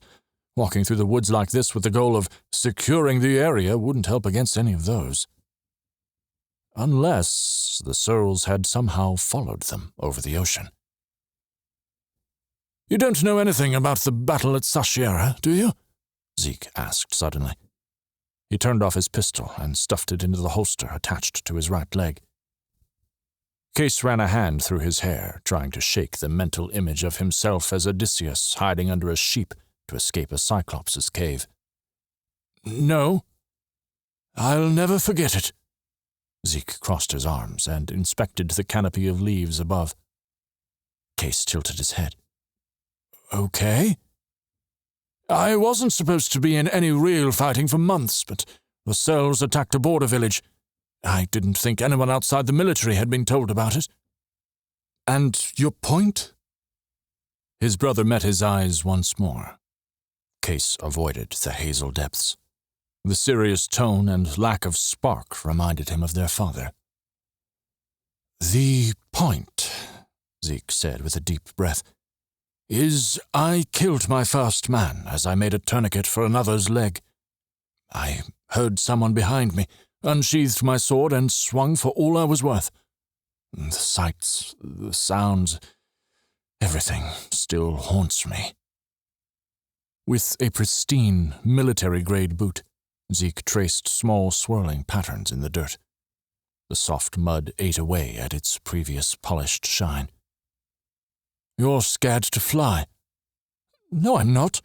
Walking through the woods like this with the goal of securing the area wouldn't help against any of those. Unless the Searles had somehow followed them over the ocean. "You don't know anything about the battle at Sashiera, do you?" Zeke asked suddenly. He turned off his pistol and stuffed it into the holster attached to his right leg. Kase ran a hand through his hair, trying to shake the mental image of himself as Odysseus hiding under a sheep to escape a cyclops' cave. "No. I'll never forget it." Zeke crossed his arms and inspected the canopy of leaves above. Kase tilted his head. "Okay. I wasn't supposed to be in any real fighting for months, but the Searles attacked a border village. I didn't think anyone outside the military had been told about it." "And your point?" His brother met his eyes once more. Kase avoided the hazel depths. The serious tone and lack of spark reminded him of their father. "The point," Zeke said with a deep breath, "is I killed my first man as I made a tourniquet for another's leg. I heard someone behind me, unsheathed my sword, and swung for all I was worth. The sights, the sounds, everything still haunts me." With a pristine, military-grade boot, Zeke traced small swirling patterns in the dirt. The soft mud ate away at its previous polished shine. "You're scared to fly." "No, I'm not."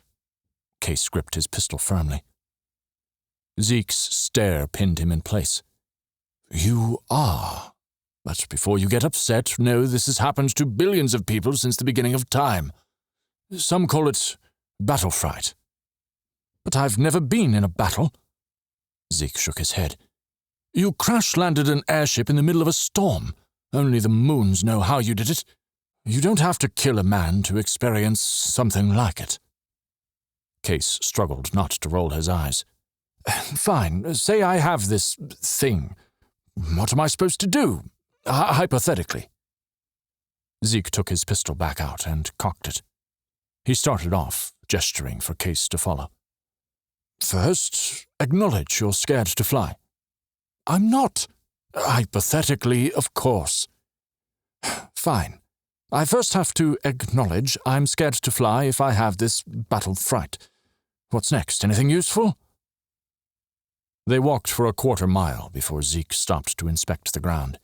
Kase gripped his pistol firmly. Zeke's stare pinned him in place. "You are. But before you get upset, know this has happened to billions of people since the beginning of time. Some call it battle fright. But I've never been in a battle." Zeke shook his head. "You crash-landed an airship in the middle of a storm. Only the moons know how you did it. You don't have to kill a man to experience something like it." Kase struggled not to roll his eyes. "Fine, say I have this thing. What am I supposed to do? Hypothetically." Zeke took his pistol back out and cocked it. He started off, gesturing for Kase to follow. "First, acknowledge you're scared to fly." "I'm not." "Hypothetically, of course." "Fine. I first have to acknowledge I'm scared to fly if I have this battle fright. What's next? Anything useful?" They walked for a quarter-mile before Zeke stopped to inspect the ground.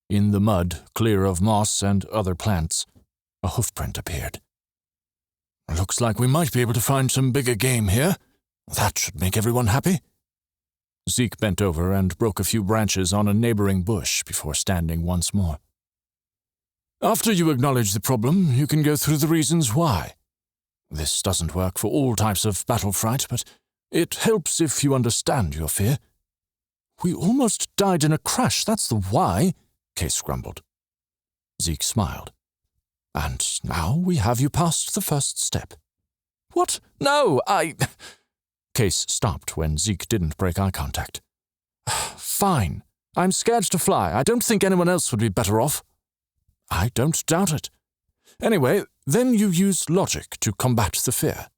In the mud, clear of moss and other plants, a hoofprint appeared. "Looks like we might be able to find some bigger game here. That should make everyone happy." Zeke bent over and broke a few branches on a neighboring bush before standing once more. "After you acknowledge the problem, you can go through the reasons why. This doesn't work for all types of battle fright, but it helps if you understand your fear." "We almost died in a crash, that's the why," Kase grumbled. Zeke smiled. And now we have you past the first step." "What? No, Case stopped when Zeke didn't break eye contact. "Fine. I'm scared to fly. I don't think anyone else would be better off." "I don't doubt it. Anyway, then you use logic to combat the fear.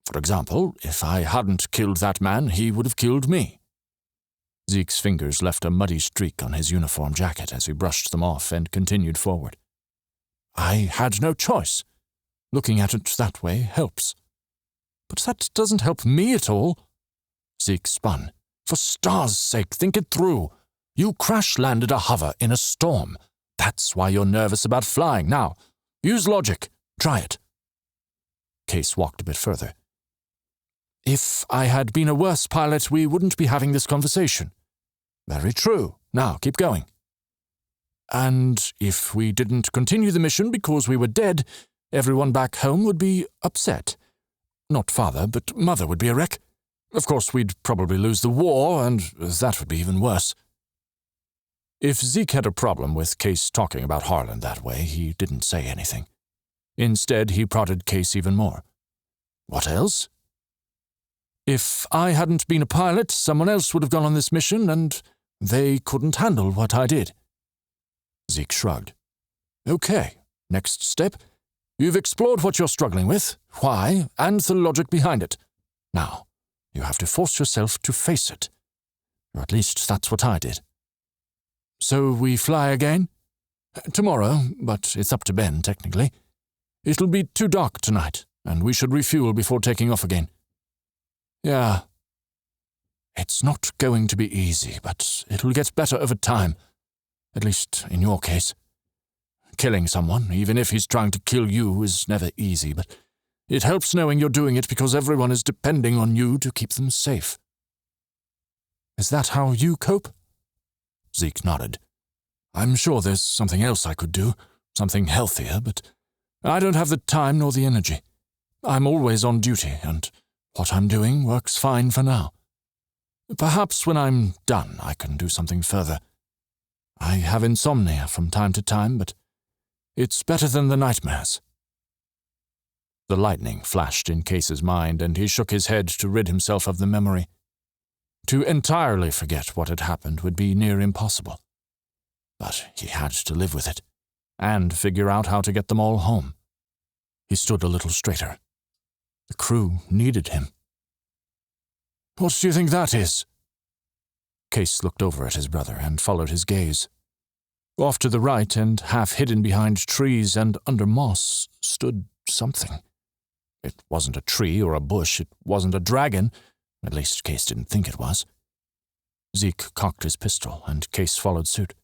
For example, if I hadn't killed that man, he would have killed me." Zeke's fingers left a muddy streak on his uniform jacket as he brushed them off and continued forward. "I had no choice. Looking at it that way helps." "But that doesn't help me at all." Zeke spun. "For stars' sake, think it through. You crash-landed a hover in a storm. That's why you're nervous about flying. Now, use logic. Try it." Case walked a bit further. "If I had been a worse pilot, we wouldn't be having this conversation." "Very true. Now, keep going." "And if we didn't continue the mission because we were dead, everyone back home would be upset. Not father, but mother would be a wreck. Of course, we'd probably lose the war, and that would be even worse." If Zeke had a problem with Case talking about Harlan that way, he didn't say anything. Instead, he prodded Case even more. "What else?" "If I hadn't been a pilot, someone else would have gone on this mission, and they couldn't handle what I did." Zeke shrugged. "Okay, next step. You've explored what you're struggling with, why, and the logic behind it. Now, you have to force yourself to face it. Or at least that's what I did." "So we fly again?" "Tomorrow, but it's up to Ben, technically. It'll be too dark tonight, and we should refuel before taking off again." "Yeah. It's not going to be easy, but it'll get better over time. At least in your case. Killing someone, even if he's trying to kill you, is never easy, but it helps knowing you're doing it because everyone is depending on you to keep them safe." "Is that how you cope?" Zeke nodded. "I'm sure there's something else I could do, something healthier, but I don't have the time nor the energy. I'm always on duty, and what I'm doing works fine for now. Perhaps when I'm done, I can do something further. I have insomnia from time to time, but it's better than the nightmares." The lightning flashed in Case's mind, and he shook his head to rid himself of the memory. To entirely forget what had happened would be near impossible. But he had to live with it, and figure out how to get them all home. He stood a little straighter. The crew needed him. "What do you think that is?" Case looked over at his brother and followed his gaze. Off to the right, and half hidden behind trees and under moss, stood something. It wasn't a tree or a bush, it wasn't a dragon, at least Case didn't think it was. Zeke cocked his pistol, and Case followed suit.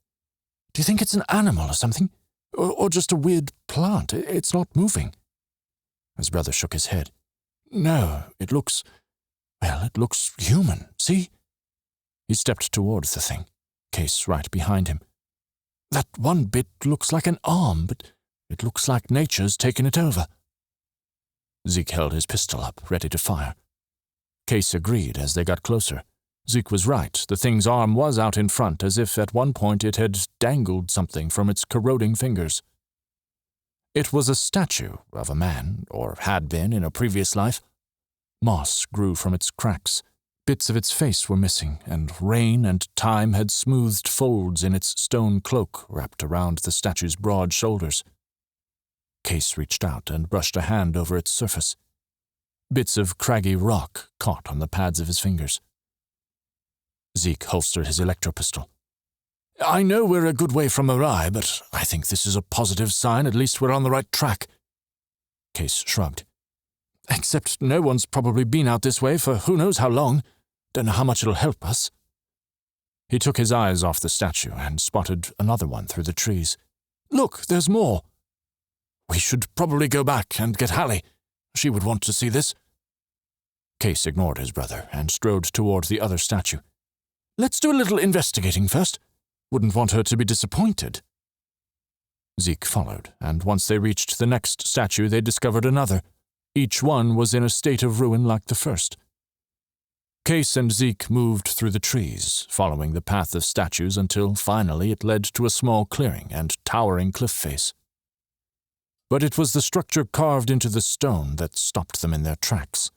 "Do you think it's an animal or something? Or just a weird plant? It's not moving." His brother shook his head. "No, it looks human, see?" He stepped towards the thing, Case right behind him. "That one bit looks like an arm, but it looks like nature's taken it over." Zeke held his pistol up, ready to fire. Case agreed as they got closer. Zeke was right. The thing's arm was out in front, as if at one point it had dangled something from its corroding fingers. It was a statue of a man, or had been in a previous life. Moss grew from its cracks. Bits of its face were missing, and rain and time had smoothed folds in its stone cloak wrapped around the statue's broad shoulders. Case reached out and brushed a hand over its surface. Bits of craggy rock caught on the pads of his fingers. Zeke holstered his electro-pistol. "I know we're a good way from Mirai, but I think this is a positive sign. At least we're on the right track." Case shrugged. "Except no one's probably been out this way for who knows how long. Don't know how much it'll help us." He took his eyes off the statue and spotted another one through the trees. "Look, there's more." "We should probably go back and get Alli. She would want to see this." Case ignored his brother and strode toward the other statue. "Let's do a little investigating first. Wouldn't want her to be disappointed." Zeke followed, and once they reached the next statue, they discovered another. Each one was in a state of ruin like the first. Case and Zeke moved through the trees, following the path of statues until finally it led to a small clearing and towering cliff face. but it was the structure carved into the stone that stopped them in their tracks.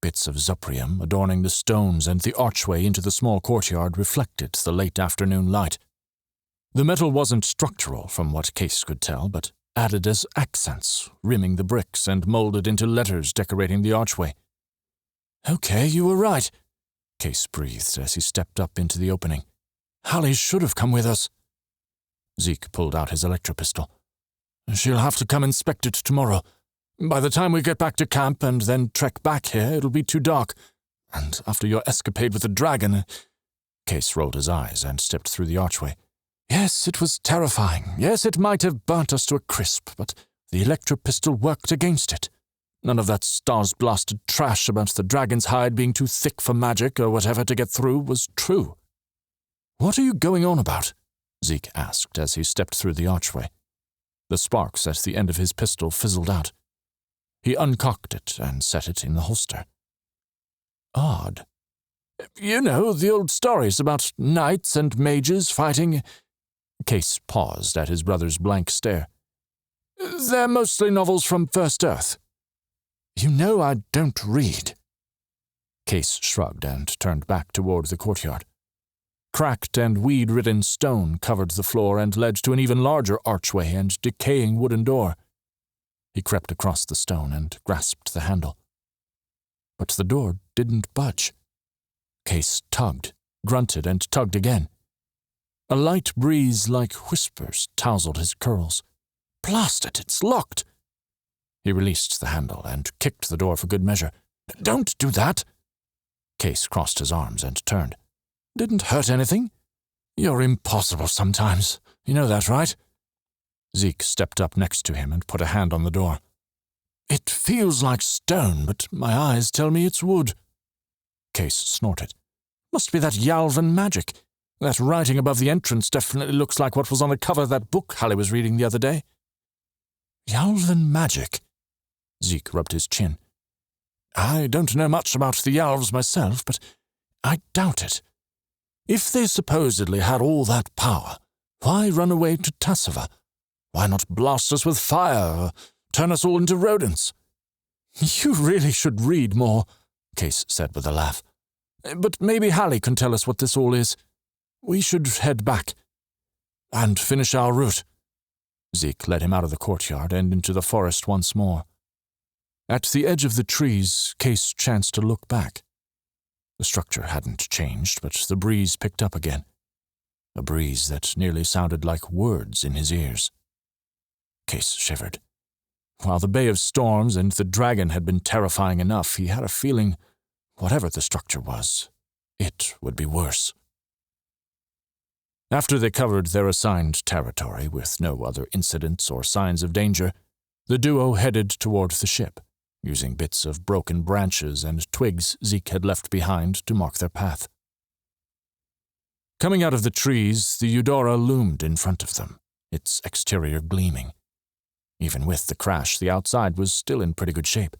Bits of zuprium adorning the stones and the archway into the small courtyard reflected the late afternoon light. The metal wasn't structural, from what Kase could tell, but added as accents, rimming the bricks and molded into letters decorating the archway. "Okay, you were right," Kase breathed as he stepped up into the opening. "Alli should have come with us." Zeke pulled out his electropistol. "She'll have to come inspect it tomorrow. By the time we get back to camp and then trek back here, it'll be too dark. And after your escapade with the dragon—" Kase rolled his eyes and stepped through the archway. "Yes, it was terrifying. Yes, it might have burnt us to a crisp, but the electropistol worked against it. None of that stars-blasted trash about the dragon's hide being too thick for magic or whatever to get through was true." "What are you going on about?" Zeke asked as he stepped through the archway. The sparks at the end of his pistol fizzled out. He uncocked it and set it in the holster. "Odd. You know, the old stories about knights and mages fighting—" Kase paused at his brother's blank stare. "They're mostly novels from First Earth." "You know I don't read." Kase shrugged and turned back toward the courtyard. Cracked and weed-ridden stone covered the floor and led to an even larger archway and decaying wooden door. He crept across the stone and grasped the handle. But the door didn't budge. Kase tugged, grunted, and tugged again. A light breeze like whispers tousled his curls. "Blast it, it's locked!" He released the handle and kicked the door for good measure. "Don't do that!" Kase crossed his arms and turned. "Didn't hurt anything? You're impossible sometimes. You know that, right?" Zeke stepped up next to him and put a hand on the door. "It feels like stone, but my eyes tell me it's wood." Kase snorted. "Must be that Yalvan magic. That writing above the entrance definitely looks like what was on the cover of that book Alli was reading the other day." "Yalvan magic?" Zeke rubbed his chin. "I don't know much about the Yalvs myself, but I doubt it. If they supposedly had all that power, why run away to Tassava? Why not blast us with fire or turn us all into rodents?" "You really should read more," Kase said with a laugh. "But maybe Alli can tell us what this all is. We should head back and finish our route." Zeke led him out of the courtyard and into the forest once more. At the edge of the trees, Kase chanced to look back. The structure hadn't changed, but the breeze picked up again. A breeze that nearly sounded like words in his ears. Kase shivered. While the Bay of Storms and the dragon had been terrifying enough, he had a feeling, whatever the structure was, it would be worse. After they covered their assigned territory with no other incidents or signs of danger, the duo headed toward the ship, using bits of broken branches and twigs Zeke had left behind to mark their path. Coming out of the trees, the Eudora loomed in front of them, its exterior gleaming. Even with the crash, the outside was still in pretty good shape.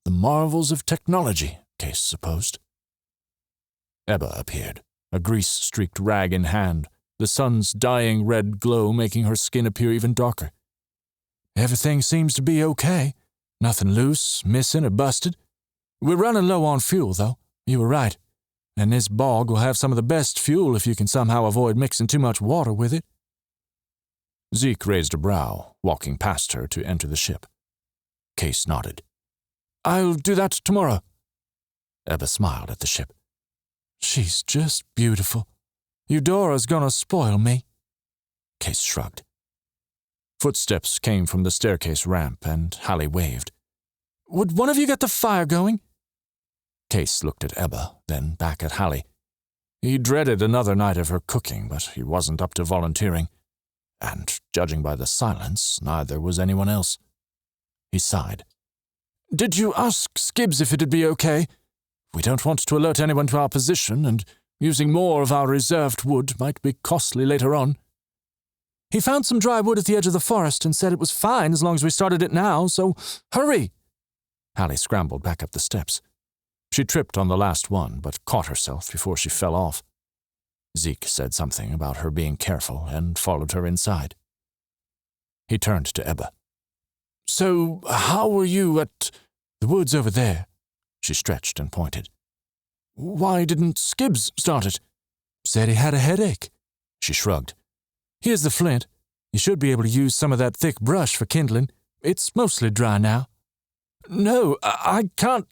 The marvels of technology, Kase supposed. Ebba appeared, a grease-streaked rag in hand, the sun's dying red glow making her skin appear even darker. "Everything seems to be okay. Nothing loose, missing, or busted. We're running low on fuel, though. You were right. And this bog will have some of the best fuel if you can somehow avoid mixing too much water with it." Zeke raised a brow, walking past her to enter the ship. Kase nodded. "I'll do that tomorrow." Ebba smiled at the ship. "She's just beautiful. Eudora's gonna spoil me." Kase shrugged. Footsteps came from the staircase ramp, and Alli waved. "Would one of you get the fire going?" Kase looked at Ebba, then back at Alli. He dreaded another night of her cooking, but he wasn't up to volunteering. And, judging by the silence, neither was anyone else. He sighed. "Did you ask Skibbs if it'd be okay? We don't want to alert anyone to our position, and using more of our reserved wood might be costly later on." "He found some dry wood at the edge of the forest and said it was fine as long as we started it now, so hurry!" Alli scrambled back up the steps. She tripped on the last one, but caught herself before she fell off. Zeke said something about her being careful and followed her inside. He turned to Ebba. So how were you at the woods over there? She stretched and pointed. Why didn't Skibbs start it? Said he had a headache. She shrugged. Here's the flint. You should be able to use some of that thick brush for kindling. It's mostly dry now. No, I can't,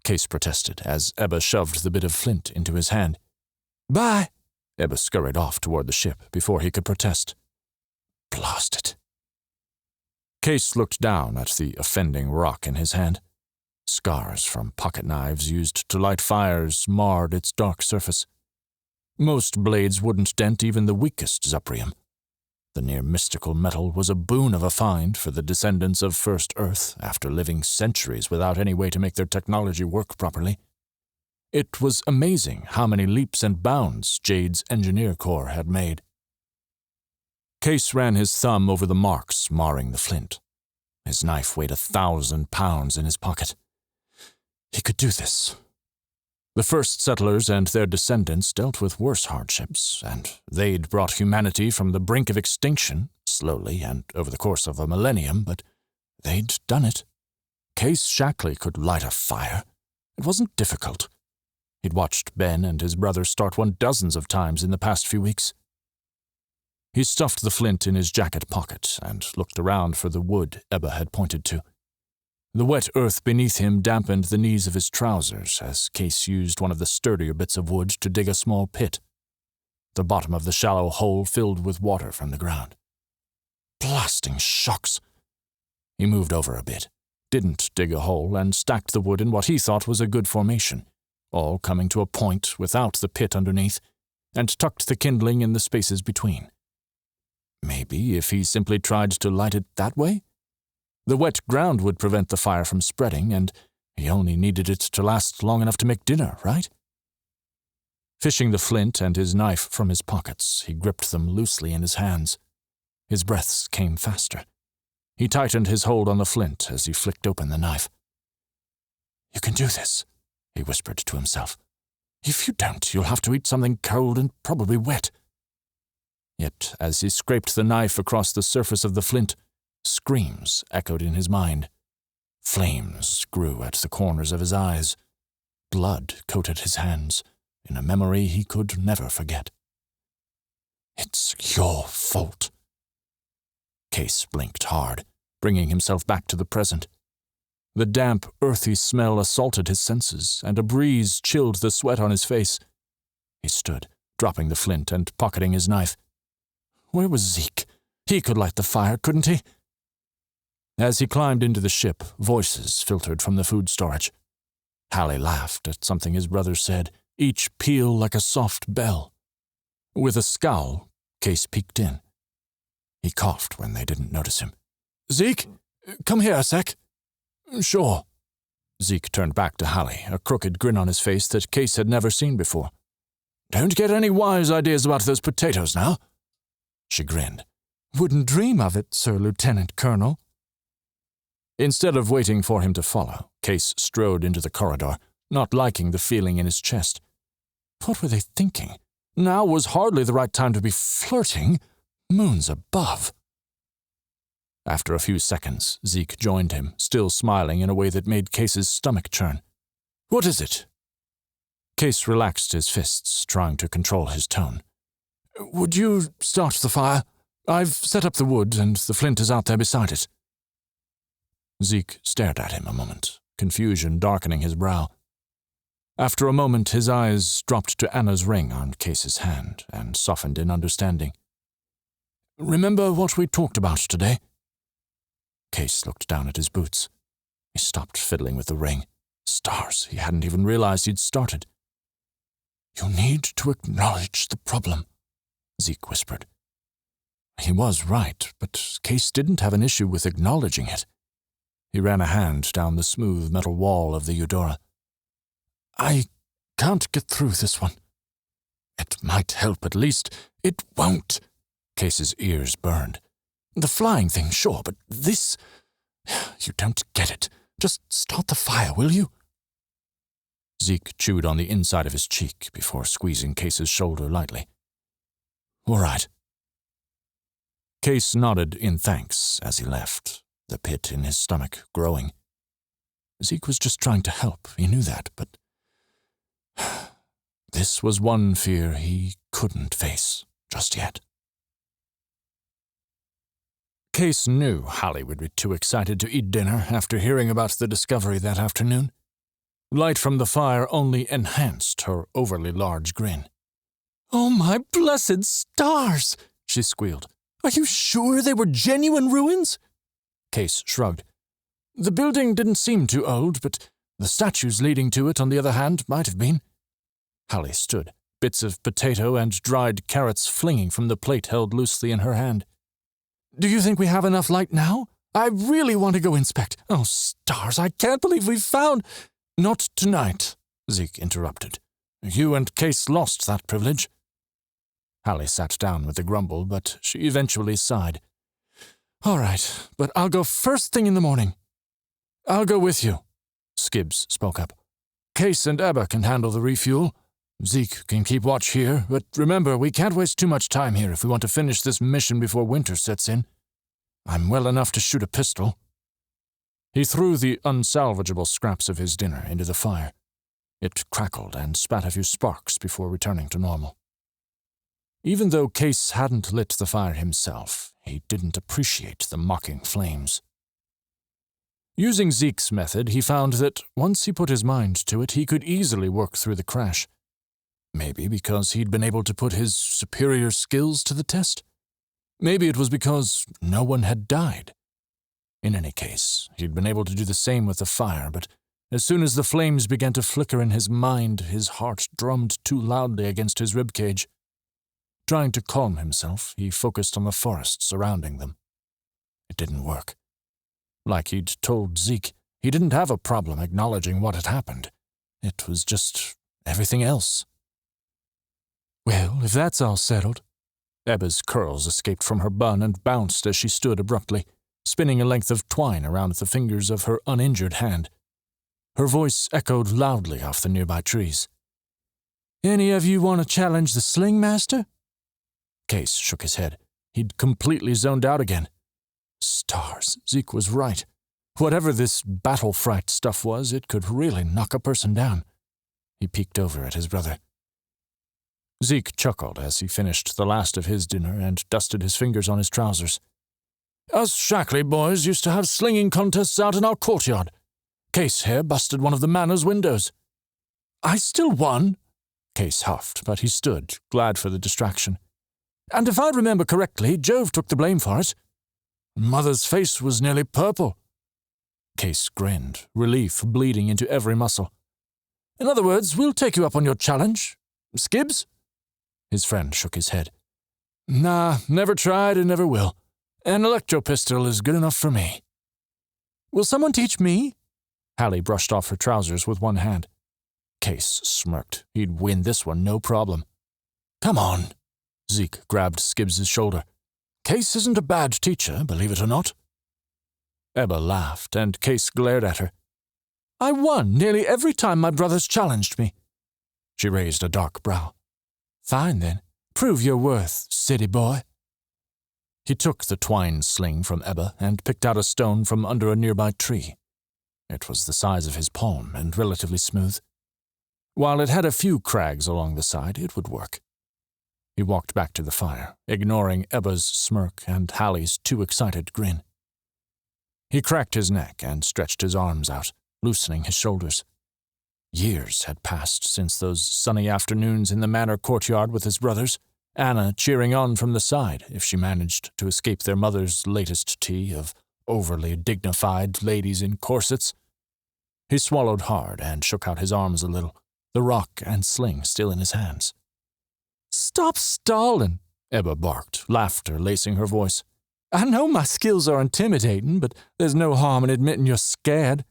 Kase protested as Ebba shoved the bit of flint into his hand. Bye. Ebba scurried off toward the ship before he could protest. Blast it. Kase looked down at the offending rock in his hand. Scars from pocket knives used to light fires marred its dark surface. Most blades wouldn't dent even the weakest Zuprium. The near-mystical metal was a boon of a find for the descendants of First Earth after living centuries without any way to make their technology work properly. It was amazing how many leaps and bounds Jade's engineer corps had made. Kase ran his thumb over the marks marring the flint. His knife weighed 1,000 pounds in his pocket. He could do this. The first settlers and their descendants dealt with worse hardships, and they'd brought humanity from the brink of extinction, slowly and over the course of a millennium, but they'd done it. Kase Shackley could light a fire. It wasn't difficult. He'd watched Ben and his brother start one dozens of times in the past few weeks. He stuffed the flint in his jacket pocket and looked around for the wood Ebba had pointed to. The wet earth beneath him dampened the knees of his trousers as Kase used one of the sturdier bits of wood to dig a small pit. The bottom of the shallow hole filled with water from the ground. Blasting shocks! He moved over a bit, didn't dig a hole, and stacked the wood in what he thought was a good formation, all coming to a point without the pit underneath, and tucked the kindling in the spaces between. Maybe if he simply tried to light it that way? The wet ground would prevent the fire from spreading, and he only needed it to last long enough to make dinner, right? Fishing the flint and his knife from his pockets, he gripped them loosely in his hands. His breaths came faster. He tightened his hold on the flint as he flicked open the knife. You can do this, he whispered to himself. If you don't, you'll have to eat something cold and probably wet. Yet, as he scraped the knife across the surface of the flint, screams echoed in his mind. Flames grew at the corners of his eyes. Blood coated his hands in a memory he could never forget. It's your fault. Kase blinked hard, bringing himself back to the present. The damp, earthy smell assaulted his senses, and a breeze chilled the sweat on his face. He stood, dropping the flint and pocketing his knife. Where was Zeke? He could light the fire, couldn't he? As he climbed into the ship, voices filtered from the food storage. Hallie laughed at something his brother said, each peal like a soft bell. With a scowl, Kase peeked in. He coughed when they didn't notice him. Zeke, come here a sec. Sure. Zeke turned back to Hallie, a crooked grin on his face that Kase had never seen before. Don't get any wise ideas about those potatoes now. She grinned. Wouldn't dream of it, Sir Lieutenant Colonel. Instead of waiting for him to follow, Kase strode into the corridor, not liking the feeling in his chest. What were they thinking? Now was hardly the right time to be flirting. Moons above. After a few seconds, Zeke joined him, still smiling in a way that made Kase's stomach churn. What is it? Kase relaxed his fists, trying to control his tone. Would you start the fire? I've set up the wood, and the flint is out there beside it. Zeke stared at him a moment, confusion darkening his brow. After a moment, his eyes dropped to Anna's ring on Kase's hand and softened in understanding. Remember what we talked about today? Kase looked down at his boots. He stopped fiddling with the ring. Stars, he hadn't even realized he'd started. You need to acknowledge the problem, Zeke whispered. He was right, but Kase didn't have an issue with acknowledging it. He ran a hand down the smooth metal wall of the Eudora. I can't get through this one. It might help at least. It won't. Kase's ears burned. The flying thing, sure, but this... You don't get it. Just start the fire, will you? Zeke chewed on the inside of his cheek before squeezing Kase's shoulder lightly. All right. Kase nodded in thanks as he left, the pit in his stomach growing. Zeke was just trying to help, he knew that, but this was one fear he couldn't face just yet. Kase knew Alli would be too excited to eat dinner after hearing about the discovery that afternoon. Light from the fire only enhanced her overly large grin. "Oh, my blessed stars!" she squealed. "Are you sure they were genuine ruins?" Kase shrugged. The building didn't seem too old, but the statues leading to it, on the other hand, might have been. Alli stood, bits of potato and dried carrots flinging from the plate held loosely in her hand. "Do you think we have enough light now? I really want to go inspect. Oh, stars, I can't believe we've found—" "Not tonight," Zeke interrupted. "You and Kase lost that privilege." Alli sat down with a grumble, but she eventually sighed. "All right, but I'll go first thing in the morning." "I'll go with you," Skibbs spoke up. "Kase and Ebba can handle the refuel. Zeke can keep watch here, but remember, we can't waste too much time here if we want to finish this mission before winter sets in. I'm well enough to shoot a pistol." He threw the unsalvageable scraps of his dinner into the fire. It crackled and spat a few sparks before returning to normal. Even though Kase hadn't lit the fire himself, he didn't appreciate the mocking flames. Using Zeke's method, he found that once he put his mind to it, he could easily work through the crash. Maybe because he'd been able to put his superior skills to the test. Maybe it was because no one had died. In any case, he'd been able to do the same with the fire, but as soon as the flames began to flicker in his mind, his heart drummed too loudly against his ribcage. Trying to calm himself, he focused on the forest surrounding them. It didn't work. Like he'd told Zeke, he didn't have a problem acknowledging what had happened. It was just everything else. "Well, if that's all settled—" Ebba's curls escaped from her bun and bounced as she stood abruptly, spinning a length of twine around the fingers of her uninjured hand. Her voice echoed loudly off the nearby trees. "Any of you want to challenge the sling master?" Kase shook his head. He'd completely zoned out again. Stars, Zeke was right. Whatever this battle fright stuff was, it could really knock a person down. He peeked over at his brother. Zeke chuckled as he finished the last of his dinner and dusted his fingers on his trousers. "Us Shackley boys used to have slinging contests out in our courtyard. Kase here busted one of the manor's windows." "I still won," Kase huffed, but he stood, glad for the distraction. "And if I remember correctly, Jove took the blame for it." "Mother's face was nearly purple." Kase grinned, relief bleeding into every muscle. "In other words, we'll take you up on your challenge. Skibbs?" His friend shook his head. "Nah, never tried and never will. An electro pistol is good enough for me." "Will someone teach me?" Alli brushed off her trousers with one hand. Kase smirked. He'd win this one, no problem. "Come on." Zeke grabbed Skibbs' shoulder. "Kase isn't a bad teacher, believe it or not." Ebba laughed, and Kase glared at her. "I won nearly every time my brothers challenged me." She raised a dark brow. "Fine, then. Prove your worth, city boy." He took the twine sling from Ebba and picked out a stone from under a nearby tree. It was the size of his palm and relatively smooth. While it had a few crags along the side, it would work. He walked back to the fire, ignoring Ebba's smirk and Hallie's too excited grin. He cracked his neck and stretched his arms out, loosening his shoulders. Years had passed since those sunny afternoons in the manor courtyard with his brothers, Anna cheering on from the side if she managed to escape their mother's latest tea of overly dignified ladies in corsets. He swallowed hard and shook out his arms a little, the rock and sling still in his hands. "Stop stalling," Ebba barked, laughter lacing her voice. "I know my skills are intimidating, but there's no harm in admitting you're scared."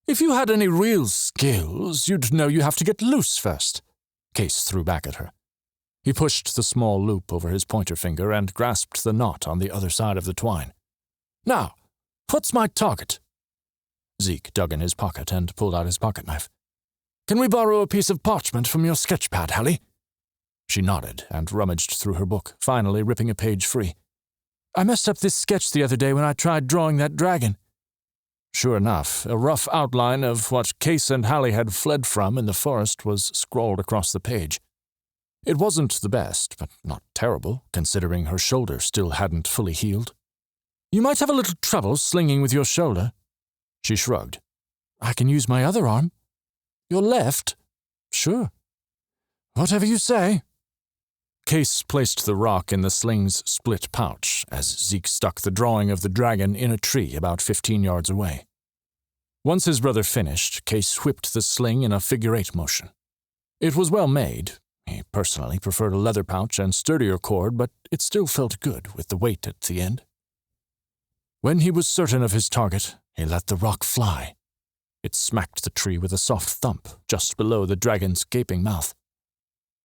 "If you had any real skills, you'd know you have to get loose first," Kase threw back at her. He pushed the small loop over his pointer finger and grasped the knot on the other side of the twine. "Now, what's my target?" Zeke dug in his pocket and pulled out his pocketknife. "Can we borrow a piece of parchment from your sketchpad, Alli?" She nodded and rummaged through her book, finally ripping a page free. I messed up this sketch the other day when I tried drawing that dragon." Sure enough, a rough outline of what Kase and Alli had fled from in the forest was scrawled across the page. It wasn't the best, but not terrible, considering her shoulder still hadn't fully healed. "You might have a little trouble slinging with your shoulder." She shrugged. "I can use my other arm." "Your left?" "Sure." "Whatever you say." Kase placed the rock in the sling's split pouch as Zeke stuck the drawing of the dragon in a tree about 15 yards away. Once his brother finished, Kase whipped the sling in a figure-8 motion. It was well made. He personally preferred a leather pouch and sturdier cord, but it still felt good with the weight at the end. When he was certain of his target, he let the rock fly. It smacked the tree with a soft thump just below the dragon's gaping mouth.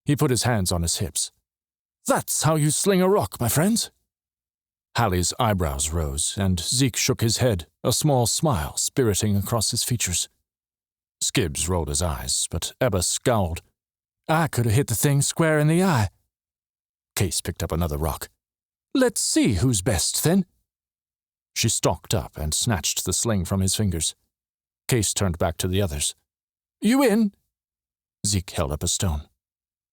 He put his hands on his hips. "That's how you sling a rock, my friends." Hallie's eyebrows rose, and Zeke shook his head, a small smile spiriting across his features. Skibbs rolled his eyes, but Ebba scowled. "I could have hit the thing square in the eye." Kase picked up another rock. "Let's see who's best, then." She stalked up and snatched the sling from his fingers. Kase turned back to the others. "You in?" Zeke held up a stone.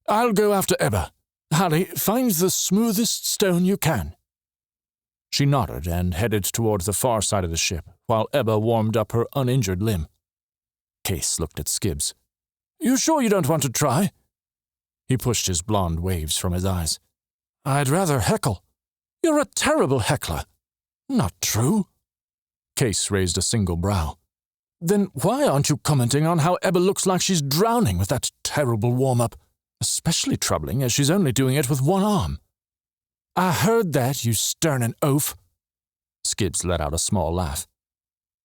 "I'll go after Ebba. Alli, find the smoothest stone you can." She nodded and headed toward the far side of the ship, while Ebba warmed up her uninjured limb. Kase looked at Skibbs. "You sure you don't want to try?" He pushed his blonde waves from his eyes. "I'd rather heckle." "You're a terrible heckler." "Not true." Kase raised a single brow. "Then why aren't you commenting on how Ebba looks like she's drowning with that terrible warm-up? Especially troubling as she's only doing it with one arm." "I heard that, you stern and oaf." Skibbs let out a small laugh.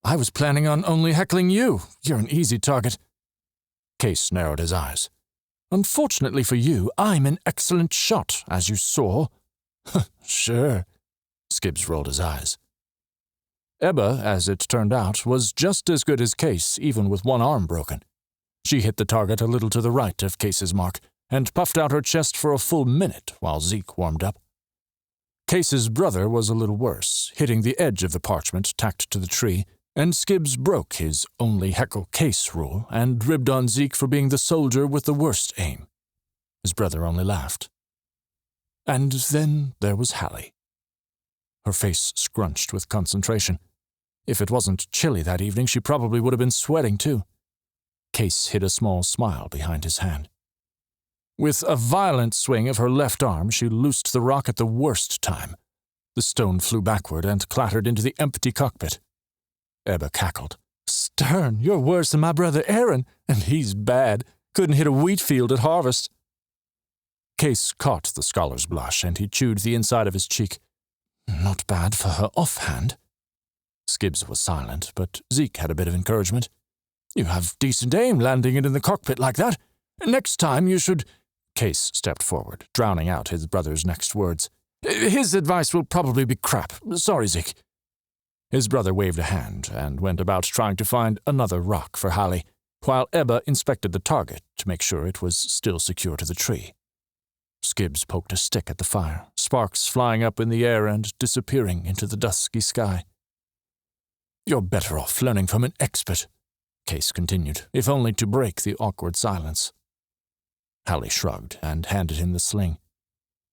"I was planning on only heckling you. You're an easy target." Kase narrowed his eyes. "Unfortunately for you, I'm an excellent shot, as you saw." "Sure." Skibbs rolled his eyes. Ebba, as it turned out, was just as good as Kase, even with one arm broken. She hit the target a little to the right of Kase's mark, and puffed out her chest for a full minute while Zeke warmed up. Kase's brother was a little worse, hitting the edge of the parchment tacked to the tree, and Skibbs broke his only heckle Kase rule and ribbed on Zeke for being the soldier with the worst aim. His brother only laughed. And then there was Alli. Her face scrunched with concentration. If it wasn't chilly that evening, she probably would have been sweating too. Kase hid a small smile behind his hand. With a violent swing of her left arm, she loosed the rock at the worst time. The stone flew backward and clattered into the empty cockpit. Ebba cackled. "Stern, you're worse than my brother Aaron, and he's bad. Couldn't hit a wheat field at harvest." Kase caught the scholar's blush, and he chewed the inside of his cheek. "Not bad for her offhand." Skibbs was silent, but Zeke had a bit of encouragement. "You have decent aim landing it in the cockpit like that. Next time you should—" Kase stepped forward, drowning out his brother's next words. "His advice will probably be crap. Sorry, Zeke." His brother waved a hand and went about trying to find another rock for Alli, while Ebba inspected the target to make sure it was still secure to the tree. Skibbs poked a stick at the fire, sparks flying up in the air and disappearing into the dusky sky. "You're better off learning from an expert," Kase continued, if only to break the awkward silence. Alli shrugged and handed him the sling.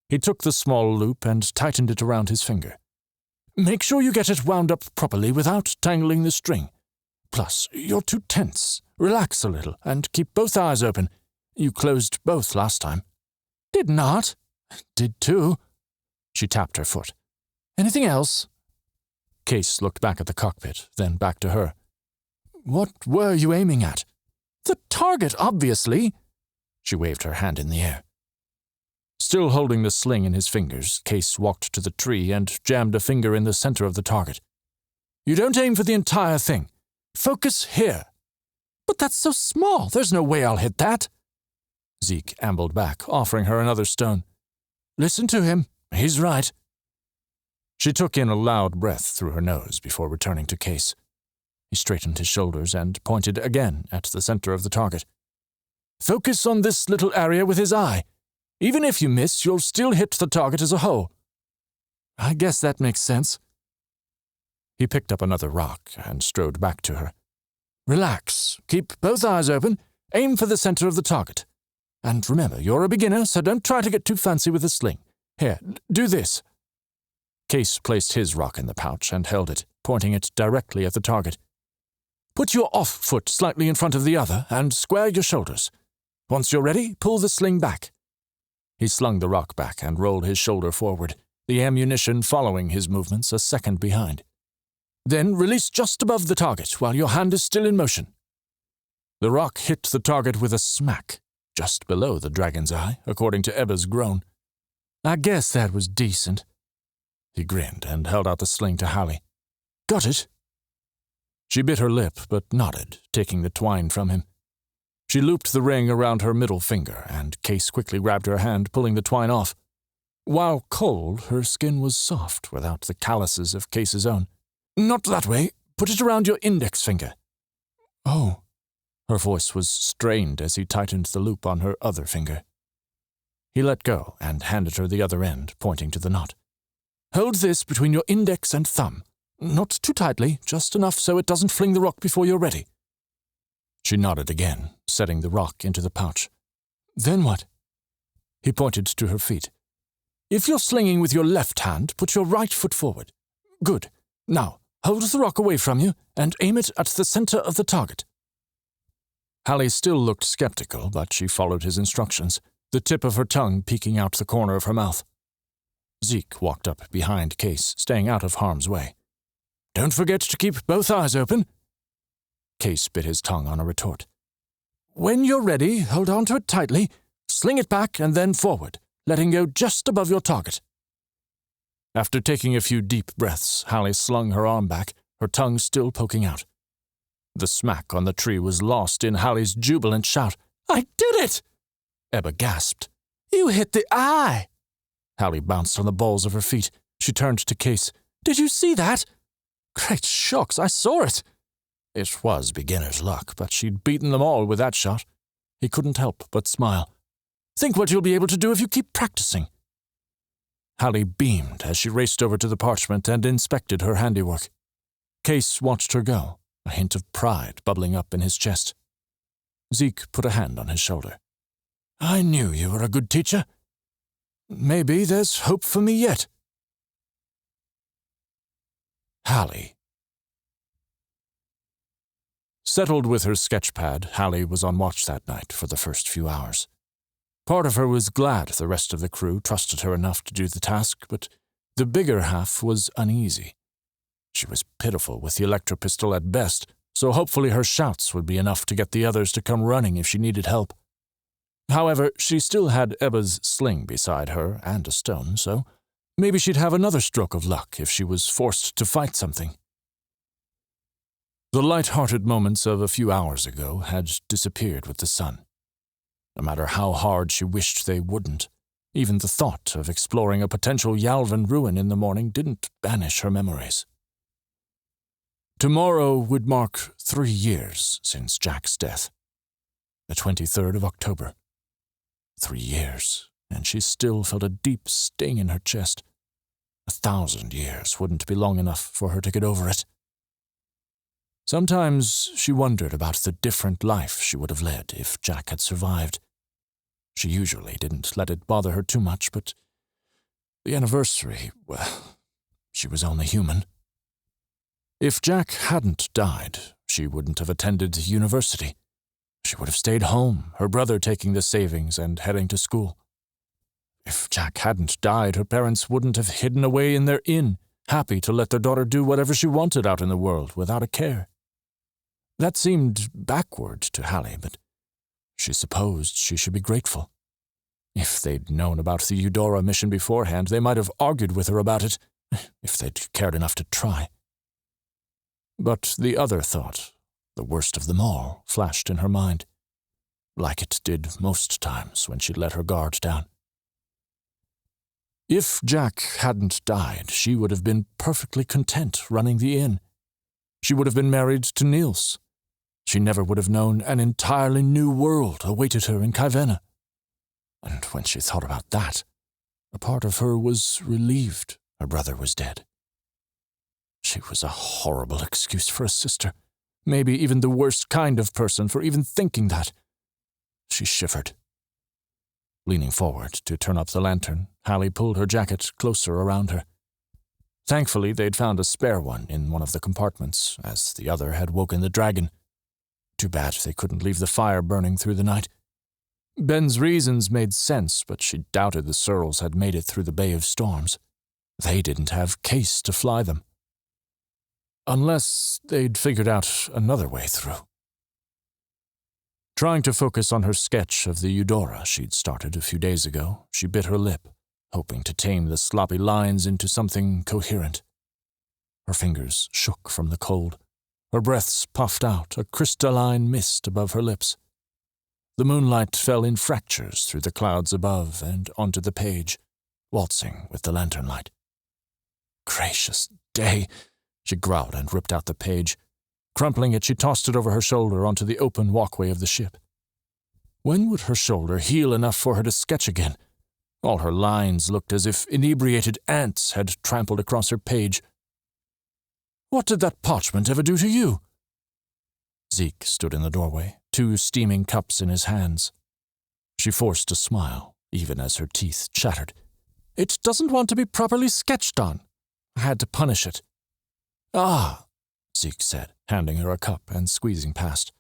He took the small loop and tightened it around his finger. "Make sure you get it wound up properly without tangling the string. Plus, you're too tense. Relax a little and keep both eyes open. You closed both last time." "Did not." "Did too." She tapped her foot. "Anything else?" Kase looked back at the cockpit, then back to her. "What were you aiming at?" "The target, obviously." She waved her hand in the air. Still holding the sling in his fingers, Kase walked to the tree and jammed a finger in the center of the target. "You don't aim for the entire thing. Focus here." "But that's so small. There's no way I'll hit that." Zeke ambled back, offering her another stone. "Listen to him. He's right." She took in a loud breath through her nose before returning to Kase. He straightened his shoulders and pointed again at the center of the target. "Focus on this little area with his eye. Even if you miss, you'll still hit the target as a whole." I guess that makes sense. He picked up another rock and strode back to her. Relax. Keep both eyes open. Aim for the center of the target. And remember, you're a beginner, so don't try to get too fancy with the sling. Here, do this. Kase placed his rock in the pouch and held it, pointing it directly at the target. Put your off foot slightly in front of the other and square your shoulders. Once you're ready, pull the sling back. He slung the rock back and rolled his shoulder forward, the ammunition following his movements a second behind. Then release just above the target while your hand is still in motion. The rock hit the target with a smack, just below the dragon's eye, according to Ebba's groan. I guess that was decent. He grinned and held out the sling to Hallie. Got it? She bit her lip but nodded, taking the twine from him. She looped the ring around her middle finger, and Kase quickly grabbed her hand, pulling the twine off. While cold, her skin was soft without the calluses of Kase's own. Not that way. Put it around your index finger. Oh. Her voice was strained as he tightened the loop on her other finger. He let go and handed her the other end, pointing to the knot. Hold this between your index and thumb. Not too tightly, just enough so it doesn't fling the rock before you're ready. She nodded again, setting the rock into the pouch. Then what? He pointed to her feet. If you're slinging with your left hand, put your right foot forward. Good. Now, hold the rock away from you and aim it at the center of the target. Hallie still looked skeptical, but she followed his instructions, the tip of her tongue peeking out the corner of her mouth. Zeke walked up behind Kase, staying out of harm's way. Don't forget to keep both eyes open. Kase bit his tongue on a retort. When you're ready, hold on to it tightly, sling it back and then forward, letting go just above your target. After taking a few deep breaths, Hallie slung her arm back, her tongue still poking out. The smack on the tree was lost in Hallie's jubilant shout. I did it! Ebba gasped. You hit the eye! Hallie bounced on the balls of her feet. She turned to Kase. Did you see that? Great shocks, I saw it. It was beginner's luck, but she'd beaten them all with that shot. He couldn't help but smile. Think what you'll be able to do if you keep practicing. Hallie beamed as she raced over to the parchment and inspected her handiwork. Kase watched her go, a hint of pride bubbling up in his chest. Zeke put a hand on his shoulder. I knew you were a good teacher. Maybe there's hope for me yet. Hallie. Settled with her sketchpad, Hallie was on watch that night for the first few hours. Part of her was glad the rest of the crew trusted her enough to do the task, but the bigger half was uneasy. She was pitiful with the electropistol at best, so hopefully her shouts would be enough to get the others to come running if she needed help. However, she still had Ebba's sling beside her and a stone, so maybe she'd have another stroke of luck if she was forced to fight something. The light-hearted moments of a few hours ago had disappeared with the sun. No matter how hard she wished they wouldn't, even the thought of exploring a potential Yalvan ruin in the morning didn't banish her memories. Tomorrow would mark 3 years since Jack's death. The 23rd of October. 3 years, and she still felt a deep sting in her chest. 1,000 years wouldn't be long enough for her to get over it. Sometimes she wondered about the different life she would have led if Jack had survived. She usually didn't let it bother her too much, but the anniversary, well, she was only human. If Jack hadn't died, she wouldn't have attended university. She would have stayed home, her brother taking the savings and heading to school. If Jack hadn't died, her parents wouldn't have hidden away in their inn, happy to let their daughter do whatever she wanted out in the world without a care. That seemed backward to Hallie, but she supposed she should be grateful. If they'd known about the Eudora mission beforehand, they might have argued with her about it, if they'd cared enough to try. But the other thought, the worst of them all, flashed in her mind, like it did most times when she'd let her guard down. If Jack hadn't died, she would have been perfectly content running the inn. She would have been married to Niels. She never would have known an entirely new world awaited her in Kaivenna. And when she thought about that, a part of her was relieved Her brother was dead. She was a horrible excuse for a sister, maybe even the worst kind of person for even thinking that. She shivered. Leaning forward to turn up the lantern, Alli pulled her jacket closer around her. Thankfully, they'd found a spare one in one of the compartments, as the other had woken the dragon. Too bad they couldn't leave the fire burning through the night. Ben's reasons made sense, but she doubted the Searles had made it through the Bay of Storms. They didn't have Kase to fly them. Unless they'd figured out another way through. Trying to focus on her sketch of the Eudora she'd started a few days ago, she bit her lip, hoping to tame the sloppy lines into something coherent. Her fingers shook from the cold. Her breaths puffed out, a crystalline mist above her lips. The moonlight fell in fractures through the clouds above and onto the page, waltzing with the lantern light. Gracious day, she growled and ripped out the page. Crumpling it, she tossed it over her shoulder onto the open walkway of the ship. When would her shoulder heal enough for her to sketch again? All her lines looked as if inebriated ants had trampled across her page. What did that parchment ever do to you? Zeke stood in the doorway, 2 steaming cups in his hands. She forced a smile, even as her teeth chattered. It doesn't want to be properly sketched on. I had to punish it. Ah, Zeke said, handing her a cup and squeezing past.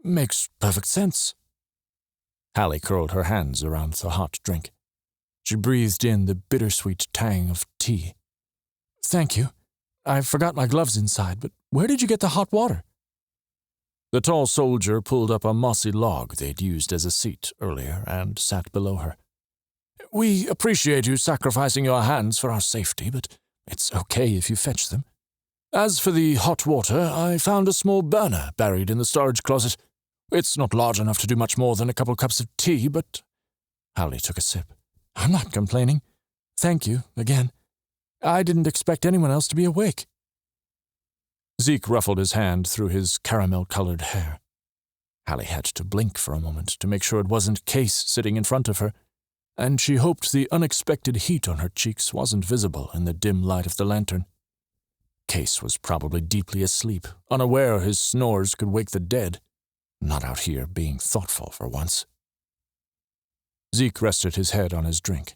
Makes perfect sense. Alli curled her hands around the hot drink. She breathed in the bittersweet tang of tea. Thank you. I forgot my gloves inside, but where did you get the hot water? The tall soldier pulled up a mossy log they'd used as a seat earlier and sat below her. We appreciate you sacrificing your hands for our safety, but it's okay if you fetch them. As for the hot water, I found a small burner buried in the storage closet. It's not large enough to do much more than a couple cups of tea, but... Alli took a sip. I'm not complaining. Thank you, again. I didn't expect anyone else to be awake. Zeke ruffled his hand through his caramel-colored hair. Alli had to blink for a moment to make sure it wasn't Kase sitting in front of her, and she hoped the unexpected heat on her cheeks wasn't visible in the dim light of the lantern. Kase was probably deeply asleep, unaware his snores could wake the dead, not out here being thoughtful for once. Zeke rested his head on his drink.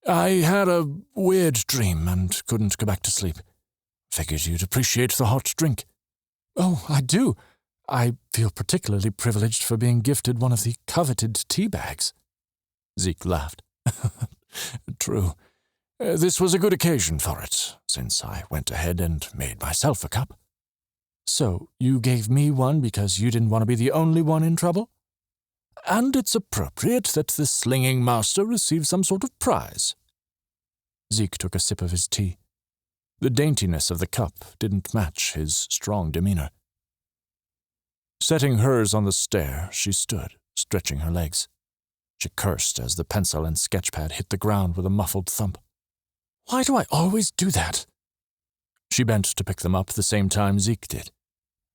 I had a weird dream and couldn't go back to sleep. Figured you'd appreciate the hot drink. Oh, I do. I feel particularly privileged for being gifted one of the coveted tea bags. Zeke laughed. True. This was a good occasion for it, since I went ahead and made myself a cup. So you gave me one because you didn't want to be the only one in trouble? And it's appropriate that the slinging master receive some sort of prize. Zeke took a sip of his tea. The daintiness of the cup didn't match his strong demeanor. Setting hers on the stair, she stood, stretching her legs. She cursed as the pencil and sketchpad hit the ground with a muffled thump. Why do I always do that? She bent to pick them up the same time Zeke did.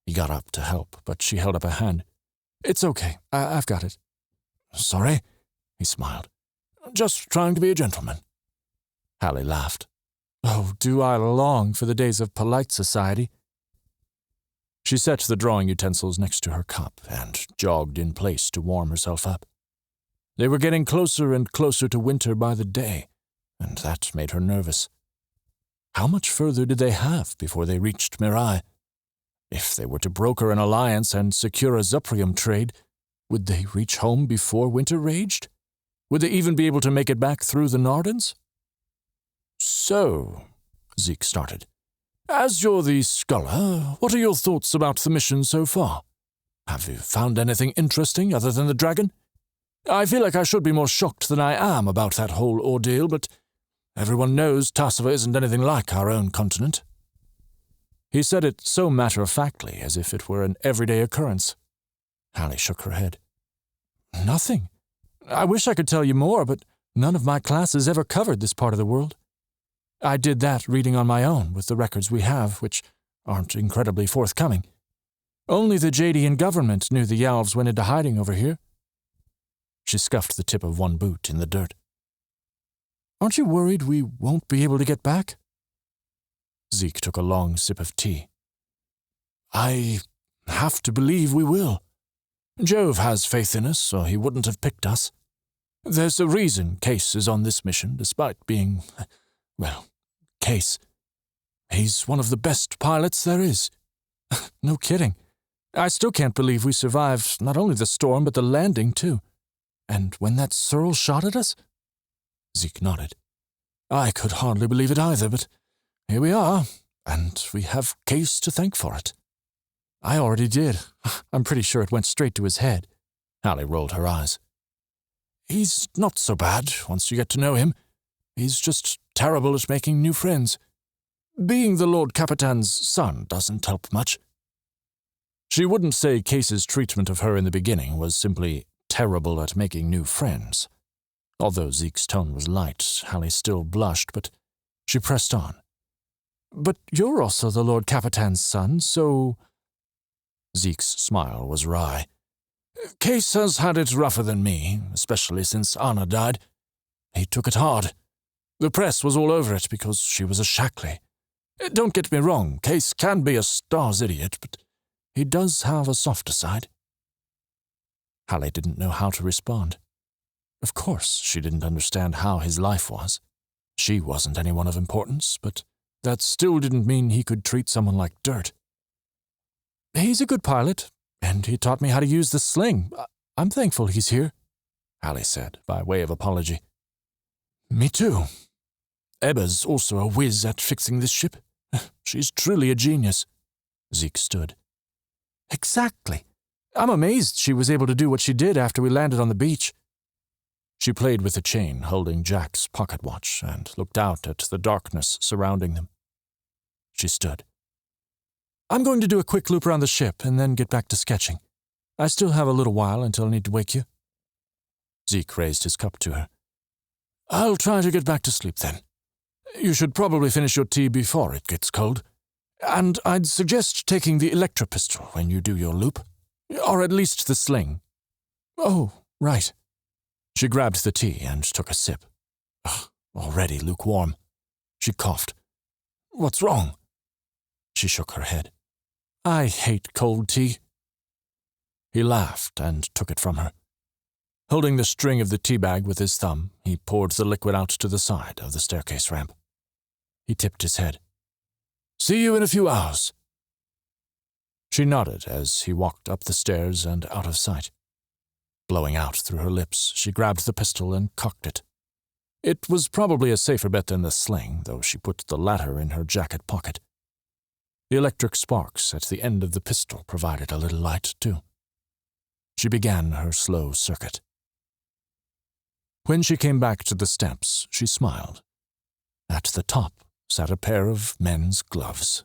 He got up to help, but she held up a hand. It's okay. I've got it. Sorry, he smiled. Just trying to be a gentleman. Alli laughed. Oh, do I long for the days of polite society. She set the drawing utensils next to her cup and jogged in place to warm herself up. They were getting closer and closer to winter by the day, and that made her nervous. How much further did they have before they reached Mirai? If they were to broker an alliance and secure a Zuprium trade, would they reach home before winter raged? Would they even be able to make it back through the Nardens? So, Zeke started, as you're the scholar, what are your thoughts about the mission so far? Have you found anything interesting other than the dragon? I feel like I should be more shocked than I am about that whole ordeal, but everyone knows Tassava isn't anything like our own continent. He said it so matter-of-factly, as if it were an everyday occurrence. Alli shook her head. Nothing. I wish I could tell you more, but none of my classes ever covered this part of the world. I did that reading on my own with the records we have, which aren't incredibly forthcoming. Only the Jadian government knew the Yalves went into hiding over here. She scuffed the tip of one boot in the dirt. Aren't you worried we won't be able to get back? Zeke took a long sip of tea. I have to believe we will. Jove has faith in us, or he wouldn't have picked us. There's a reason Kase is on this mission, despite being, well, Kase. He's one of the best pilots there is. No kidding. I still can't believe we survived not only the storm, but the landing, too. And when that Searle shot at us? Zeke nodded. I could hardly believe it either, but here we are, and we have Kase to thank for it. I already did. I'm pretty sure it went straight to his head. Alli rolled her eyes. He's not so bad once you get to know him. He's just terrible at making new friends. Being the Lord Capitan's son doesn't help much. She wouldn't say Kase's treatment of her in the beginning was simply terrible at making new friends. Although Zeke's tone was light, Alli still blushed, but she pressed on. But you're also the Lord Capitan's son, so... Zeke's smile was wry. Kase has had it rougher than me, especially since Anna died. He took it hard. The press was all over it because she was a Shackley. Don't get me wrong, Kase can be a star's idiot, but he does have a softer side. Alli didn't know how to respond. Of course, she didn't understand how his life was. She wasn't anyone of importance, but that still didn't mean he could treat someone like dirt. He's a good pilot, and he taught me how to use the sling. I'm thankful he's here, Alli said, by way of apology. Me too. Ebba's also a whiz at fixing this ship. She's truly a genius. Zeke stood. Exactly. I'm amazed she was able to do what she did after we landed on the beach. She played with the chain, holding Jack's pocket watch, and looked out at the darkness surrounding them. She stood. I'm going to do a quick loop around the ship and then get back to sketching. I still have a little while until I need to wake you. Zeke raised his cup to her. I'll try to get back to sleep then. You should probably finish your tea before it gets cold. And I'd suggest taking the electro-pistol when you do your loop. Or at least the sling. Oh, right. She grabbed the tea and took a sip. Ugh, already lukewarm. She coughed. What's wrong? She shook her head. I hate cold tea. He laughed and took it from her. Holding the string of the tea bag with his thumb, he poured the liquid out to the side of the staircase ramp. He tipped his head. See you in a few hours. She nodded as he walked up the stairs and out of sight. Blowing out through her lips, she grabbed the pistol and cocked it. It was probably a safer bet than the sling, though she put the latter in her jacket pocket. The electric sparks at the end of the pistol provided a little light, too. She began her slow circuit. When she came back to the steps, she smiled. At the top sat a pair of men's gloves.